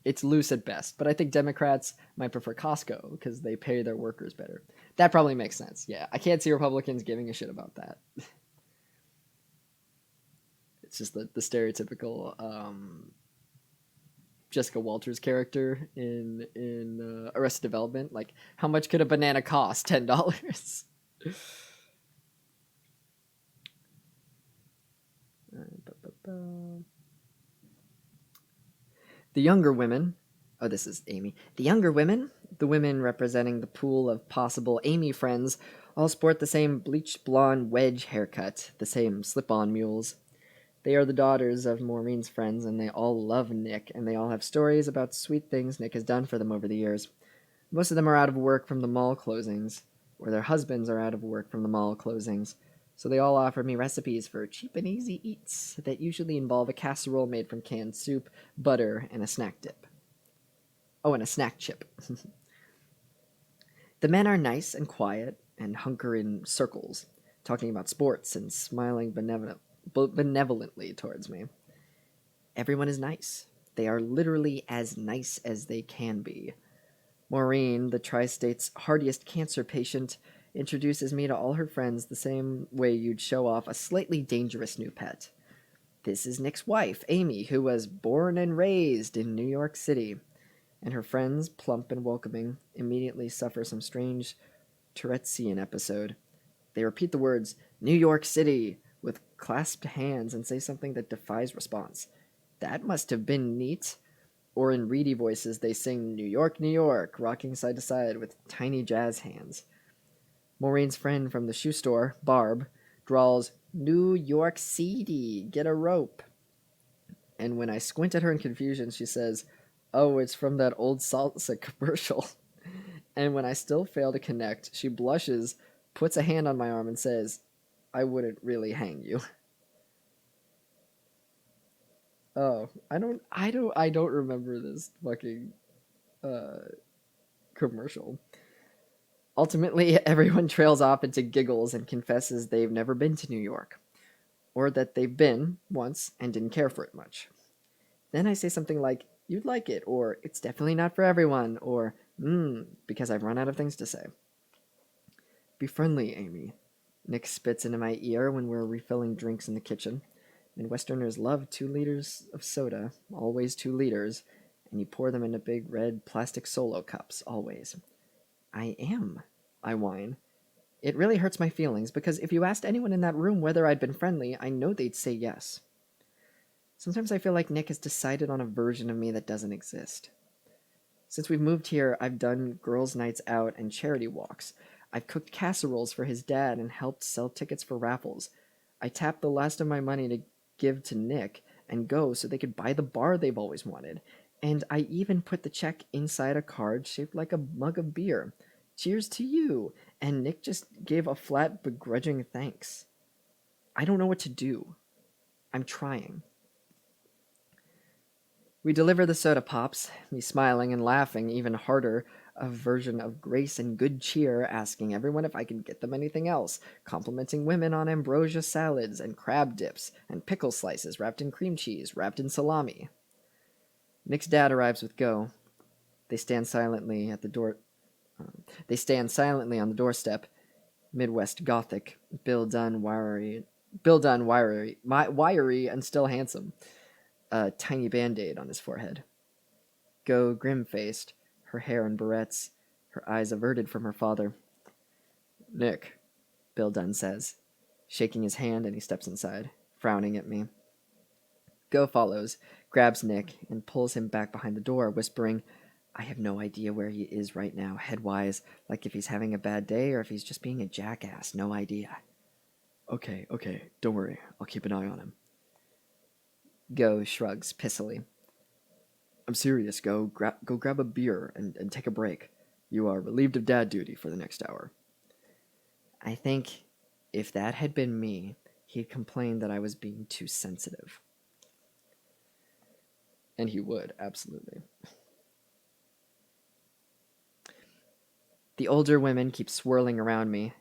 It's loose at best, but I think Democrats might prefer Costco because they pay their workers better. That probably makes sense. Yeah, I can't see Republicans giving a shit about that. It's just the stereotypical Jessica Walters character in Arrested Development. Like, how much could a banana cost? $10. The younger women, oh, this is Amy. The younger women, the women representing the pool of possible Amy friends, all sport the same bleached blonde wedge haircut, the same slip-on mules. They are the daughters of Maureen's friends, and they all love Nick, and they all have stories about sweet things Nick has done for them over the years. Most of them are out of work from the mall closings, or their husbands are out of work from the mall closings. So they all offer me recipes for cheap and easy eats that usually involve a casserole made from canned soup, butter, and a snack dip. Oh, and a snack chip. The men are nice and quiet and hunker in circles, talking about sports and smiling benevolently towards me. Everyone is nice. They are literally as nice as they can be. Maureen, the tri-state's hardiest cancer patient, introduces me to all her friends the same way you'd show off a slightly dangerous new pet. This is Nick's wife, Amy, who was born and raised in New York City, and her friends, plump and welcoming, immediately suffer some strange Tourette'sian episode. They repeat the words, New York City, with clasped hands and say something that defies response. That must have been neat. Or in reedy voices, they sing New York, rocking side to side with tiny jazz hands. Maureen's friend from the shoe store, Barb, drawls, New York City, get a rope. And when I squint at her in confusion, she says, oh, it's from that old salsa commercial. And when I still fail to connect, she blushes, puts a hand on my arm, and says, I wouldn't really hang you. Oh, I don't remember this fucking commercial. Ultimately, everyone trails off into giggles and confesses they've never been to New York, or that they've been once and didn't care for it much. Then I say something like, you'd like it, or it's definitely not for everyone, or because I've run out of things to say. Be friendly, Amy. Nick spits into my ear when we're refilling drinks in the kitchen. And Westerners love 2 liters of soda, always 2 liters, and you pour them into big red plastic Solo cups, always. I am, I whine. It really hurts my feelings, because if you asked anyone in that room whether I'd been friendly, I know they'd say yes. Sometimes I feel like Nick has decided on a version of me that doesn't exist. Since we've moved here, I've done girls' nights out and charity walks. I've cooked casseroles for his dad and helped sell tickets for raffles. I tapped the last of my money to give to Nick and Go so they could buy the bar they've always wanted. And I even put the check inside a card shaped like a mug of beer. Cheers to you. And Nick just gave a flat, begrudging thanks. I don't know what to do. I'm trying. We deliver the soda pops, me smiling and laughing even harder, a version of grace and good cheer, asking everyone if I can get them anything else, complimenting women on ambrosia salads and crab dips and pickle slices wrapped in cream cheese, wrapped in salami. Nick's dad arrives with Go. They stand silently at the door. They stand silently on the doorstep. Midwest Gothic. Bill Dunn, wiry and still handsome. A tiny band-aid on his forehead. Go grim-faced, her hair in barrettes, her eyes averted from her father. Nick, Bill Dunn says, shaking his hand, and he steps inside, frowning at me. Go follows, grabs Nick, and pulls him back behind the door, whispering, I have no idea where he is right now, headwise, like if he's having a bad day or if he's just being a jackass, no idea. Okay, don't worry, I'll keep an eye on him. Go shrugs pissily. I'm serious, Go. Go grab a beer and take a break. You are relieved of dad duty for the next hour. I think if that had been me, he'd complain that I was being too sensitive. And he would, absolutely. The older women keep swirling around me,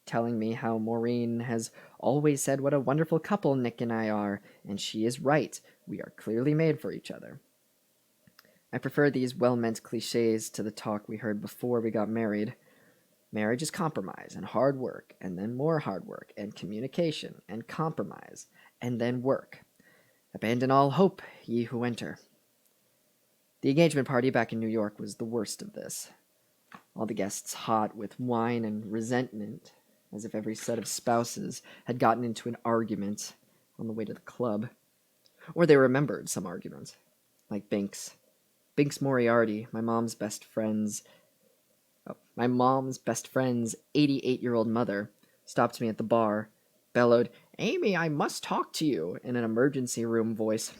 telling me how Maureen has always said what a wonderful couple Nick and I are, and she is right. We are clearly made for each other. I prefer these well-meant cliches to the talk we heard before we got married. Marriage is compromise and hard work, and then more hard work, and communication, and compromise, and then work. Abandon all hope, ye who enter. The engagement party back in New York was the worst of this. All the guests hot with wine and resentment, as if every set of spouses had gotten into an argument on the way to the club. Or they remembered some argument, like Binks. Binks Moriarty, my mom's best friend's 88-year-old mother, stopped me at the bar, bellowed, Amy, I must talk to you, in an emergency room voice.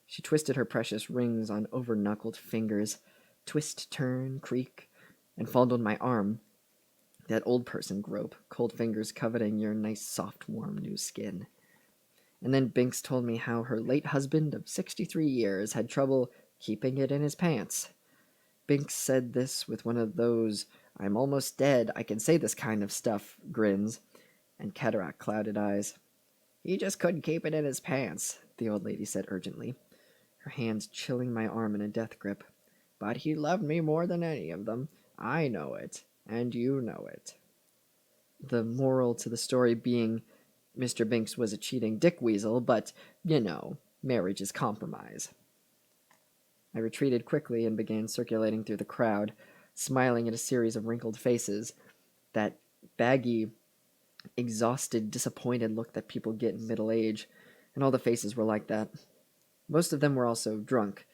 She twisted her precious rings on over-knuckled fingers, twist, turn, creak, and fondled my arm. That old person grope, cold fingers coveting your nice, soft, warm new skin. And then Binks told me how her late husband of 63 years had trouble keeping it in his pants. Binks said this with one of those I'm almost dead, I can say this kind of stuff grins, and cataract-clouded eyes. He just couldn't keep it in his pants, the old lady said urgently, her hands chilling my arm in a death grip. But he loved me more than any of them. I know it, and you know it. The moral to the story being Mr. Binks was a cheating dickweasel, but, marriage is compromise. I retreated quickly and began circulating through the crowd, smiling at a series of wrinkled faces, that baggy, exhausted, disappointed look that people get in middle age, and all the faces were like that. Most of them were also drunk,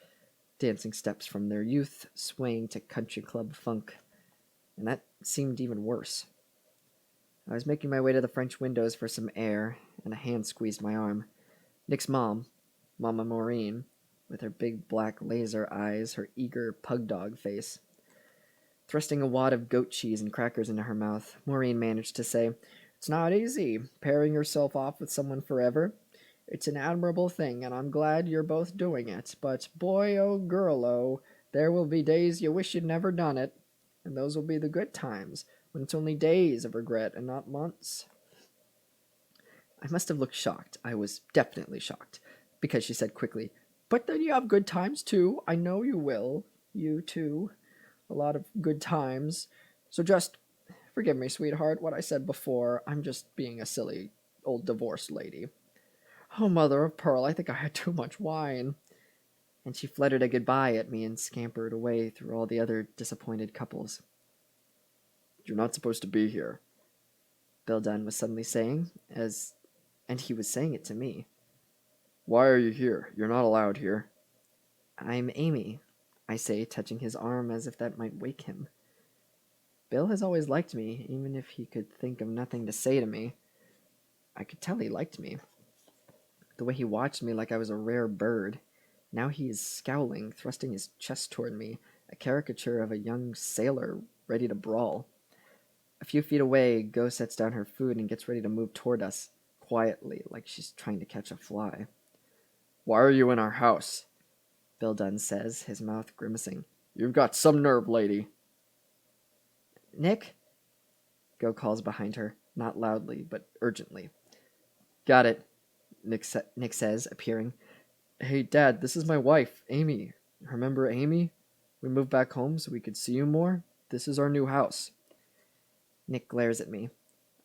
dancing steps from their youth, swaying to country club funk, and that seemed even worse. I was making my way to the French windows for some air, and a hand squeezed my arm. Nick's mom, Mama Maureen, with her big black laser eyes, her eager pug dog face. Thrusting a wad of goat cheese and crackers into her mouth, Maureen managed to say, It's not easy, pairing yourself off with someone forever. It's an admirable thing, and I'm glad you're both doing it. But boy, oh girl, oh, there will be days you wish you'd never done it. And those will be the good times, when it's only days of regret and not months. I must have looked shocked. I was definitely shocked, because she said quickly, But then you have good times, too. I know you will. You, too. A lot of good times. So just forgive me, sweetheart, what I said before. I'm just being a silly old divorced lady. Oh, mother of pearl, I think I had too much wine. And she fluttered a goodbye at me and scampered away through all the other disappointed couples. You're not supposed to be here, Bill Dunn was suddenly saying, and he was saying it to me. Why are you here? You're not allowed here. I'm Amy, I say, touching his arm as if that might wake him. Bill has always liked me, even if he could think of nothing to say to me. I could tell he liked me. The way he watched me like I was a rare bird. Now he is scowling, thrusting his chest toward me, a caricature of a young sailor ready to brawl. A few feet away, Go sets down her food and gets ready to move toward us, quietly, like she's trying to catch a fly. Why are you in our house? Bill Dunn says, his mouth grimacing. You've got some nerve, lady. Nick? Go calls behind her, not loudly, but urgently. Got it, Nick says, appearing. Hey, Dad, this is my wife, Amy. Remember Amy? We moved back home so we could see you more. This is our new house. Nick glares at me.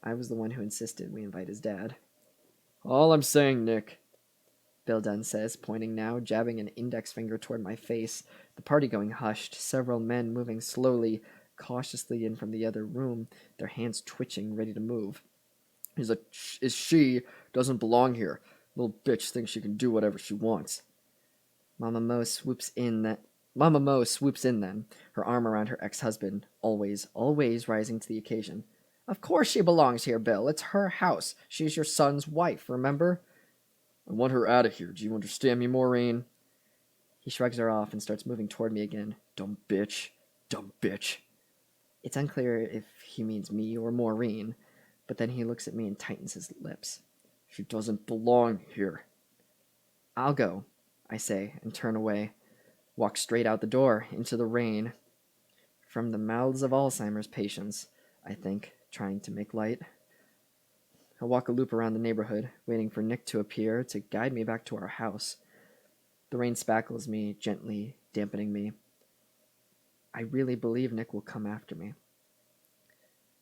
I was the one who insisted we invite his dad. All I'm saying, Nick, Bill Dunn says, pointing now, jabbing an index finger toward my face, the party going hushed, several men moving slowly, cautiously in from the other room, their hands twitching, ready to move. She doesn't belong here. Little bitch thinks she can do whatever she wants. Mama Mo swoops in then, her arm around her ex-husband, always rising to the occasion. Of course she belongs here, Bill. It's her house. She's your son's wife, remember? I want her out of here. Do you understand me, Maureen? He shrugs her off and starts moving toward me again. Dumb bitch. Dumb bitch. It's unclear if he means me or Maureen, but then he looks at me and tightens his lips. She doesn't belong here. I'll go, I say, and turn away. Walk straight out the door, into the rain. From the mouths of Alzheimer's patients, I think, trying to make light. I walk a loop around the neighborhood, waiting for Nick to appear to guide me back to our house. The rain spackles me, gently dampening me. I really believe Nick will come after me.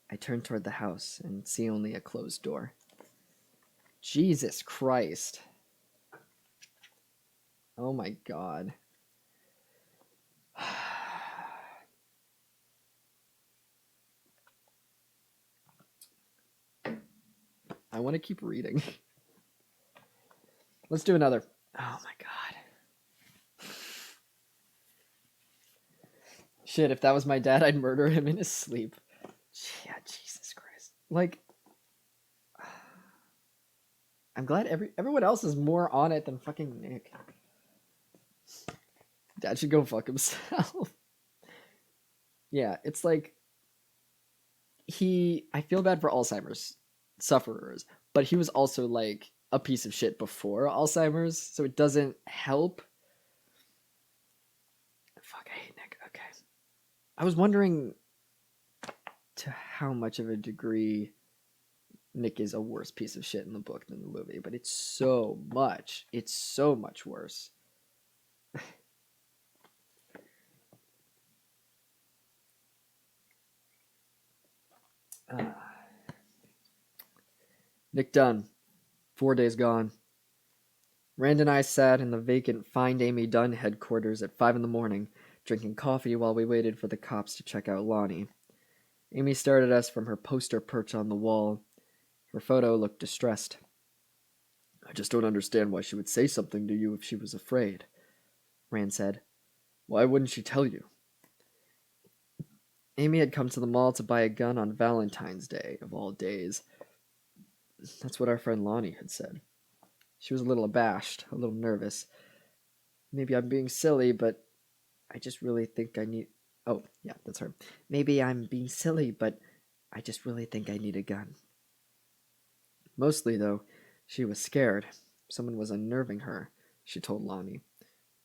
I turn toward the house and see only a closed door. Jesus Christ. Oh my God. I want to keep reading. Let's do another. Oh my God. Shit, if that was my dad, I'd murder him in his sleep. Yeah, Jesus Christ. Like, I'm glad everyone else is more on it than fucking Nick. Dad should go fuck himself. Yeah, it's like I feel bad for Alzheimer's sufferers, but he was also like a piece of shit before Alzheimer's, so it doesn't help. Fuck, I hate Nick. Okay. I was wondering to how much of a degree Nick is a worse piece of shit in the book than the movie, but it's so much worse. Nick Dunn, 4 days gone. Rand and I sat in the vacant Find Amy Dunn headquarters at 5 a.m, drinking coffee while we waited for the cops to check out Lonnie. Amy stared at us from her poster perch on the wall. Her photo looked distressed. I just don't understand why she would say something to you if she was afraid, Rand said. Why wouldn't she tell you? Amy had come to the mall to buy a gun on Valentine's Day, of all days. That's what our friend Lonnie had said. She was a little abashed, a little nervous. Maybe I'm being silly, but I just really think I need... Oh, yeah, that's her. Maybe I'm being silly, but I just really think I need a gun. Mostly, though, she was scared. Someone was unnerving her, she told Lonnie.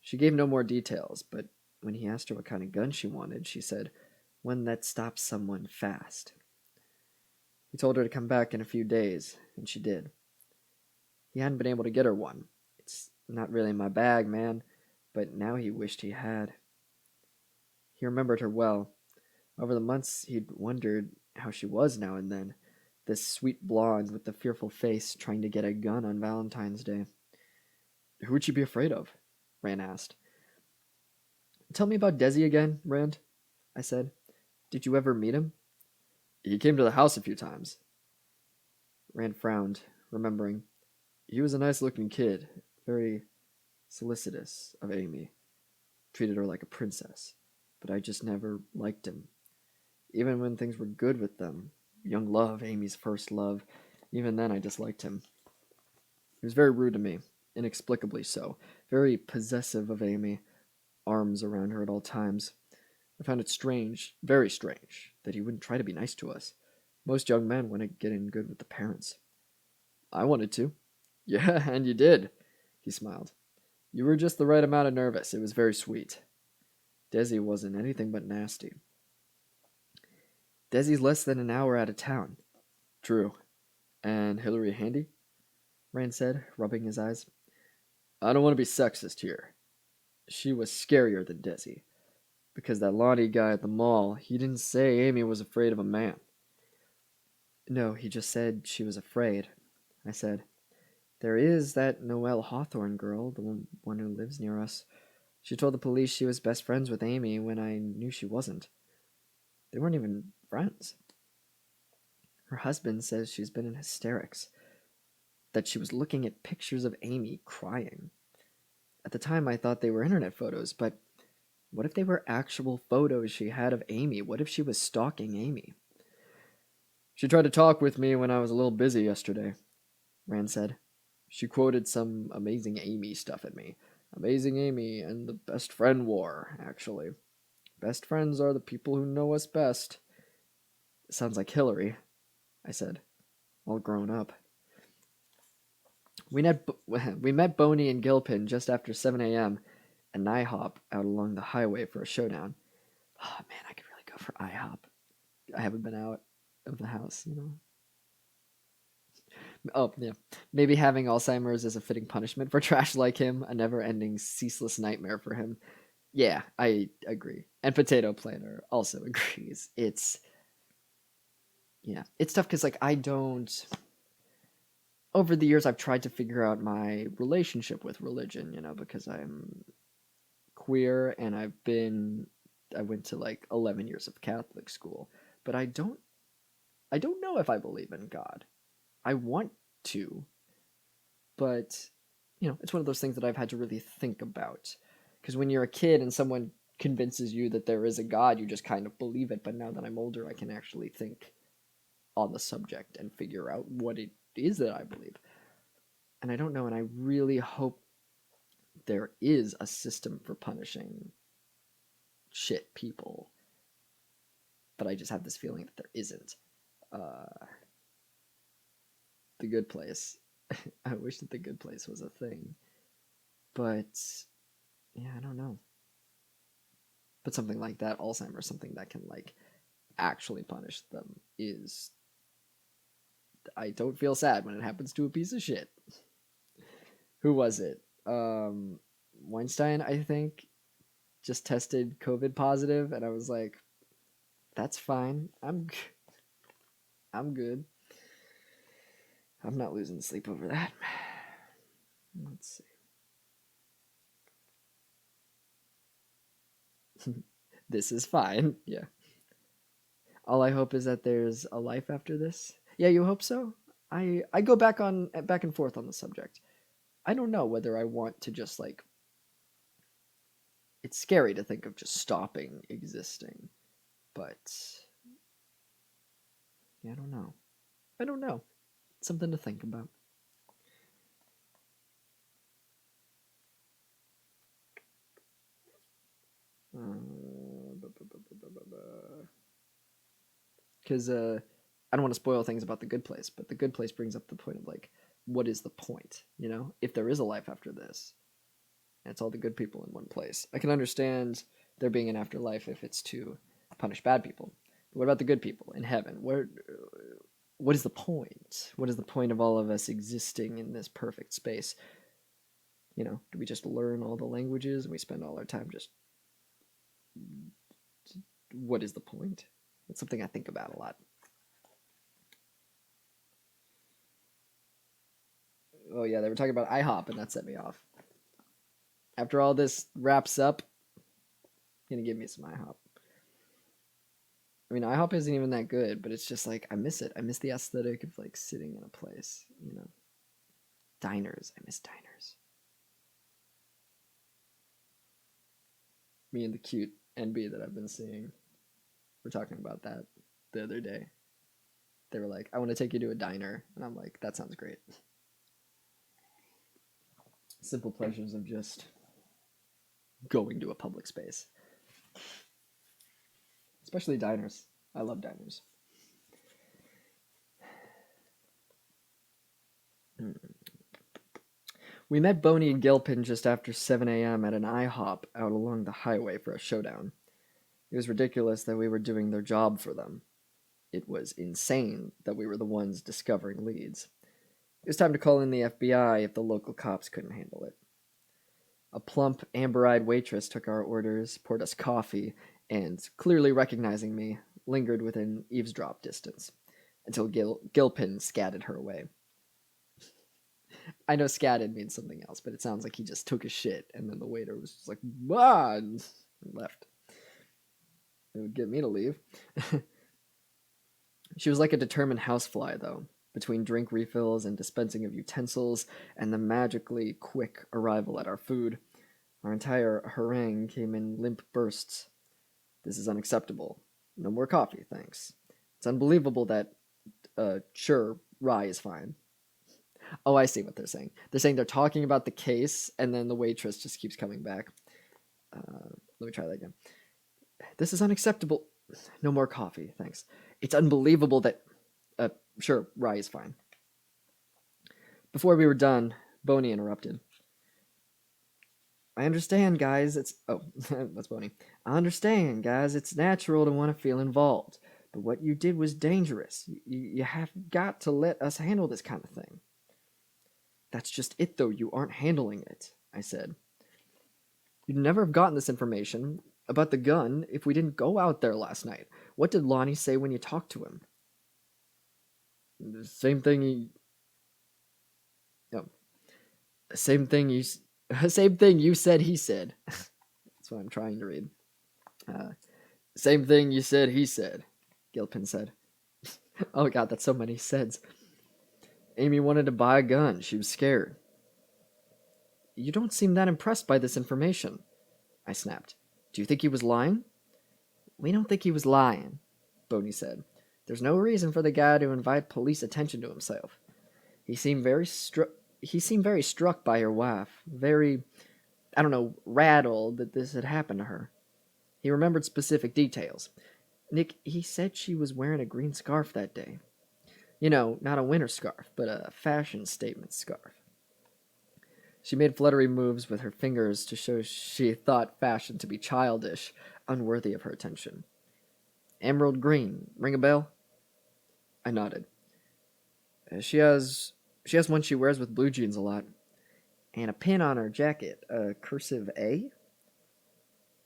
She gave no more details, but when he asked her what kind of gun she wanted, she said, one that stops someone fast. He told her to come back in a few days, and she did. He hadn't been able to get her one. It's not really my bag, man, but now he wished he had. He remembered her well. Over the months, he'd wondered how she was now and then, this sweet blonde with the fearful face trying to get a gun on Valentine's Day. Who would she be afraid of? Rand asked. Tell me about Desi again, Rand, I said. Did you ever meet him? He came to the house a few times. Rand frowned, remembering. He was a nice-looking kid, very solicitous of Amy. Treated her like a princess, but I just never liked him. Even when things were good with them, young love, Amy's first love, even then I disliked him. He was very rude to me, inexplicably so, very possessive of Amy, arms around her at all times. I found it strange, very strange, that he wouldn't try to be nice to us. Most young men want to get in good with the parents. I wanted to. Yeah, and you did, he smiled. You were just the right amount of nervous. It was very sweet. Desi wasn't anything but nasty. Desi's less than an hour out of town. True. And Hillary handy? Rand said, rubbing his eyes. I don't want to be sexist here. She was scarier than Desi. Because that Lonnie guy at the mall, he didn't say Amy was afraid of a man. No, he just said she was afraid. I said, there is that Noelle Hawthorne girl, the one who lives near us. She told the police she was best friends with Amy when I knew she wasn't. They weren't even friends. Her husband says she's been in hysterics, that she was looking at pictures of Amy crying. At the time, I thought they were internet photos, but what if they were actual photos she had of Amy? What if she was stalking Amy? She tried to talk with me when I was a little busy yesterday, Rand said. She quoted some Amazing Amy stuff at me. Amazing Amy and the best friend war, actually. Best friends are the people who know us best. Sounds like Hillary, I said, all grown up. We met Boney and Gilpin just after 7 a.m. at an IHOP out along the highway for a showdown. Oh man, I could really go for IHOP. I haven't been out of the house, you know. Oh, yeah. Maybe having Alzheimer's is a fitting punishment for trash like him, a never-ending, ceaseless nightmare for him. Yeah, I agree. And Potato Planner also agrees. It's tough because like I don't. Over the years, I've tried to figure out my relationship with religion, you know, because I'm queer and I went to like 11 years of Catholic school, but I don't know if I believe in God. I want to, but you know, it's one of those things that I've had to really think about. Because when you're a kid and someone convinces you that there is a God, you just kind of believe it. But now that I'm older, I can actually think on the subject and figure out what it is that I believe. And I don't know, and I really hope there is a system for punishing shit people. But I just have this feeling that there isn't. The Good Place. I wish that The Good Place was a thing. But yeah, I don't know. But something like that, Alzheimer's, something that can like actually punish them is. I don't feel sad when it happens to a piece of shit. Who was it? Weinstein, I think, just tested COVID positive, and I was like, "That's fine. I'm good. I'm not losing sleep over that." Let's see. This is fine. Yeah. All I hope is that there's a life after this. Yeah, you hope so? I go back and forth on the subject. I don't know whether I want to just like it's scary to think of just stopping existing, but yeah, I don't know. I don't know. Something to think about. Because I don't want to spoil things about The Good Place, but The Good Place brings up the point of like, what is the point? You know, if there is a life after this, and it's all the good people in one place. I can understand there being an afterlife if it's to punish bad people. But what about the good people in heaven? What is the point? What is the point of all of us existing in this perfect space? You know, do we just learn all the languages and we spend all our time just what is the point? It's something I think about a lot. Oh yeah, they were talking about IHOP and that set me off. After all this wraps up, gonna give me some IHOP. I mean, IHOP isn't even that good, but it's just like I miss it. I miss the aesthetic of like sitting in a place, you know. Diners, I miss diners. Me and the cute NB that I've been seeing were talking about that the other day. They were like, "I want to take you to a diner," and I'm like, "That sounds great." Simple pleasures of just going to a public space, especially diners. I love diners. We met Boney and Gilpin just after 7 a.m. at an IHOP out along the highway for a showdown. It was ridiculous that we were doing their job for them. It was insane that we were the ones discovering leads. It was time to call in the FBI if the local cops couldn't handle it. A plump, amber-eyed waitress took our orders, poured us coffee, and, clearly recognizing me, lingered within eavesdrop distance until Gilpin scatted her away. I know scatted means something else, but it sounds like he just took a shit, and then the waiter was just like, "Ah," and left. It would get me to leave. She was like a determined housefly, though, between drink refills and dispensing of utensils and the magically quick arrival at our food. Our entire harangue came in limp bursts. This is unacceptable. No more coffee, thanks. It's unbelievable that, sure, rye is fine. Oh, I see what they're saying. They're saying they're talking about the case, and then the waitress just keeps coming back. Let me try that again. This is unacceptable. No more coffee, thanks. It's unbelievable that... sure, rye is fine. Before we were done, Boney interrupted. I understand, guys, it's... Oh, that's Boney. I understand, guys, it's natural to want to feel involved. But what you did was dangerous. You have got to let us handle this kind of thing. That's just it, though. You aren't handling it, I said. You'd never have gotten this information about the gun if we didn't go out there last night. What did Lonnie say when you talked to him? The same thing he... No. Same thing you said he said. That's what I'm trying to read. Same thing you said he said, Gilpin said. Oh god, that's so many saids. Amy wanted to buy a gun. She was scared. You don't seem that impressed by this information, I snapped. Do you think he was lying? We don't think he was lying, Boney said. There's no reason for the guy to invite police attention to himself. He seemed very struck by your wife, very, I don't know, rattled that this had happened to her. He remembered specific details. Nick, he said she was wearing a green scarf that day. You know, not a winter scarf, but a fashion statement scarf. She made fluttery moves with her fingers to show she thought fashion to be childish, unworthy of her attention. Emerald green, ring a bell? I nodded. She has one she wears with blue jeans a lot. And a pin on her jacket, a cursive A?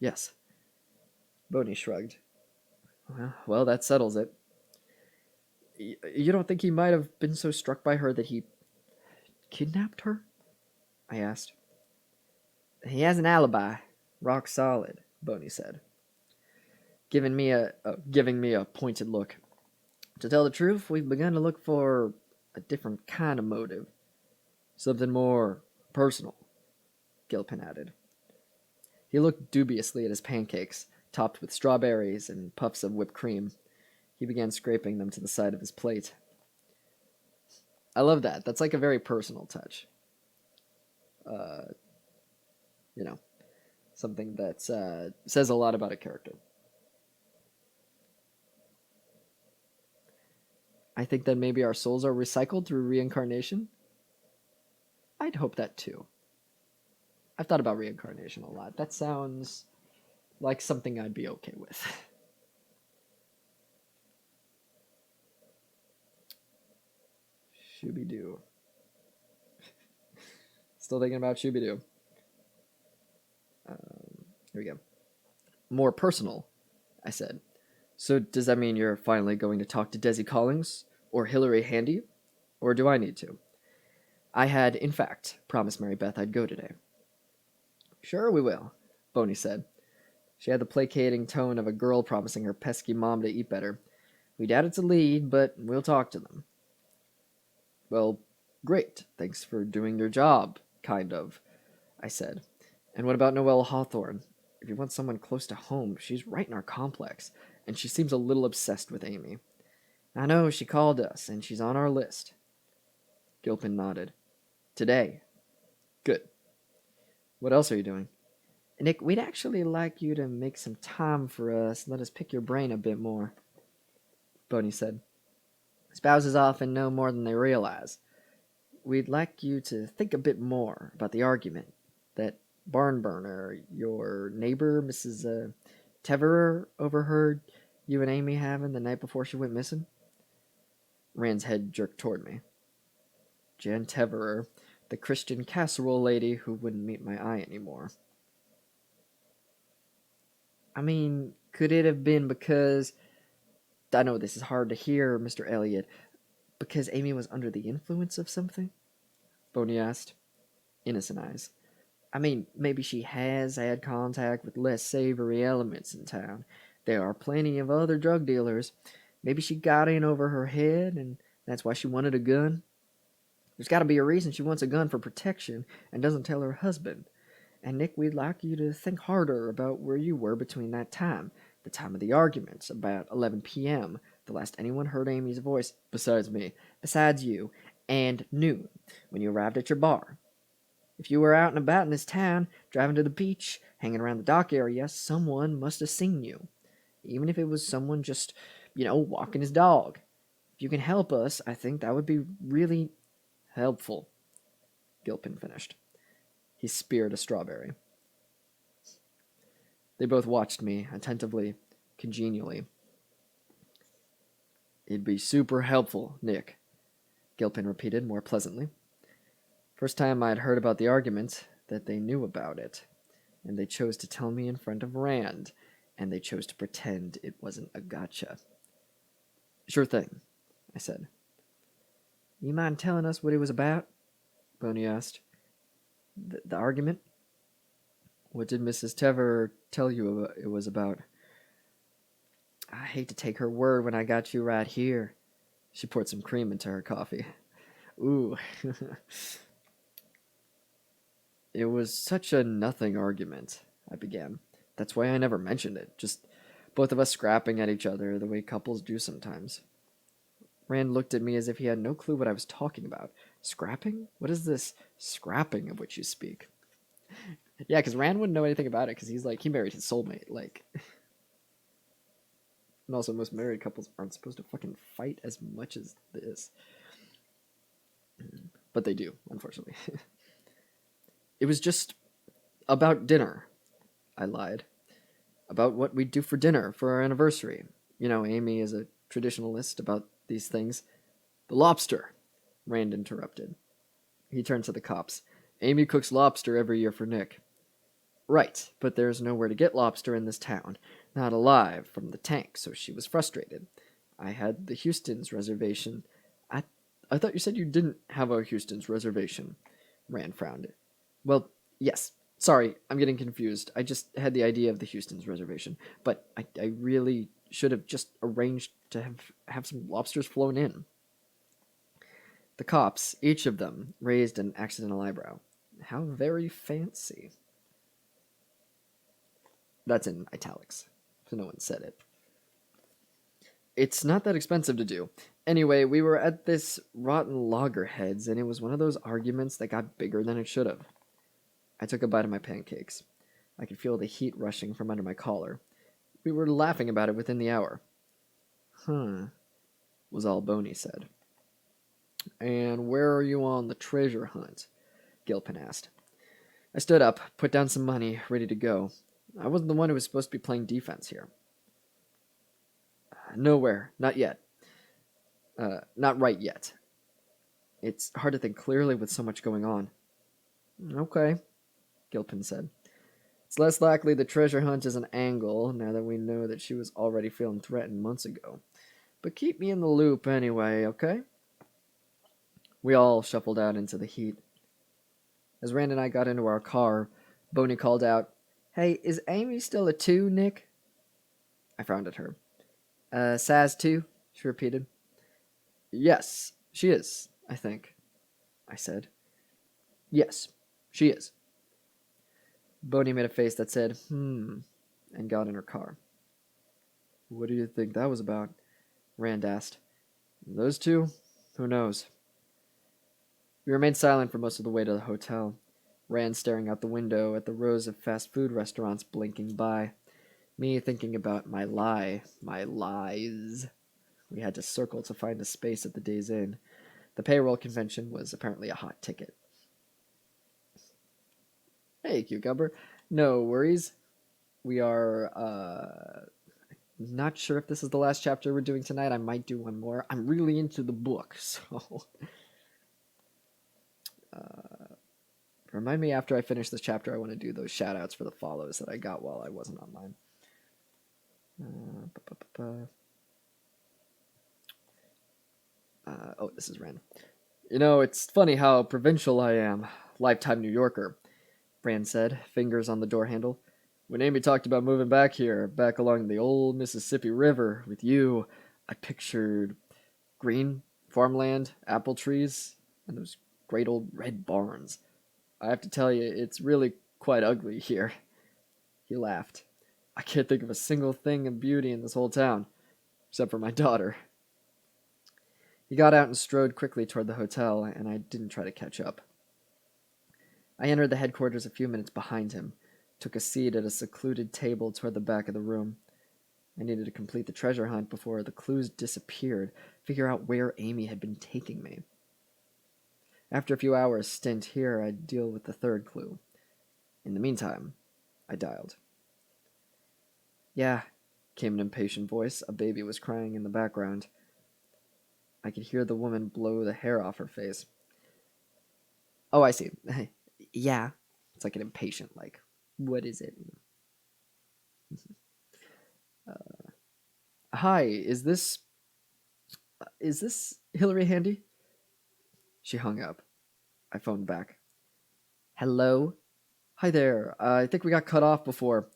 Yes. Boney shrugged. Well, that settles it. You don't think he might have been so struck by her that he kidnapped her? I asked. He has an alibi. Rock solid, Boney said, giving me a pointed look. To tell the truth, we've begun to look for a different kind of motive. Something more personal, Gilpin added. He looked dubiously at his pancakes, topped with strawberries and puffs of whipped cream. He began scraping them to the side of his plate. I love that. That's like a very personal touch. Something that says a lot about a character. I think that maybe our souls are recycled through reincarnation. I'd hope that too. I've thought about reincarnation a lot. That sounds like something I'd be okay with. Shooby-Doo. Still thinking about Shooby-Doo. Here we go. More personal, I said. So does that mean you're finally going to talk to Desi Collins? Or Hillary Handy? Or do I need to? I had, in fact, promised Mary Beth I'd go today. Sure we will, Boney said. She had the placating tone of a girl promising her pesky mom to eat better. We doubt it's a lead, but we'll talk to them. Well, great. Thanks for doing your job, kind of, I said. And what about Noelle Hawthorne? If you want someone close to home, she's right in our complex, and she seems a little obsessed with Amy. I know, she called us, and she's on our list. Gilpin nodded. Today. Good. What else are you doing? Nick, we'd actually like you to make some time for us and let us pick your brain a bit more, Boney said. Spouses often know more than they realize. We'd like you to think a bit more about the argument that barn burner, your neighbor, Mrs. Teverer, overheard you and Amy having the night before she went missing. Rand's head jerked toward me. Jan Teverer, The Christian casserole lady who wouldn't meet my eye anymore. I mean, could it have been because... I know this is hard to hear, Mr. Elliot. Because Amy was under the influence of something? Boney asked. Innocent eyes. I mean, maybe she has had contact with less savory elements in town. There are plenty of other drug dealers. Maybe she got in over her head, and that's why she wanted a gun. There's got to be a reason she wants a gun for protection and doesn't tell her husband. And Nick, we'd like you to think harder about where you were between that time, the time of the arguments, about 11 p.m., the last anyone heard Amy's voice, besides you, and noon, when you arrived at your bar. If you were out and about in this town, driving to the beach, hanging around the dock area, someone must have seen you. Even if it was someone just, walking his dog. If you can help us, I think that would be really helpful. Gilpin finished. He speared a strawberry. They both watched me, attentively, congenially. It'd be super helpful, Nick, Gilpin repeated more pleasantly. First time I'd heard about the argument, that they knew about it, and they chose to tell me in front of Rand, and they chose to pretend it wasn't a gotcha. Sure thing, I said. You mind telling us what it was about? Boney asked. The argument? What did Mrs. Tever tell you it was about? I hate to take her word when I got you right here. She poured some cream into her coffee. Ooh. It was such a nothing argument, I began. That's why I never mentioned it. Just both of us scrapping at each other the way couples do sometimes. Rand looked at me as if he had no clue what I was talking about. Scrapping? What is this scrapping of which you speak? Yeah, because Rand wouldn't know anything about it because he married his soulmate. And also most married couples aren't supposed to fucking fight as much as this. But they do, unfortunately. It was just about dinner, I lied. About what we'd do for dinner for our anniversary. Amy is a traditionalist about these things. The lobster, Rand interrupted. He turned to the cops. Amy cooks lobster every year for Nick. Right, but there's nowhere to get lobster in this town. Not alive from the tank, so she was frustrated. I had the Houston's reservation. I thought you said you didn't have a Houston's reservation. Rand frowned. Well, yes. Sorry, I'm getting confused. I just had the idea of the Houston's reservation. But I really should have just arranged to have some lobsters flown in. The cops, each of them, raised an accidental eyebrow. How very fancy. That's in italics, so no one said it. It's not that expensive to do. Anyway, we were at this Rotten Loggerheads, and it was one of those arguments that got bigger than it should have. I took a bite of my pancakes. I could feel the heat rushing from under my collar. We were laughing about it within the hour. Was all Boney said. And where are you on the treasure hunt? Gilpin asked. I stood up, put down some money, ready to go. I wasn't the one who was supposed to be playing defense here. Nowhere. Not yet. Not right yet. It's hard to think clearly with so much going on. Okay, Gilpin said. It's less likely the treasure hunt is an angle, now that we know that she was already feeling threatened months ago. But keep me in the loop anyway, okay? We all shuffled out into the heat. As Rand and I got into our car, Boney called out, Hey, is Amy still a 2, Nick? I frowned at her. Saz 2, she repeated. Yes, she is, I think, I said. Yes, she is. Boney made a face that said, and got in her car. What do you think that was about? Rand asked. Those two? Who knows? We remained silent for most of the way to the hotel. Rand staring out the window at the rows of fast food restaurants blinking by. Me thinking about my lies. We had to circle to find a space at the Days Inn. The payroll convention was apparently a hot ticket. Hey, Cucumber. No worries. We are, not sure if this is the last chapter we're doing tonight. I might do one more. I'm really into the book, so... Remind me after I finish this chapter, I want to do those shout-outs for the follows that I got while I wasn't online. Oh, this is Ren. You know, it's funny how provincial I am. Lifetime New Yorker, Bran said, fingers on the door handle. When Amy talked about moving back here, back along the old Mississippi River with you, I pictured green, farmland, apple trees, and those great old red barns. I have to tell you, it's really quite ugly here. He laughed. I can't think of a single thing of beauty in this whole town, except for my daughter. He got out and strode quickly toward the hotel, and I didn't try to catch up. I entered the headquarters a few minutes behind him, took a seat at a secluded table toward the back of the room. I needed to complete the treasure hunt before the clues disappeared, figure out where Amy had been taking me. After a few hours' stint here, I'd deal with the third clue. In the meantime, I dialed. Yeah, came an impatient voice. A baby was crying in the background. I could hear the woman blow the hair off her face. Oh, I see. Yeah. It's like an impatient, like, what is it? Hi, is this Hillary Handy? She hung up. I phoned back. Hello? Hi there. I think we got cut off before.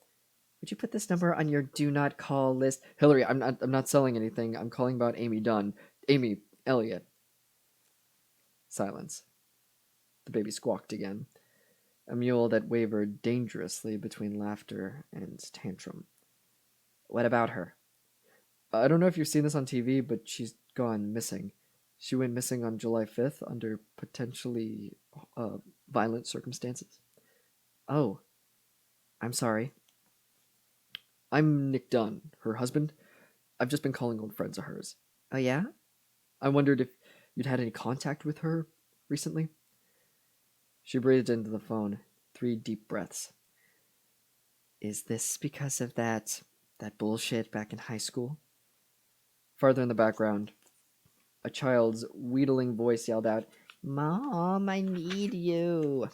Would you put this number on your do not call list? Hillary, I'm not selling anything. I'm calling about Amy Dunn. Amy Elliott. Silence. The baby squawked again. A mule that wavered dangerously between laughter and tantrum. What about her? I don't know if you've seen this on TV, but she's gone missing. She went missing on July 5th under potentially violent circumstances. Oh, I'm sorry. I'm Nick Dunn, her husband. I've just been calling old friends of hers. Oh, yeah? I wondered if you'd had any contact with her recently. She breathed into the phone, 3 deep breaths. Is this because of that bullshit back in high school? Farther in the background, a child's wheedling voice yelled out, Mom, I need you.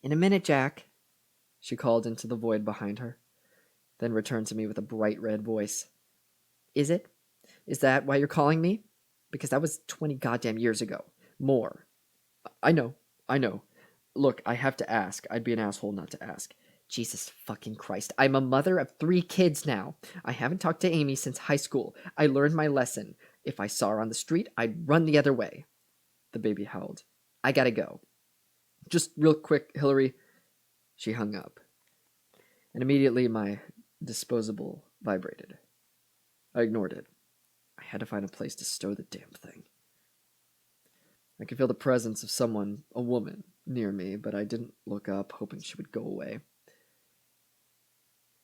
In a minute, Jack, she called into the void behind her, then returned to me with a bright red voice. Is it? Is that why you're calling me? Because that was 20 goddamn years ago. More. I know. Look, I have to ask. I'd be an asshole not to ask. Jesus fucking Christ. I'm a mother of 3 kids now. I haven't talked to Amy since high school. I learned my lesson. If I saw her on the street, I'd run the other way. The baby howled. I gotta go. Just real quick, Hillary. She hung up. And immediately my disposable vibrated. I ignored it. I had to find a place to stow the damn thing. I could feel the presence of someone, a woman, near me, but I didn't look up, hoping she would go away.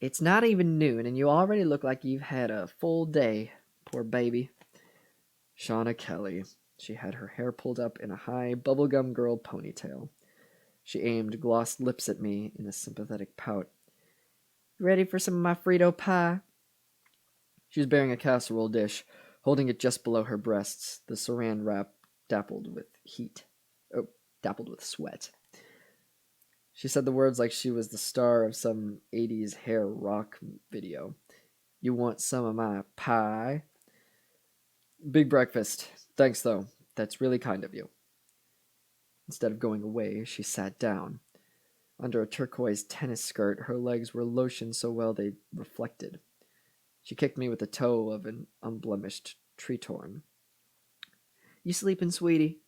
It's not even noon, and you already look like you've had a full day, poor baby. Shauna Kelly. She had her hair pulled up in a high bubblegum girl ponytail. She aimed glossed lips at me in a sympathetic pout. Ready for some of my Frito pie? She was bearing a casserole dish, holding it just below her breasts, the saran wrap dappled with heat. Oh, dappled with sweat. She said the words like she was the star of some 80s hair rock video. You want some of my pie? Big breakfast. Thanks, though. That's really kind of you. Instead of going away, she sat down. Under a turquoise tennis skirt, her legs were lotioned so well they reflected. She kicked me with the toe of an unblemished tree torn. You sleeping, sweetie?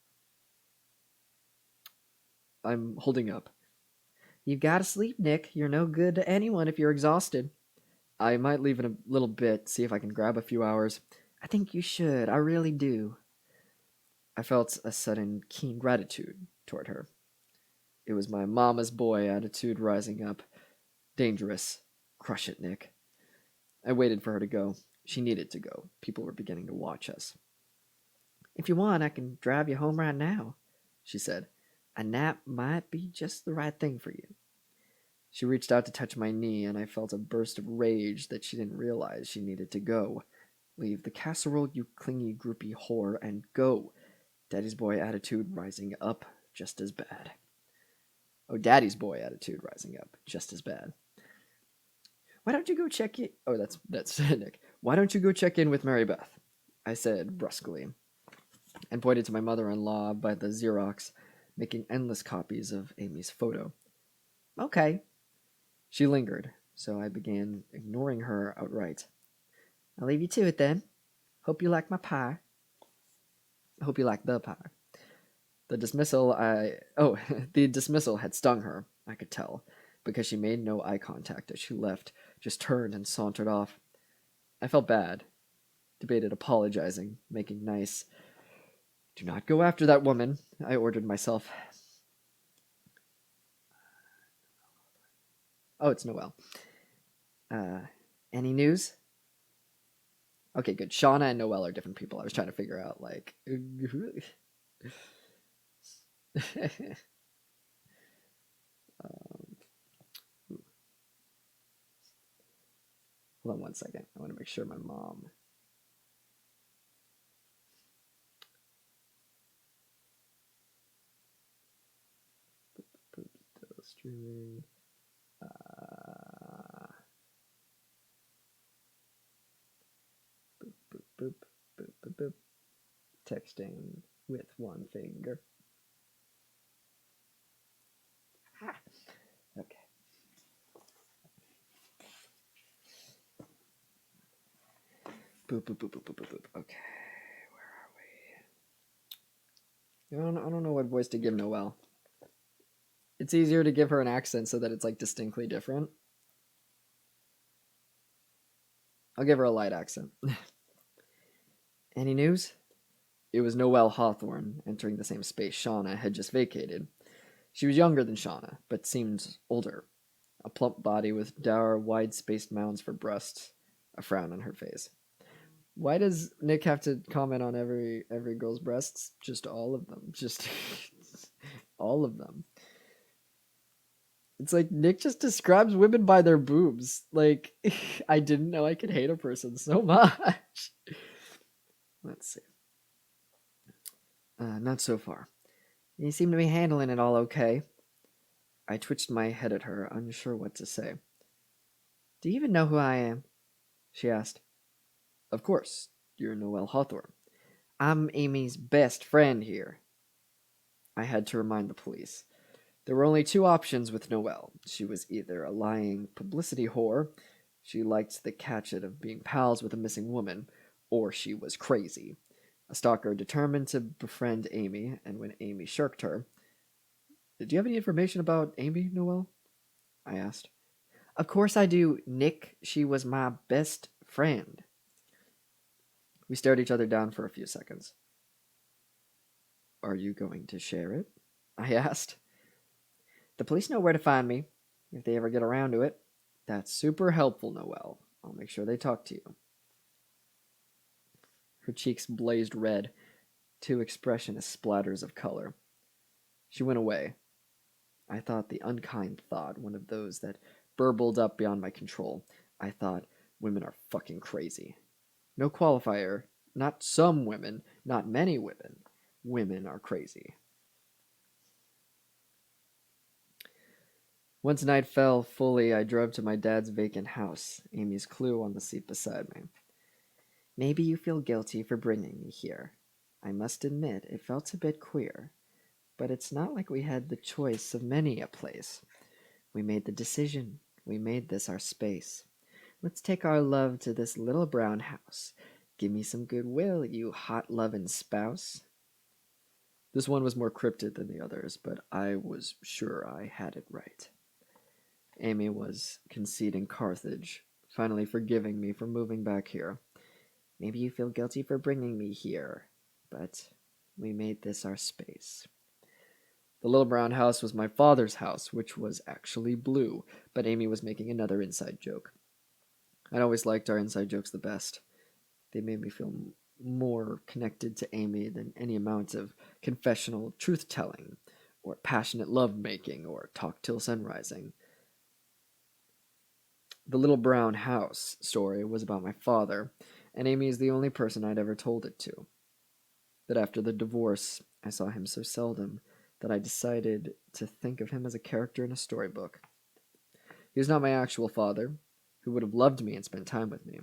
I'm holding up. You've got to sleep, Nick. You're no good to anyone if you're exhausted. I might leave in a little bit, see if I can grab a few hours. I think you should. I really do. I felt a sudden keen gratitude toward her. It was my mama's boy attitude rising up. Dangerous. Crush it, Nick. I waited for her to go. She needed to go. People were beginning to watch us. If you want, I can drive you home right now, she said. A nap might be just the right thing for you. She reached out to touch my knee, and I felt a burst of rage that she didn't realize she needed to go. Leave the casserole, you clingy, groupie whore, and go. Daddy's boy attitude rising up just as bad. Oh, daddy's boy attitude rising up, just as bad. Why don't you go check in? Oh, that's Nick. Why don't you go check in with Mary Beth? I said brusquely, and pointed to my mother-in-law by the Xerox, making endless copies of Amy's photo. Okay. She lingered, so I began ignoring her outright. I'll leave you to it then. Hope you like my pie. Hope you like the pie. The dismissal the dismissal had stung her, I could tell, because she made no eye contact as she left, just turned and sauntered off. I felt bad, debated apologizing, making nice. Do not go after that woman, I ordered myself. Oh, it's Noelle. Any news? Okay, good. Shauna and Noelle are different people. I was trying to figure out, like. um, hold on one second. I want to make sure my mom. Still streaming. Boop, boop, boop, boop, boop, boop. Texting with one finger. Okay. Boop, boop, boop, boop, boop, boop, boop. Okay, where are we? I don't know what voice to give Noelle. It's easier to give her an accent so that it's like distinctly different. I'll give her a light accent. Any news? It was Noelle Hawthorne entering the same space Shauna had just vacated. She was younger than Shauna, but seemed older. A plump body with dour, wide-spaced mounds for breasts, a frown on her face. Why does Nick have to comment on every girl's breasts? Just all of them. Just all of them. It's like Nick just describes women by their boobs. Like, I didn't know I could hate a person so much. Let's see. Not so far. You seem to be handling it all okay. I twitched my head at her, unsure what to say. Do you even know who I am? She asked. Of course. You're Noelle Hawthorne. I'm Amy's best friend here. I had to remind the police. There were only two options with Noelle. She was either a lying publicity whore, she liked the catchit of being pals with a missing woman, or she was crazy. A stalker determined to befriend Amy, and when Amy shirked her, "Do you have any information about Amy, Noelle?" I asked. Of course I do, Nick. She was my best friend. We stared each other down for a few seconds. Are you going to share it? I asked. The police know where to find me, if they ever get around to it. That's super helpful, Noelle. I'll make sure they talk to you. Her cheeks blazed red, two expressionist splatters of color. She went away. I thought the unkind thought, one of those that burbled up beyond my control. I thought, women are fucking crazy. No qualifier. Not some women, not many women. Women are crazy. Once night fell fully, I drove to my dad's vacant house, Amy's Clue on the seat beside me. Maybe you feel guilty for bringing me here. I must admit, it felt a bit queer. But it's not like we had the choice of many a place. We made the decision. We made this our space. Let's take our love to this little brown house. Give me some goodwill, you hot lovin' spouse. This one was more cryptic than the others, but I was sure I had it right. Amy was conceding Carthage, finally forgiving me for moving back here. Maybe you feel guilty for bringing me here, but we made this our space. The little brown house was my father's house, which was actually blue, but Amy was making another inside joke. I'd always liked our inside jokes the best. They made me feel more connected to Amy than any amount of confessional truth-telling, or passionate love-making, or talk till sunrising. The little brown house story was about my father, and Amy is the only person I'd ever told it to. That after the divorce, I saw him so seldom that I decided to think of him as a character in a storybook. He was not my actual father, who would have loved me and spent time with me,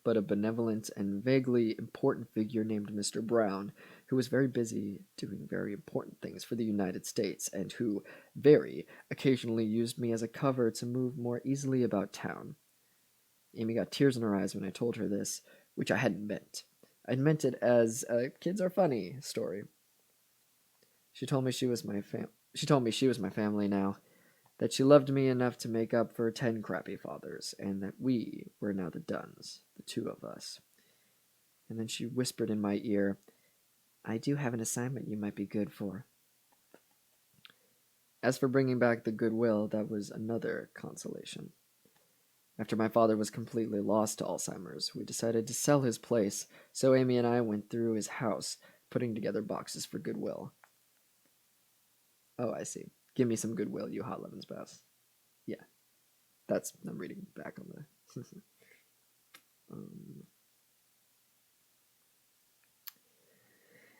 but a benevolent and vaguely important figure named Mr. Brown, who was very busy doing very important things for the United States, and who very occasionally used me as a cover to move more easily about town. Amy got tears in her eyes when I told her this, which I hadn't meant. I'd meant it as a kids are funny story. She told me she was my family now, that she loved me enough to make up for 10 crappy fathers, and that we were now the Dunns, the two of us. And then she whispered in my ear, "I do have an assignment you might be good for." As for bringing back the goodwill, that was another consolation. After my father was completely lost to Alzheimer's, we decided to sell his place, so Amy and I went through his house, putting together boxes for goodwill. Oh, I see. Give me some goodwill, you hot lemon spouse. Yeah, I'm reading back on the...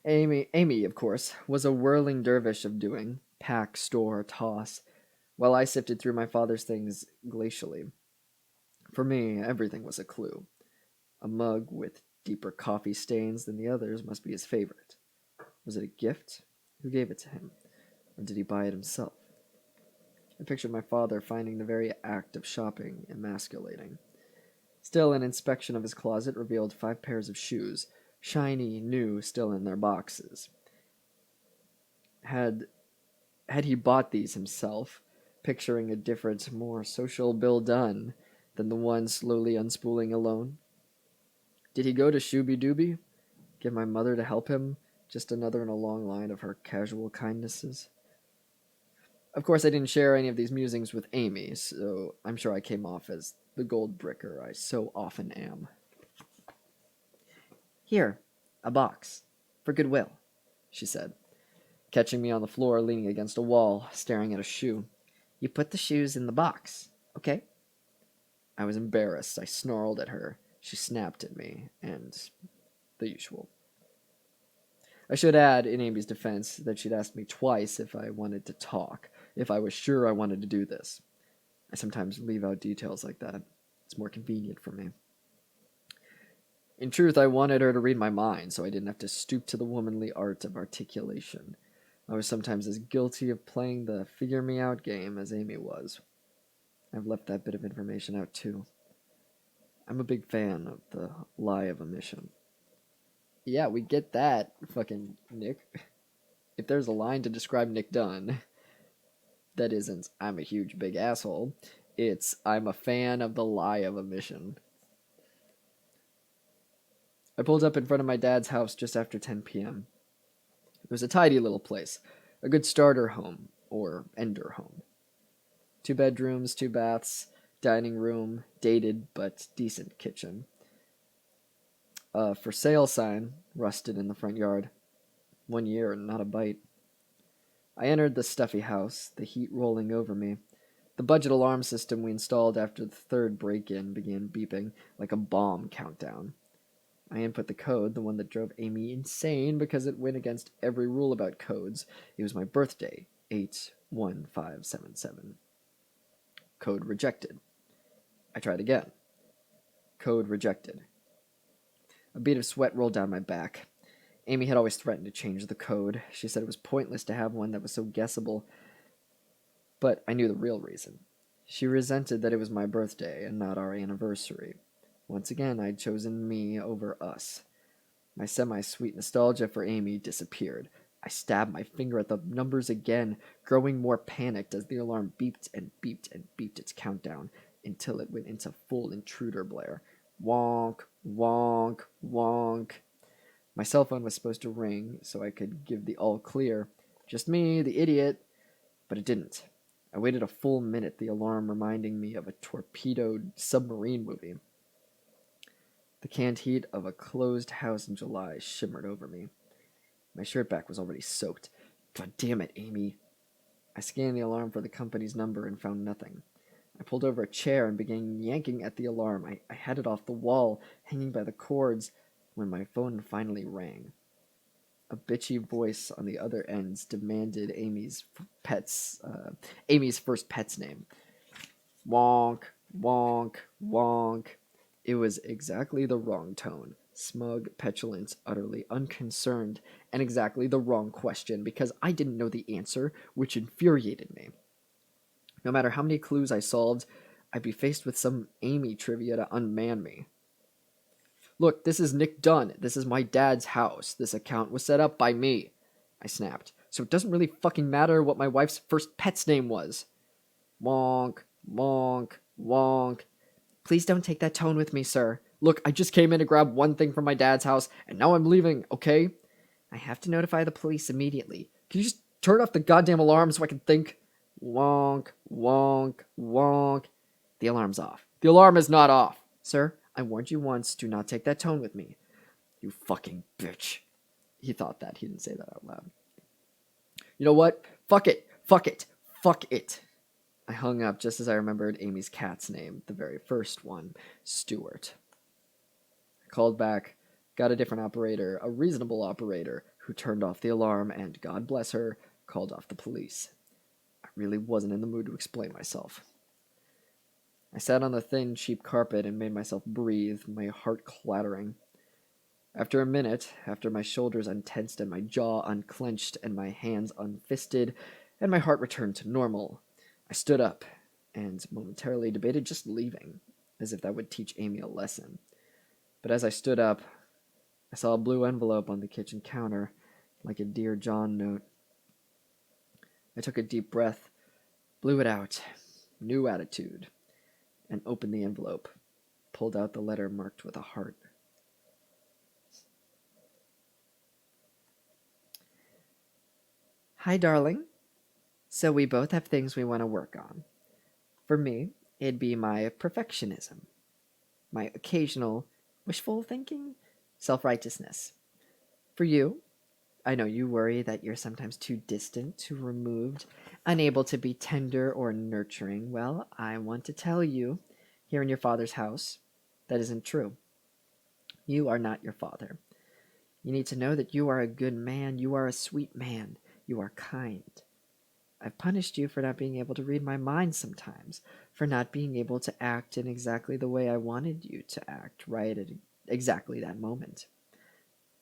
Amy, of course, was a whirling dervish of doing, pack, store, toss, while I sifted through my father's things glacially. For me, everything was a clue. A mug with deeper coffee stains than the others must be his favorite. Was it a gift? Who gave it to him? Or did he buy it himself? I pictured my father finding the very act of shopping emasculating. Still, an inspection of his closet revealed 5 pairs of shoes, shiny, new, still in their boxes. Had he bought these himself, picturing a different, more social Bill Dunn than the one slowly unspooling alone? Did he go to Shooby Dooby? Get my mother to help him? Just another in a long line of her casual kindnesses? Of course, I didn't share any of these musings with Amy, so I'm sure I came off as the gold bricker I so often am. "Here, a box. For goodwill," she said, catching me on the floor leaning against a wall, staring at a shoe. "You put the shoes in the box, okay?" I was embarrassed. I snarled at her. She snapped at me, and the usual. I should add, in Amy's defense, that she'd asked me twice if I wanted to talk, if I was sure I wanted to do this. I sometimes leave out details like that. It's more convenient for me. In truth, I wanted her to read my mind, so I didn't have to stoop to the womanly art of articulation. I was sometimes as guilty of playing the figure-me-out game as Amy was. I've left that bit of information out, too. I'm a big fan of the lie of omission. Yeah, we get that, fucking Nick. If there's a line to describe Nick Dunn that isn't, "I'm a huge big asshole," it's, "I'm a fan of the lie of omission." I pulled up in front of my dad's house just after 10 p.m. It was a tidy little place, a good starter home, or ender home. 2 bedrooms, 2 baths, dining room, dated but decent kitchen. A "for sale" sign rusted in the front yard. 1 year and not a bite. I entered the stuffy house, the heat rolling over me. The budget alarm system we installed after the 3rd break-in began beeping like a bomb countdown. I input the code, the one that drove Amy insane because it went against every rule about codes. It was my birthday, 81577. Code rejected. I tried again. Code rejected. A bead of sweat rolled down my back. Amy had always threatened to change the code. She said it was pointless to have one that was so guessable. But I knew the real reason. She resented that it was my birthday and not our anniversary. Once again, I'd chosen me over us. My semi-sweet nostalgia for Amy disappeared. I stabbed my finger at the numbers again, growing more panicked as the alarm beeped and beeped and beeped its countdown until it went into full intruder blare. Wonk, wonk, wonk. My cell phone was supposed to ring so I could give the all clear. Just me, the idiot. But it didn't. I waited a full minute, the alarm reminding me of a torpedoed submarine movie. The canned heat of a closed house in July shimmered over me. My shirt back was already soaked. God damn it, Amy. I scanned the alarm for the company's number and found nothing. I pulled over a chair and began yanking at the alarm. I had it off the wall, hanging by the cords, when my phone finally rang. A bitchy voice on the other ends demanded Amy's first pet's name. Wonk, wonk, wonk. It was exactly the wrong tone. Smug, petulant, utterly unconcerned, and exactly the wrong question because I didn't know the answer, which infuriated me. No matter how many clues I solved, I'd be faced with some Amy trivia to unman me. Look, this is Nick Dunn. This is my dad's house. This account was set up by me, I snapped. So it doesn't really fucking matter what my wife's first pet's name was. Wonk, wonk, wonk. Please don't take that tone with me, sir. Look, I just came in to grab one thing from my dad's house, and now I'm leaving, okay? I have to notify the police immediately. Can you just turn off the goddamn alarm so I can think? Wonk, wonk, wonk. The alarm's off. The alarm is not off. Sir, I warned you once, do not take that tone with me. You fucking bitch. He thought that. He didn't say that out loud. You know what? Fuck it. Fuck it. Fuck it. I hung up just as I remembered Amy's cat's name, the very first one, Stuart. I called back, got a different operator, a reasonable operator, who turned off the alarm and, God bless her, called off the police. I really wasn't in the mood to explain myself. I sat on the thin, cheap carpet and made myself breathe, my heart clattering. After a minute, after my shoulders untensed and my jaw unclenched and my hands unfisted, and my heart returned to normal, I stood up and momentarily debated just leaving, as if that would teach Amy a lesson. But as I stood up, I saw a blue envelope on the kitchen counter, like a Dear John note. I took a deep breath, blew it out, new attitude, and opened the envelope, pulled out the letter marked with a heart. Hi, darling. So we both have things we want to work on. For me, it'd be my perfectionism, my occasional wishful thinking, self-righteousness. For you, I know you worry that you're sometimes too distant, too removed, unable to be tender or nurturing. Well, I want to tell you, here in your father's house, that isn't true. You are not your father. You need to know that you are a good man, you are a sweet man, you are kind. I've punished you for not being able to read my mind sometimes, for not being able to act in exactly the way I wanted you to act right at exactly that moment.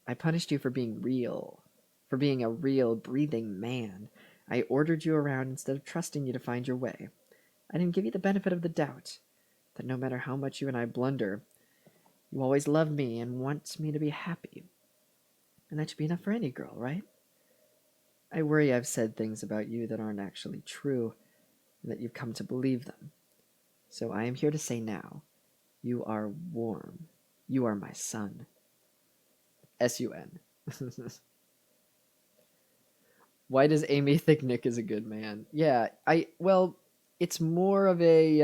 I punished you for being real, for being a real, breathing man. I ordered you around instead of trusting you to find your way. I didn't give you the benefit of the doubt that no matter how much you and I blunder, you always love me and want me to be happy. And that should be enough for any girl, right? I worry I've said things about you that aren't actually true, and that you've come to believe them. So I am here to say now, you are warm. You are my son. S-U-N. Why does Amy think Nick is a good man? Yeah, well, it's more of a,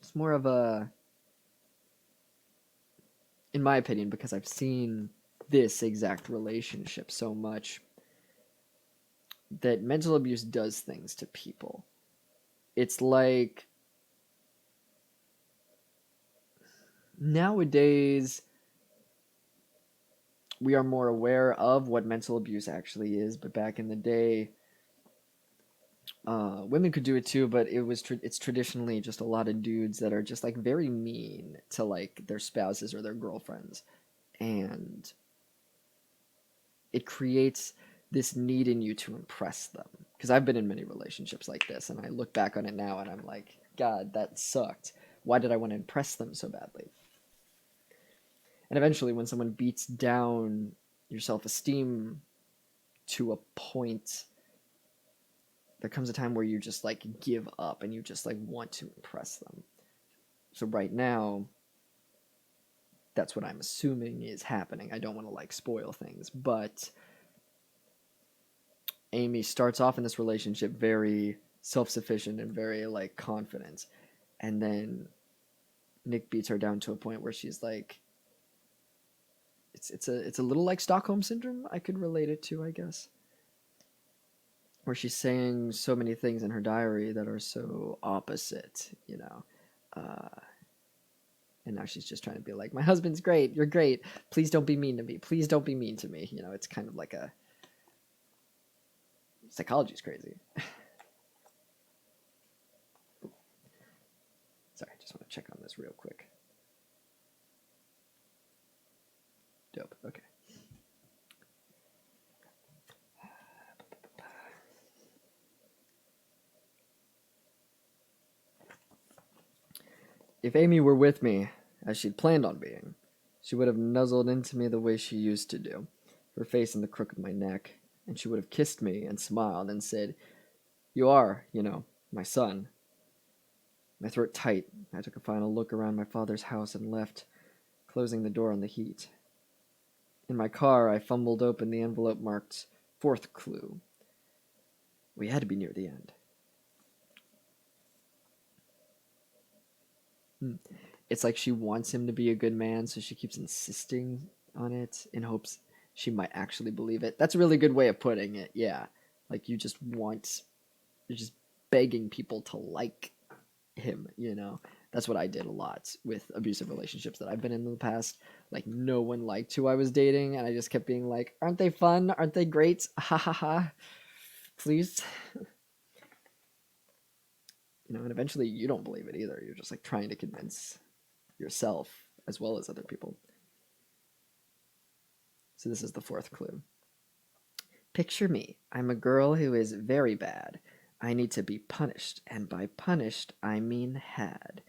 it's more of a, in my opinion, because I've seen this exact relationship so much, that mental abuse does things to people. It's like nowadays we are more aware of what mental abuse actually is, but back in the day, women could do it too, but it's traditionally just a lot of dudes that are just like very mean to like their spouses or their girlfriends, and it creates this need in you to impress them. Because I've been in many relationships like this, and I look back on it now and I'm like, God, that sucked. Why did I want to impress them so badly? And eventually, when someone beats down your self esteem to a point, there comes a time where you just like give up and you just like want to impress them. So, right now, that's what I'm assuming is happening. I don't want to like spoil things, but Amy starts off in this relationship very self-sufficient and very like confident, and then Nick beats her down to a point where she's like, it's a little like Stockholm syndrome. I could relate it to, I guess, where she's saying so many things in her diary that are so opposite, uh, And now she's just trying to be like, my husband's great. You're great. Please don't be mean to me. Please don't be mean to me. You know, it's kind of like a psychology's crazy. Sorry, I just want to check on this real quick. Dope. Okay. If Amy were with me, as she'd planned on being, she would have nuzzled into me the way she used to do, her face in the crook of my neck, and she would have kissed me and smiled and said, "You are, you know, my son." My throat tight, I took a final look around my father's house and left, closing the door on the heat. In my car, I fumbled open the envelope marked fourth clue. We had to be near the end. It's like she wants him to be a good man, so she keeps insisting on it in hopes she might actually believe it. That's a really good way of putting it, yeah. Like you're just begging people to like him, you know? That's what I did a lot with abusive relationships that I've been in the past. Like, no one liked who I was dating, and I just kept being like, aren't they fun? Aren't they great? Ha ha ha. Please. You know, and eventually you don't believe it either. You're just like trying to convince yourself as well as other people. So this is the fourth clue. Picture me. I'm a girl who is very bad. I need to be punished, and by punished, I mean had.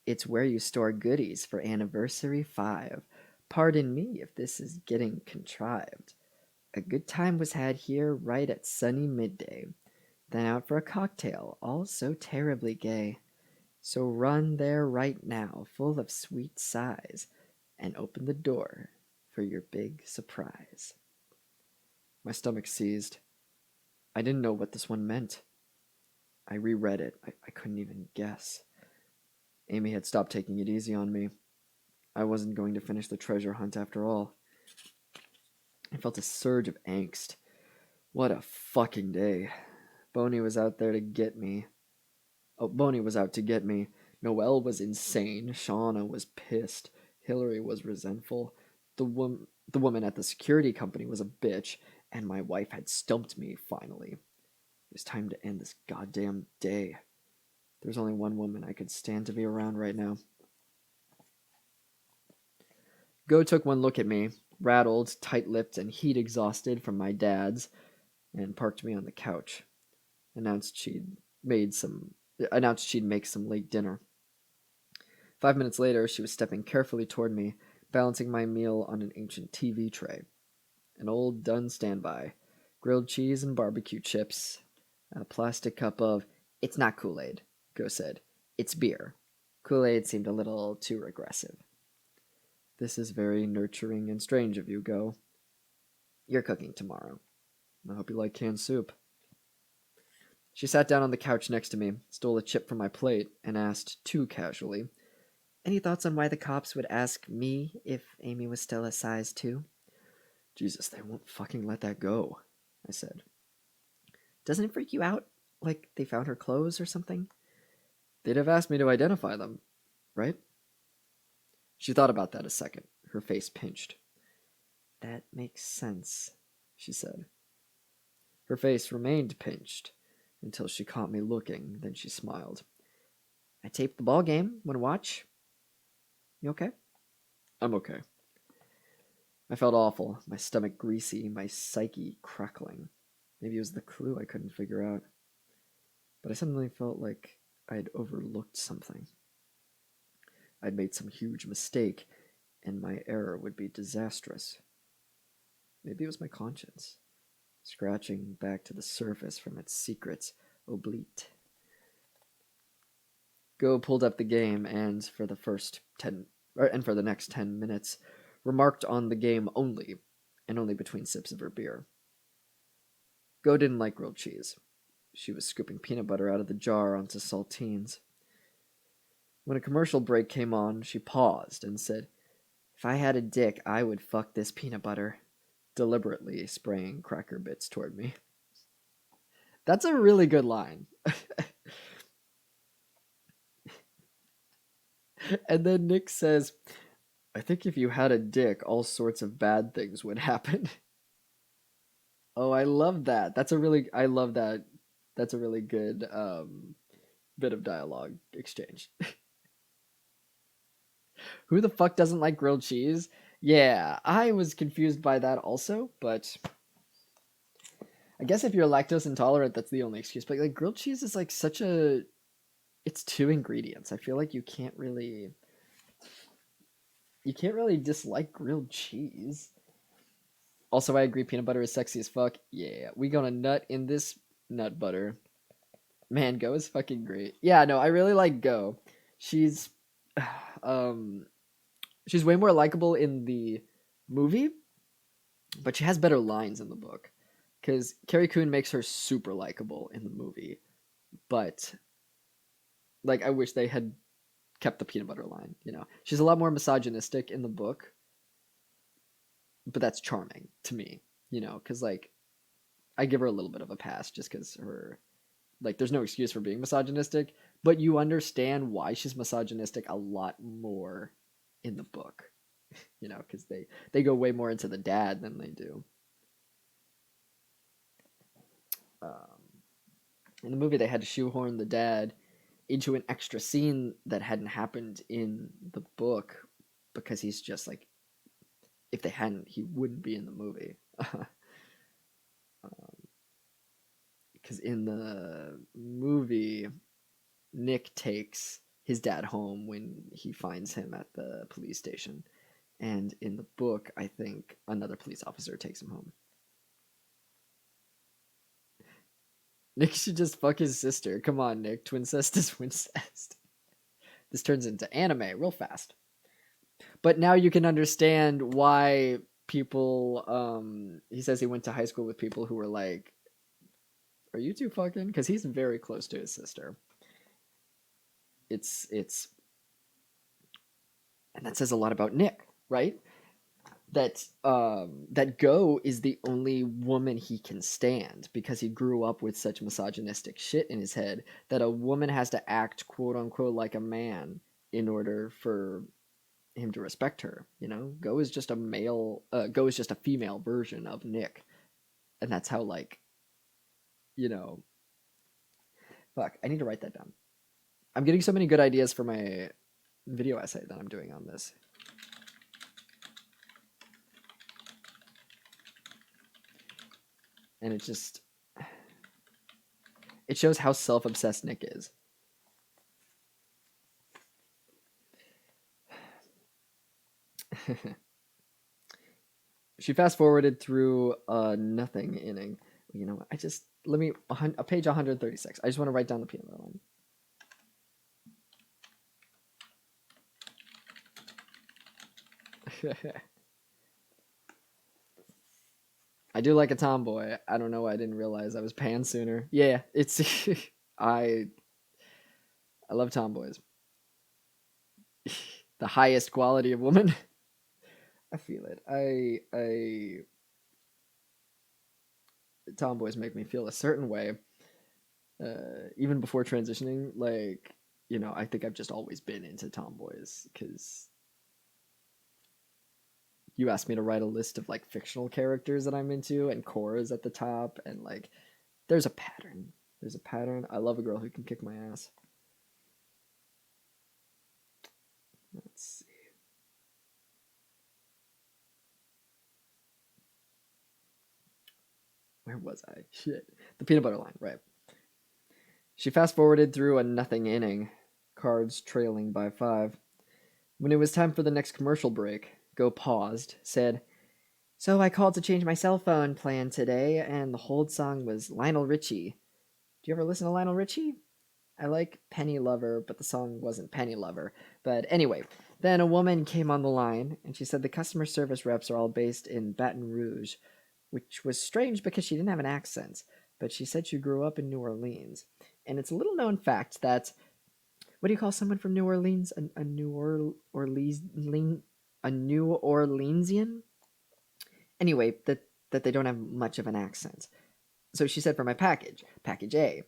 It's where you store goodies for anniversary 5. Pardon me if this is getting contrived. A good time was had here right at sunny midday. Then out for a cocktail, all so terribly gay. So run there right now, full of sweet sighs, and open the door for your big surprise. My stomach seized. I didn't know what this one meant. I reread it. I couldn't even guess. Amy had stopped taking it easy on me. I wasn't going to finish the treasure hunt after all. I felt a surge of angst. What a fucking day. Boney was out there to get me. Oh, Boney was out to get me. Noelle was insane. Shauna was pissed. Hillary was resentful. The woman at the security company was a bitch. And my wife had stumped me, finally. It was time to end this goddamn day. There's only one woman I could stand to be around right now. Go took one look at me, rattled, tight-lipped, and heat-exhausted from my dad's, and parked me on the couch. Announced she'd make some late dinner. 5 minutes later, she was stepping carefully toward me, balancing my meal on an ancient TV tray. An old Dunn standby, grilled cheese and barbecue chips, a plastic cup of, "It's not Kool-Aid," Go said. "It's beer." Kool-Aid seemed a little too regressive. "This is very nurturing and strange of you, Go. You're cooking tomorrow. I hope you like canned soup." She sat down on the couch next to me, stole a chip from my plate, and asked, too casually, "Any thoughts on why the cops would ask me if Amy was still a size 2? "Jesus, they won't fucking let that go," I said. "Doesn't it freak you out? Like they found her clothes or something?" "They'd have asked me to identify them, right?" She thought about that a second, her face pinched. "That makes sense," she said. Her face remained pinched until she caught me looking, then she smiled. "I taped the ball game. Want to watch? You okay?" "I'm okay." I felt awful, my stomach greasy, my psyche crackling. Maybe it was the clue I couldn't figure out. But I suddenly felt like I'd overlooked something. I'd made some huge mistake, and my error would be disastrous. Maybe it was my conscience, scratching back to the surface from its secrets oblique. Go pulled up the game and, for the next 10 minutes, remarked on the game only, and only between sips of her beer. Go didn't like grilled cheese. She was scooping peanut butter out of the jar onto saltines. When a commercial break came on, she paused and said, "If I had a dick, I would fuck this peanut butter," deliberately spraying cracker bits toward me. That's a really good line. And then Nick says, I think if you had a dick, all sorts of bad things would happen. Oh, I love that. I love that. That's a really good bit of dialogue exchange. Who the fuck doesn't like grilled cheese? Yeah, I was confused by that also, but I guess if you're lactose intolerant, that's the only excuse. But like grilled cheese is like such a it's two ingredients. I feel like you can't really dislike grilled cheese. Also, I agree peanut butter is sexy as fuck. Yeah, we gonna nut in this nut butter. Man, Go is fucking great. Yeah, no, I really like Go. She's um she's way more likable in the movie, but she has better lines in the book. Cuz Carrie Coon makes her super likable in the movie, but like I wish they had kept the peanut butter line, you know. She's a lot more misogynistic in the book, but that's charming to me, you know, cuz like I give her a little bit of a pass just cuz her like there's no excuse for being misogynistic, but you understand why she's misogynistic a lot more in the book, you know, because they go way more into the dad than they do. Um, in the movie, they had to shoehorn the dad into an extra scene that hadn't happened in the book because he's just like if they hadn't, he wouldn't be in the movie. Because in the movie, Nick takes his dad home when he finds him at the police station. And in the book, I think another police officer takes him home. Nick should just fuck his sister. Come on, Nick. Twincest is wincest. This turns into anime real fast. But now you can understand why people he says he went to high school with people who were like, are you two fucking? Because he's very close to his sister. It's and that says a lot about Nick, right? That Go is the only woman he can stand because he grew up with such misogynistic shit in his head that a woman has to act quote unquote like a man in order for him to respect her, you know. Go is just a female version of Nick, and that's how like, you know, fuck, I need to write that down. I'm getting so many good ideas for my video essay that I'm doing on this. And it shows how self-obsessed Nick is. She fast forwarded through a nothing inning. You know, I just let me a page 136. I just want to write down the peanut butter line. I do like a tomboy. I don't know why I didn't realize I was pan sooner. Yeah, it's I I love tomboys. The highest quality of woman. I feel it. I tomboys make me feel a certain way. Even before transitioning, like, you know, I think I've just always been into tomboys because you asked me to write a list of like fictional characters that I'm into, and Cora's at the top, and like, there's a pattern. There's a pattern. I love a girl who can kick my ass. Let's see. Where was I? Shit. The peanut butter line, right. She fast forwarded through a nothing inning, Cards trailing by 5. When it was time for the next commercial break, Go paused, said, so I called to change my cell phone plan today, and the hold song was Lionel Richie. Do you ever listen to Lionel Richie? I like Penny Lover, but the song wasn't Penny Lover. But anyway, then a woman came on the line, and she said the customer service reps are all based in Baton Rouge, which was strange because she didn't have an accent, but she said she grew up in New Orleans. And it's a little known fact that what do you call someone from New Orleans? A New Orleansian? Anyway, that they don't have much of an accent. So she said for my package A,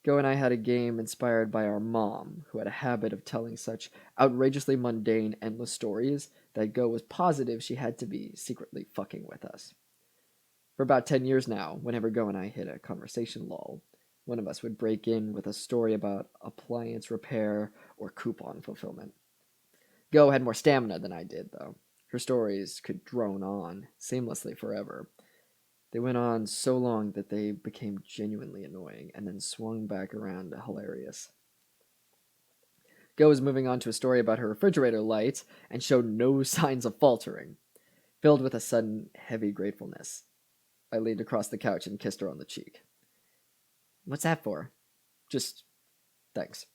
Go and I had a game inspired by our mom, who had a habit of telling such outrageously mundane, endless stories that Go was positive she had to be secretly fucking with us. For about 10 years now, whenever Go and I hit a conversation lull, one of us would break in with a story about appliance repair or coupon fulfillment. Go had more stamina than I did, though. Her stories could drone on seamlessly forever. They went on so long that they became genuinely annoying and then swung back around to hilarious. Go was moving on to a story about her refrigerator light and showed no signs of faltering. Filled with a sudden, heavy gratefulness, I leaned across the couch and kissed her on the cheek. What's that for? Just thanks.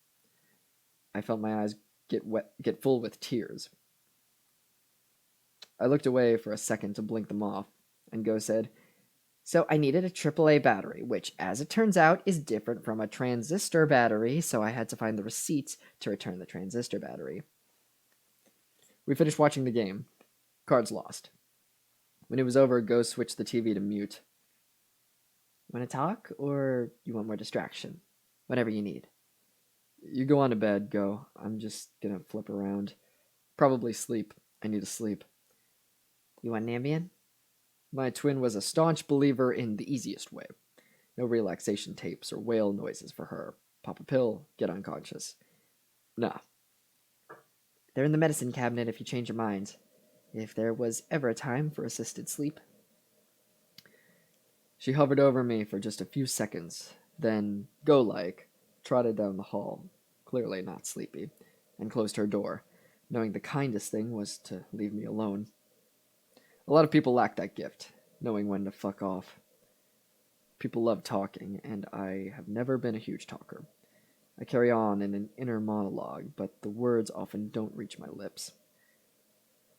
I felt my eyes get full with tears. I looked away for a second to blink them off, and Go said, So I needed a AAA battery, which, as it turns out, is different from a transistor battery, so I had to find the receipt to return the transistor battery. We finished watching the game. Cards lost. When it was over, Go switched the TV to mute. Want to talk, or you want more distraction? Whatever you need. You go on to bed, Go. I'm just gonna flip around. Probably sleep. I need to sleep. You want Ambien? My twin was a staunch believer in the easiest way. No relaxation tapes or whale noises for her. Pop a pill, get unconscious. Nah. They're in the medicine cabinet if you change your mind. If there was ever a time for assisted sleep. She hovered over me for just a few seconds, then, go-like, trotted down the hall, clearly not sleepy, and closed her door, knowing the kindest thing was to leave me alone. A lot of people lack that gift, knowing when to fuck off. People love talking, and I have never been a huge talker. I carry on in an inner monologue, but the words often don't reach my lips.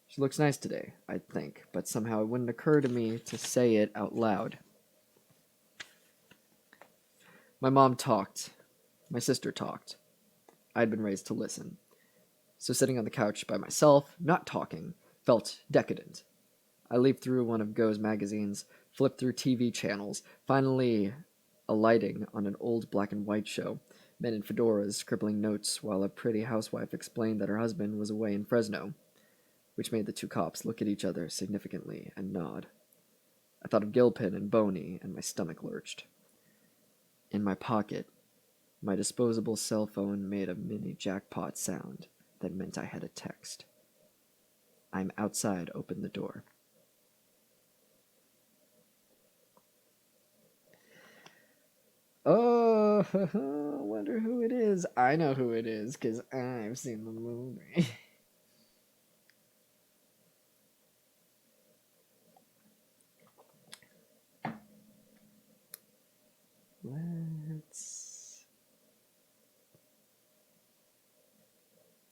She looks nice today, I'd think, but somehow it wouldn't occur to me to say it out loud. My mom talked. My sister talked. I'd been raised to listen. So sitting on the couch by myself, not talking, felt decadent. I leafed through one of Go's magazines, flipped through TV channels, finally alighting on an old black and white show, men in fedoras scribbling notes while a pretty housewife explained that her husband was away in Fresno, which made the two cops look at each other significantly and nod. I thought of Gilpin and Boney, and my stomach lurched. In my pocket, my disposable cell phone made a mini jackpot sound that meant I had a text. I'm outside, open the door. Oh, I wonder who it is. I know who it is, because I've seen the movie.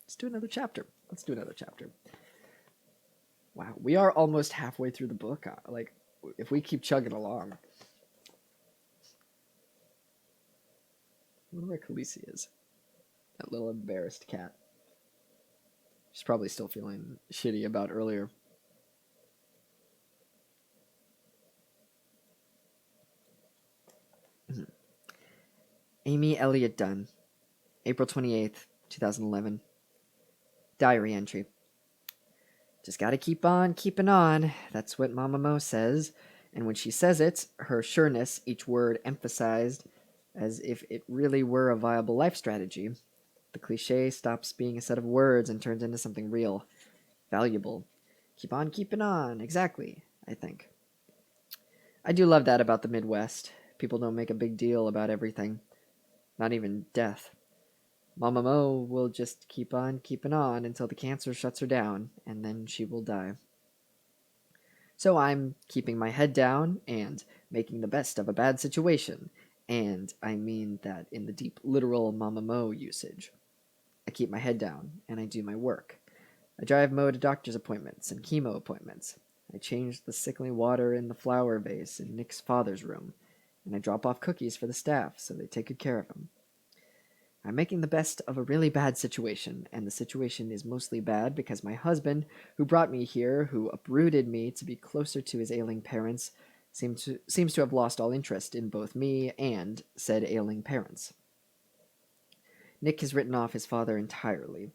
Let's do another chapter. Let's do another chapter. Wow, we are almost halfway through the book. Like, if we keep chugging along. I wonder where Khaleesi is. That little embarrassed cat. She's probably still feeling shitty about earlier. Amy Elliott Dunn, April 28th, 2011. Diary entry. Just gotta keep on keeping on. That's what Mama Mo says. And when she says it, her sureness, each word emphasized as if it really were a viable life strategy. The cliche stops being a set of words and turns into something real, valuable. Keep on keeping on, exactly, I think. I do love that about the Midwest. People don't make a big deal about everything. Not even death. Mama Mo will just keep on keeping on until the cancer shuts her down, and then she will die. So I'm keeping my head down and making the best of a bad situation, and I mean that in the deep literal Mama Mo usage. I keep my head down, and I do my work. I drive Mo to doctor's appointments and chemo appointments. I change the sickly water in the flower vase in Nick's father's room, and I drop off cookies for the staff so they take good care of him. I'm making the best of a really bad situation, and the situation is mostly bad because my husband, who brought me here, who uprooted me to be closer to his ailing parents, seems to have lost all interest in both me and said ailing parents. Nick has written off his father entirely.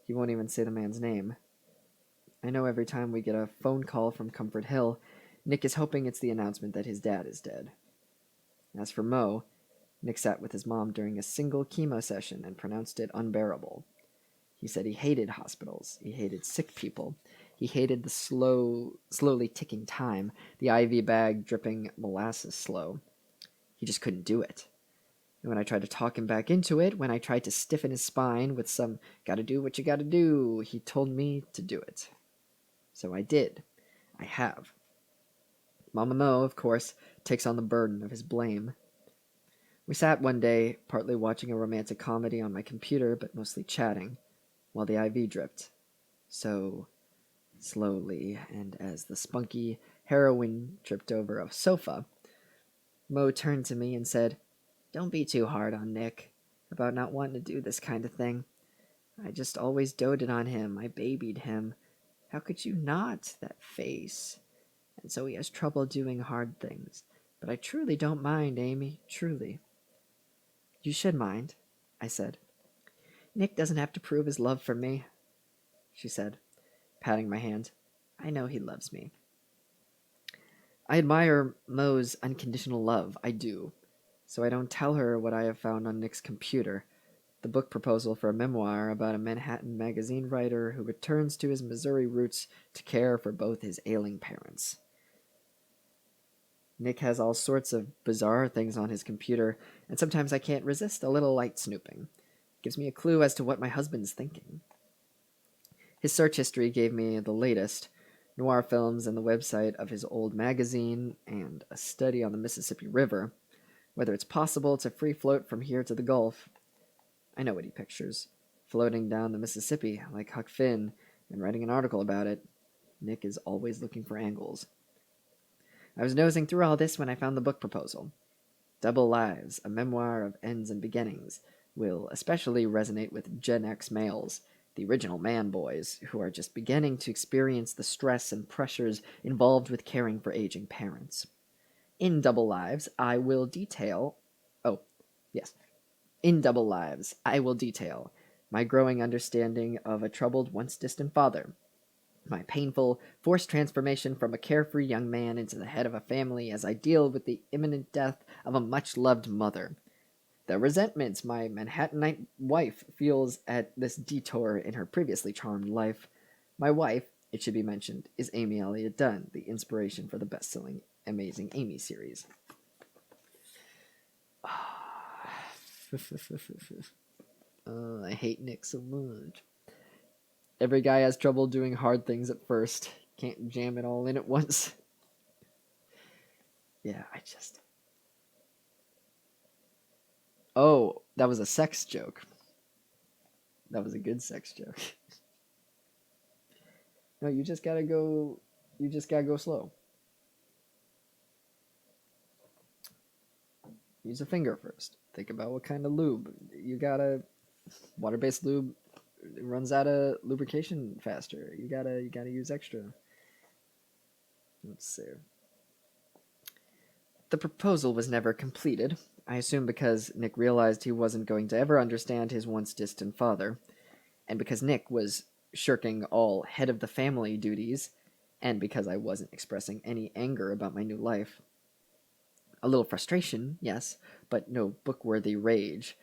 He won't even say the man's name. I know every time we get a phone call from Comfort Hill, Nick is hoping it's the announcement that his dad is dead. As for Mo, Nick sat with his mom during a single chemo session and pronounced it unbearable. He said he hated hospitals, he hated sick people, he hated the slowly ticking time, the IV bag dripping molasses slow. He just couldn't do it. And when I tried to talk him back into it, when I tried to stiffen his spine with some gotta do what you gotta do, he told me to do it. So I did. I have. Mama Mo, of course, takes on the burden of his blame. We sat one day, partly watching a romantic comedy on my computer, but mostly chatting, while the IV dripped. So slowly, and as the spunky heroin tripped over a sofa, Mo turned to me and said, "Don't be too hard on Nick about not wanting to do this kind of thing. I just always doted on him. I babied him. How could you not? That face. And so he has trouble doing hard things. But I truly don't mind, Amy. Truly." "You should mind," I said. "Nick doesn't have to prove his love for me," she said, patting my hand. "I know he loves me." I admire Mo's unconditional love. I do. So I don't tell her what I have found on Nick's computer. The book proposal for a memoir about a Manhattan magazine writer who returns to his Missouri roots to care for both his ailing parents. Nick has all sorts of bizarre things on his computer, and sometimes I can't resist a little light snooping. It gives me a clue as to what my husband's thinking. His search history gave me the latest noir films and the website of his old magazine and a study on the Mississippi River, whether it's possible to free float from here to the Gulf. I know what he pictures. Floating down the Mississippi like Huck Finn and writing an article about it. Nick is always looking for angles. I was nosing through all this when I found the book proposal. Double Lives, a memoir of ends and beginnings, will especially resonate with Gen X males, the original man boys, who are just beginning to experience the stress and pressures involved with caring for aging parents. In Double Lives, I will detail my growing understanding of a troubled, once distant father, my painful, forced transformation from a carefree young man into the head of a family as I deal with the imminent death of a much-loved mother, the resentment my Manhattanite wife feels at this detour in her previously charmed life. My wife, it should be mentioned, is Amy Elliott Dunn, the inspiration for the best-selling Amazing Amy series. I hate Nick so much. Every guy has trouble doing hard things at first. Can't jam it all in at once. Yeah, Oh, that was a sex joke. That was a good sex joke. No, you just gotta go slow. Use a finger first. Think about what kind of lube. You gotta water-based lube runs out of lubrication faster. You gotta use extra. Let's see. The proposal was never completed, I assume because Nick realized he wasn't going to ever understand his once distant father, and because Nick was shirking all head of the family duties, and because I wasn't expressing any anger about my new life. A little frustration, yes, but no book-worthy rage.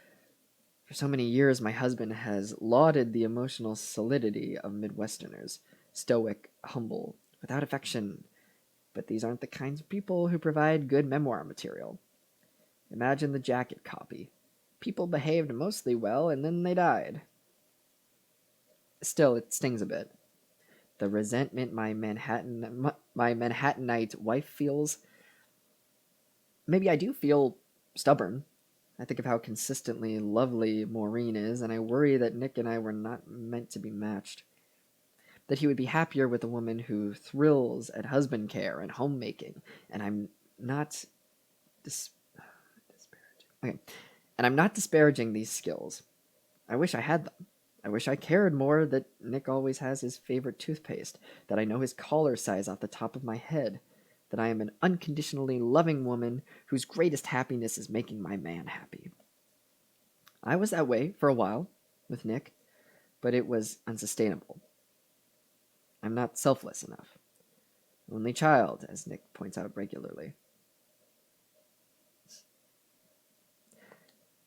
For so many years, my husband has lauded the emotional solidity of Midwesterners, stoic, humble, without affection. But these aren't the kinds of people who provide good memoir material. Imagine the jacket copy. People behaved mostly well, and then they died. Still, it stings a bit. The resentment my Manhattanite wife feels. Maybe I do feel stubborn. I think of how consistently lovely Maureen is, and I worry that Nick and I were not meant to be matched. That he would be happier with a woman who thrills at husband care and homemaking, and I'm not disparaging. Okay, and I'm not disparaging these skills. I wish I had them. I wish I cared more that Nick always has his favorite toothpaste, that I know his collar size off the top of my head, that I am an unconditionally loving woman whose greatest happiness is making my man happy. I was that way for a while with Nick, but it was unsustainable. I'm not selfless enough. Only child, as Nick points out regularly.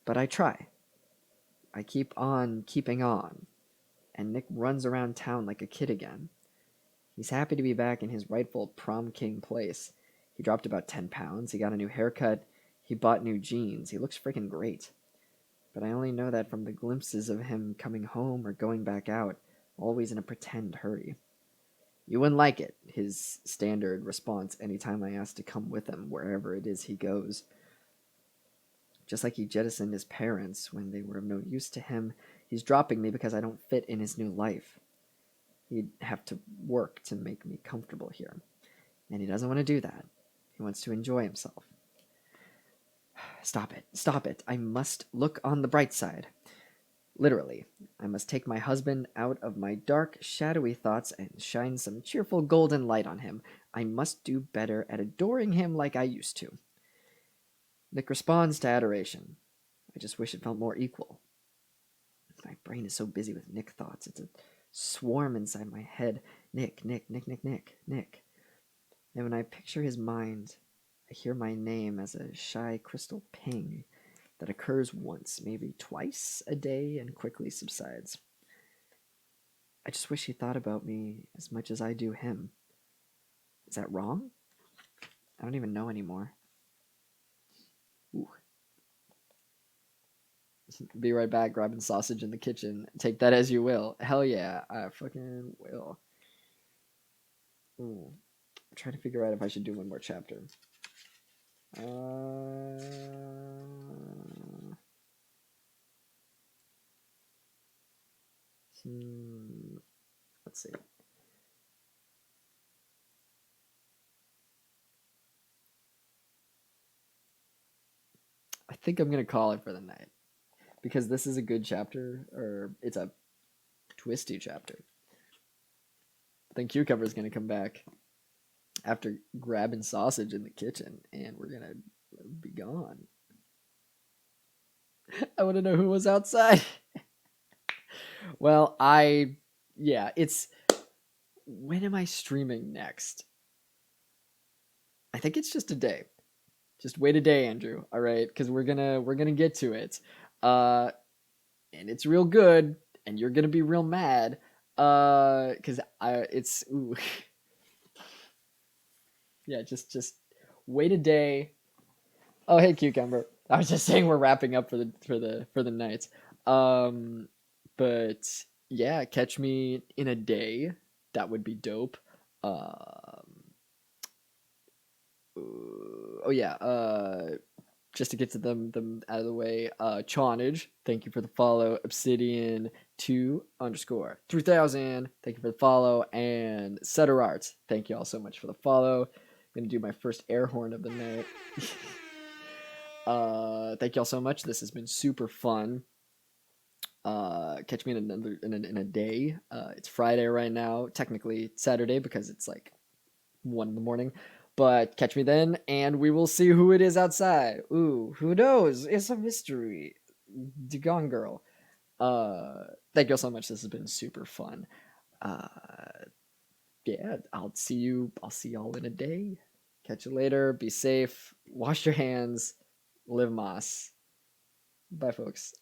But I try. I keep on keeping on, and Nick runs around town like a kid again. He's happy to be back in his rightful prom king place. He dropped about 10 pounds, he got a new haircut, he bought new jeans, he looks freaking great. But I only know that from the glimpses of him coming home or going back out, always in a pretend hurry. You wouldn't like it, his standard response anytime I ask to come with him wherever it is he goes. Just like he jettisoned his parents when they were of no use to him, he's dropping me because I don't fit in his new life. He'd have to work to make me comfortable here. And he doesn't want to do that. He wants to enjoy himself. Stop it. Stop it. I must look on the bright side. Literally, I must take my husband out of my dark, shadowy thoughts and shine some cheerful golden light on him. I must do better at adoring him like I used to. Nick responds to adoration. I just wish it felt more equal. My brain is so busy with Nick thoughts. It's a swarm inside my head. Nick, Nick, Nick, Nick, Nick, Nick. And when I picture his mind, I hear my name as a shy crystal ping that occurs once, maybe twice a day, and quickly subsides. I just wish he thought about me as much as I do him. Is that wrong? I don't even know anymore. Ooh. Be right back, grabbing sausage in the kitchen. Take that as you will. Hell yeah, I fucking will. Ooh. I'm trying to figure out if I should do one more chapter. Let's see. I think I'm gonna call it for the night because this is a good chapter, or it's a twisty chapter. I think Cucumber's gonna come back after grabbing sausage in the kitchen, and we're gonna be gone. I want to know who was outside. Well, it's. When am I streaming next? I think it's just a day. Just wait a day, Andrew. All right, because we're gonna get to it, and it's real good, and you're gonna be real mad, because it's ooh. Yeah, just wait a day. Oh, hey, Cucumber. I was just saying we're wrapping up for the night. But yeah, catch me in a day. That would be dope. Oh yeah. Just to get to them out of the way. Chawnage, thank you for the follow. Obsidian 2 _ 3000. Thank you for the follow. And Setter Arts, thank you all so much for the follow. I'm gonna do my first air horn of the night. Thank you all so much. This has been super fun. Catch me in a day. It's Friday right now. Technically Saturday because it's like 1 in the morning. But catch me then, and we will see who it is outside. Ooh, who knows? It's a mystery. The Gone Girl. Thank you all so much. This has been super fun. Yeah, I'll see y'all in a day. Catch you later. Be safe. Wash your hands. Live Moss. Bye, folks.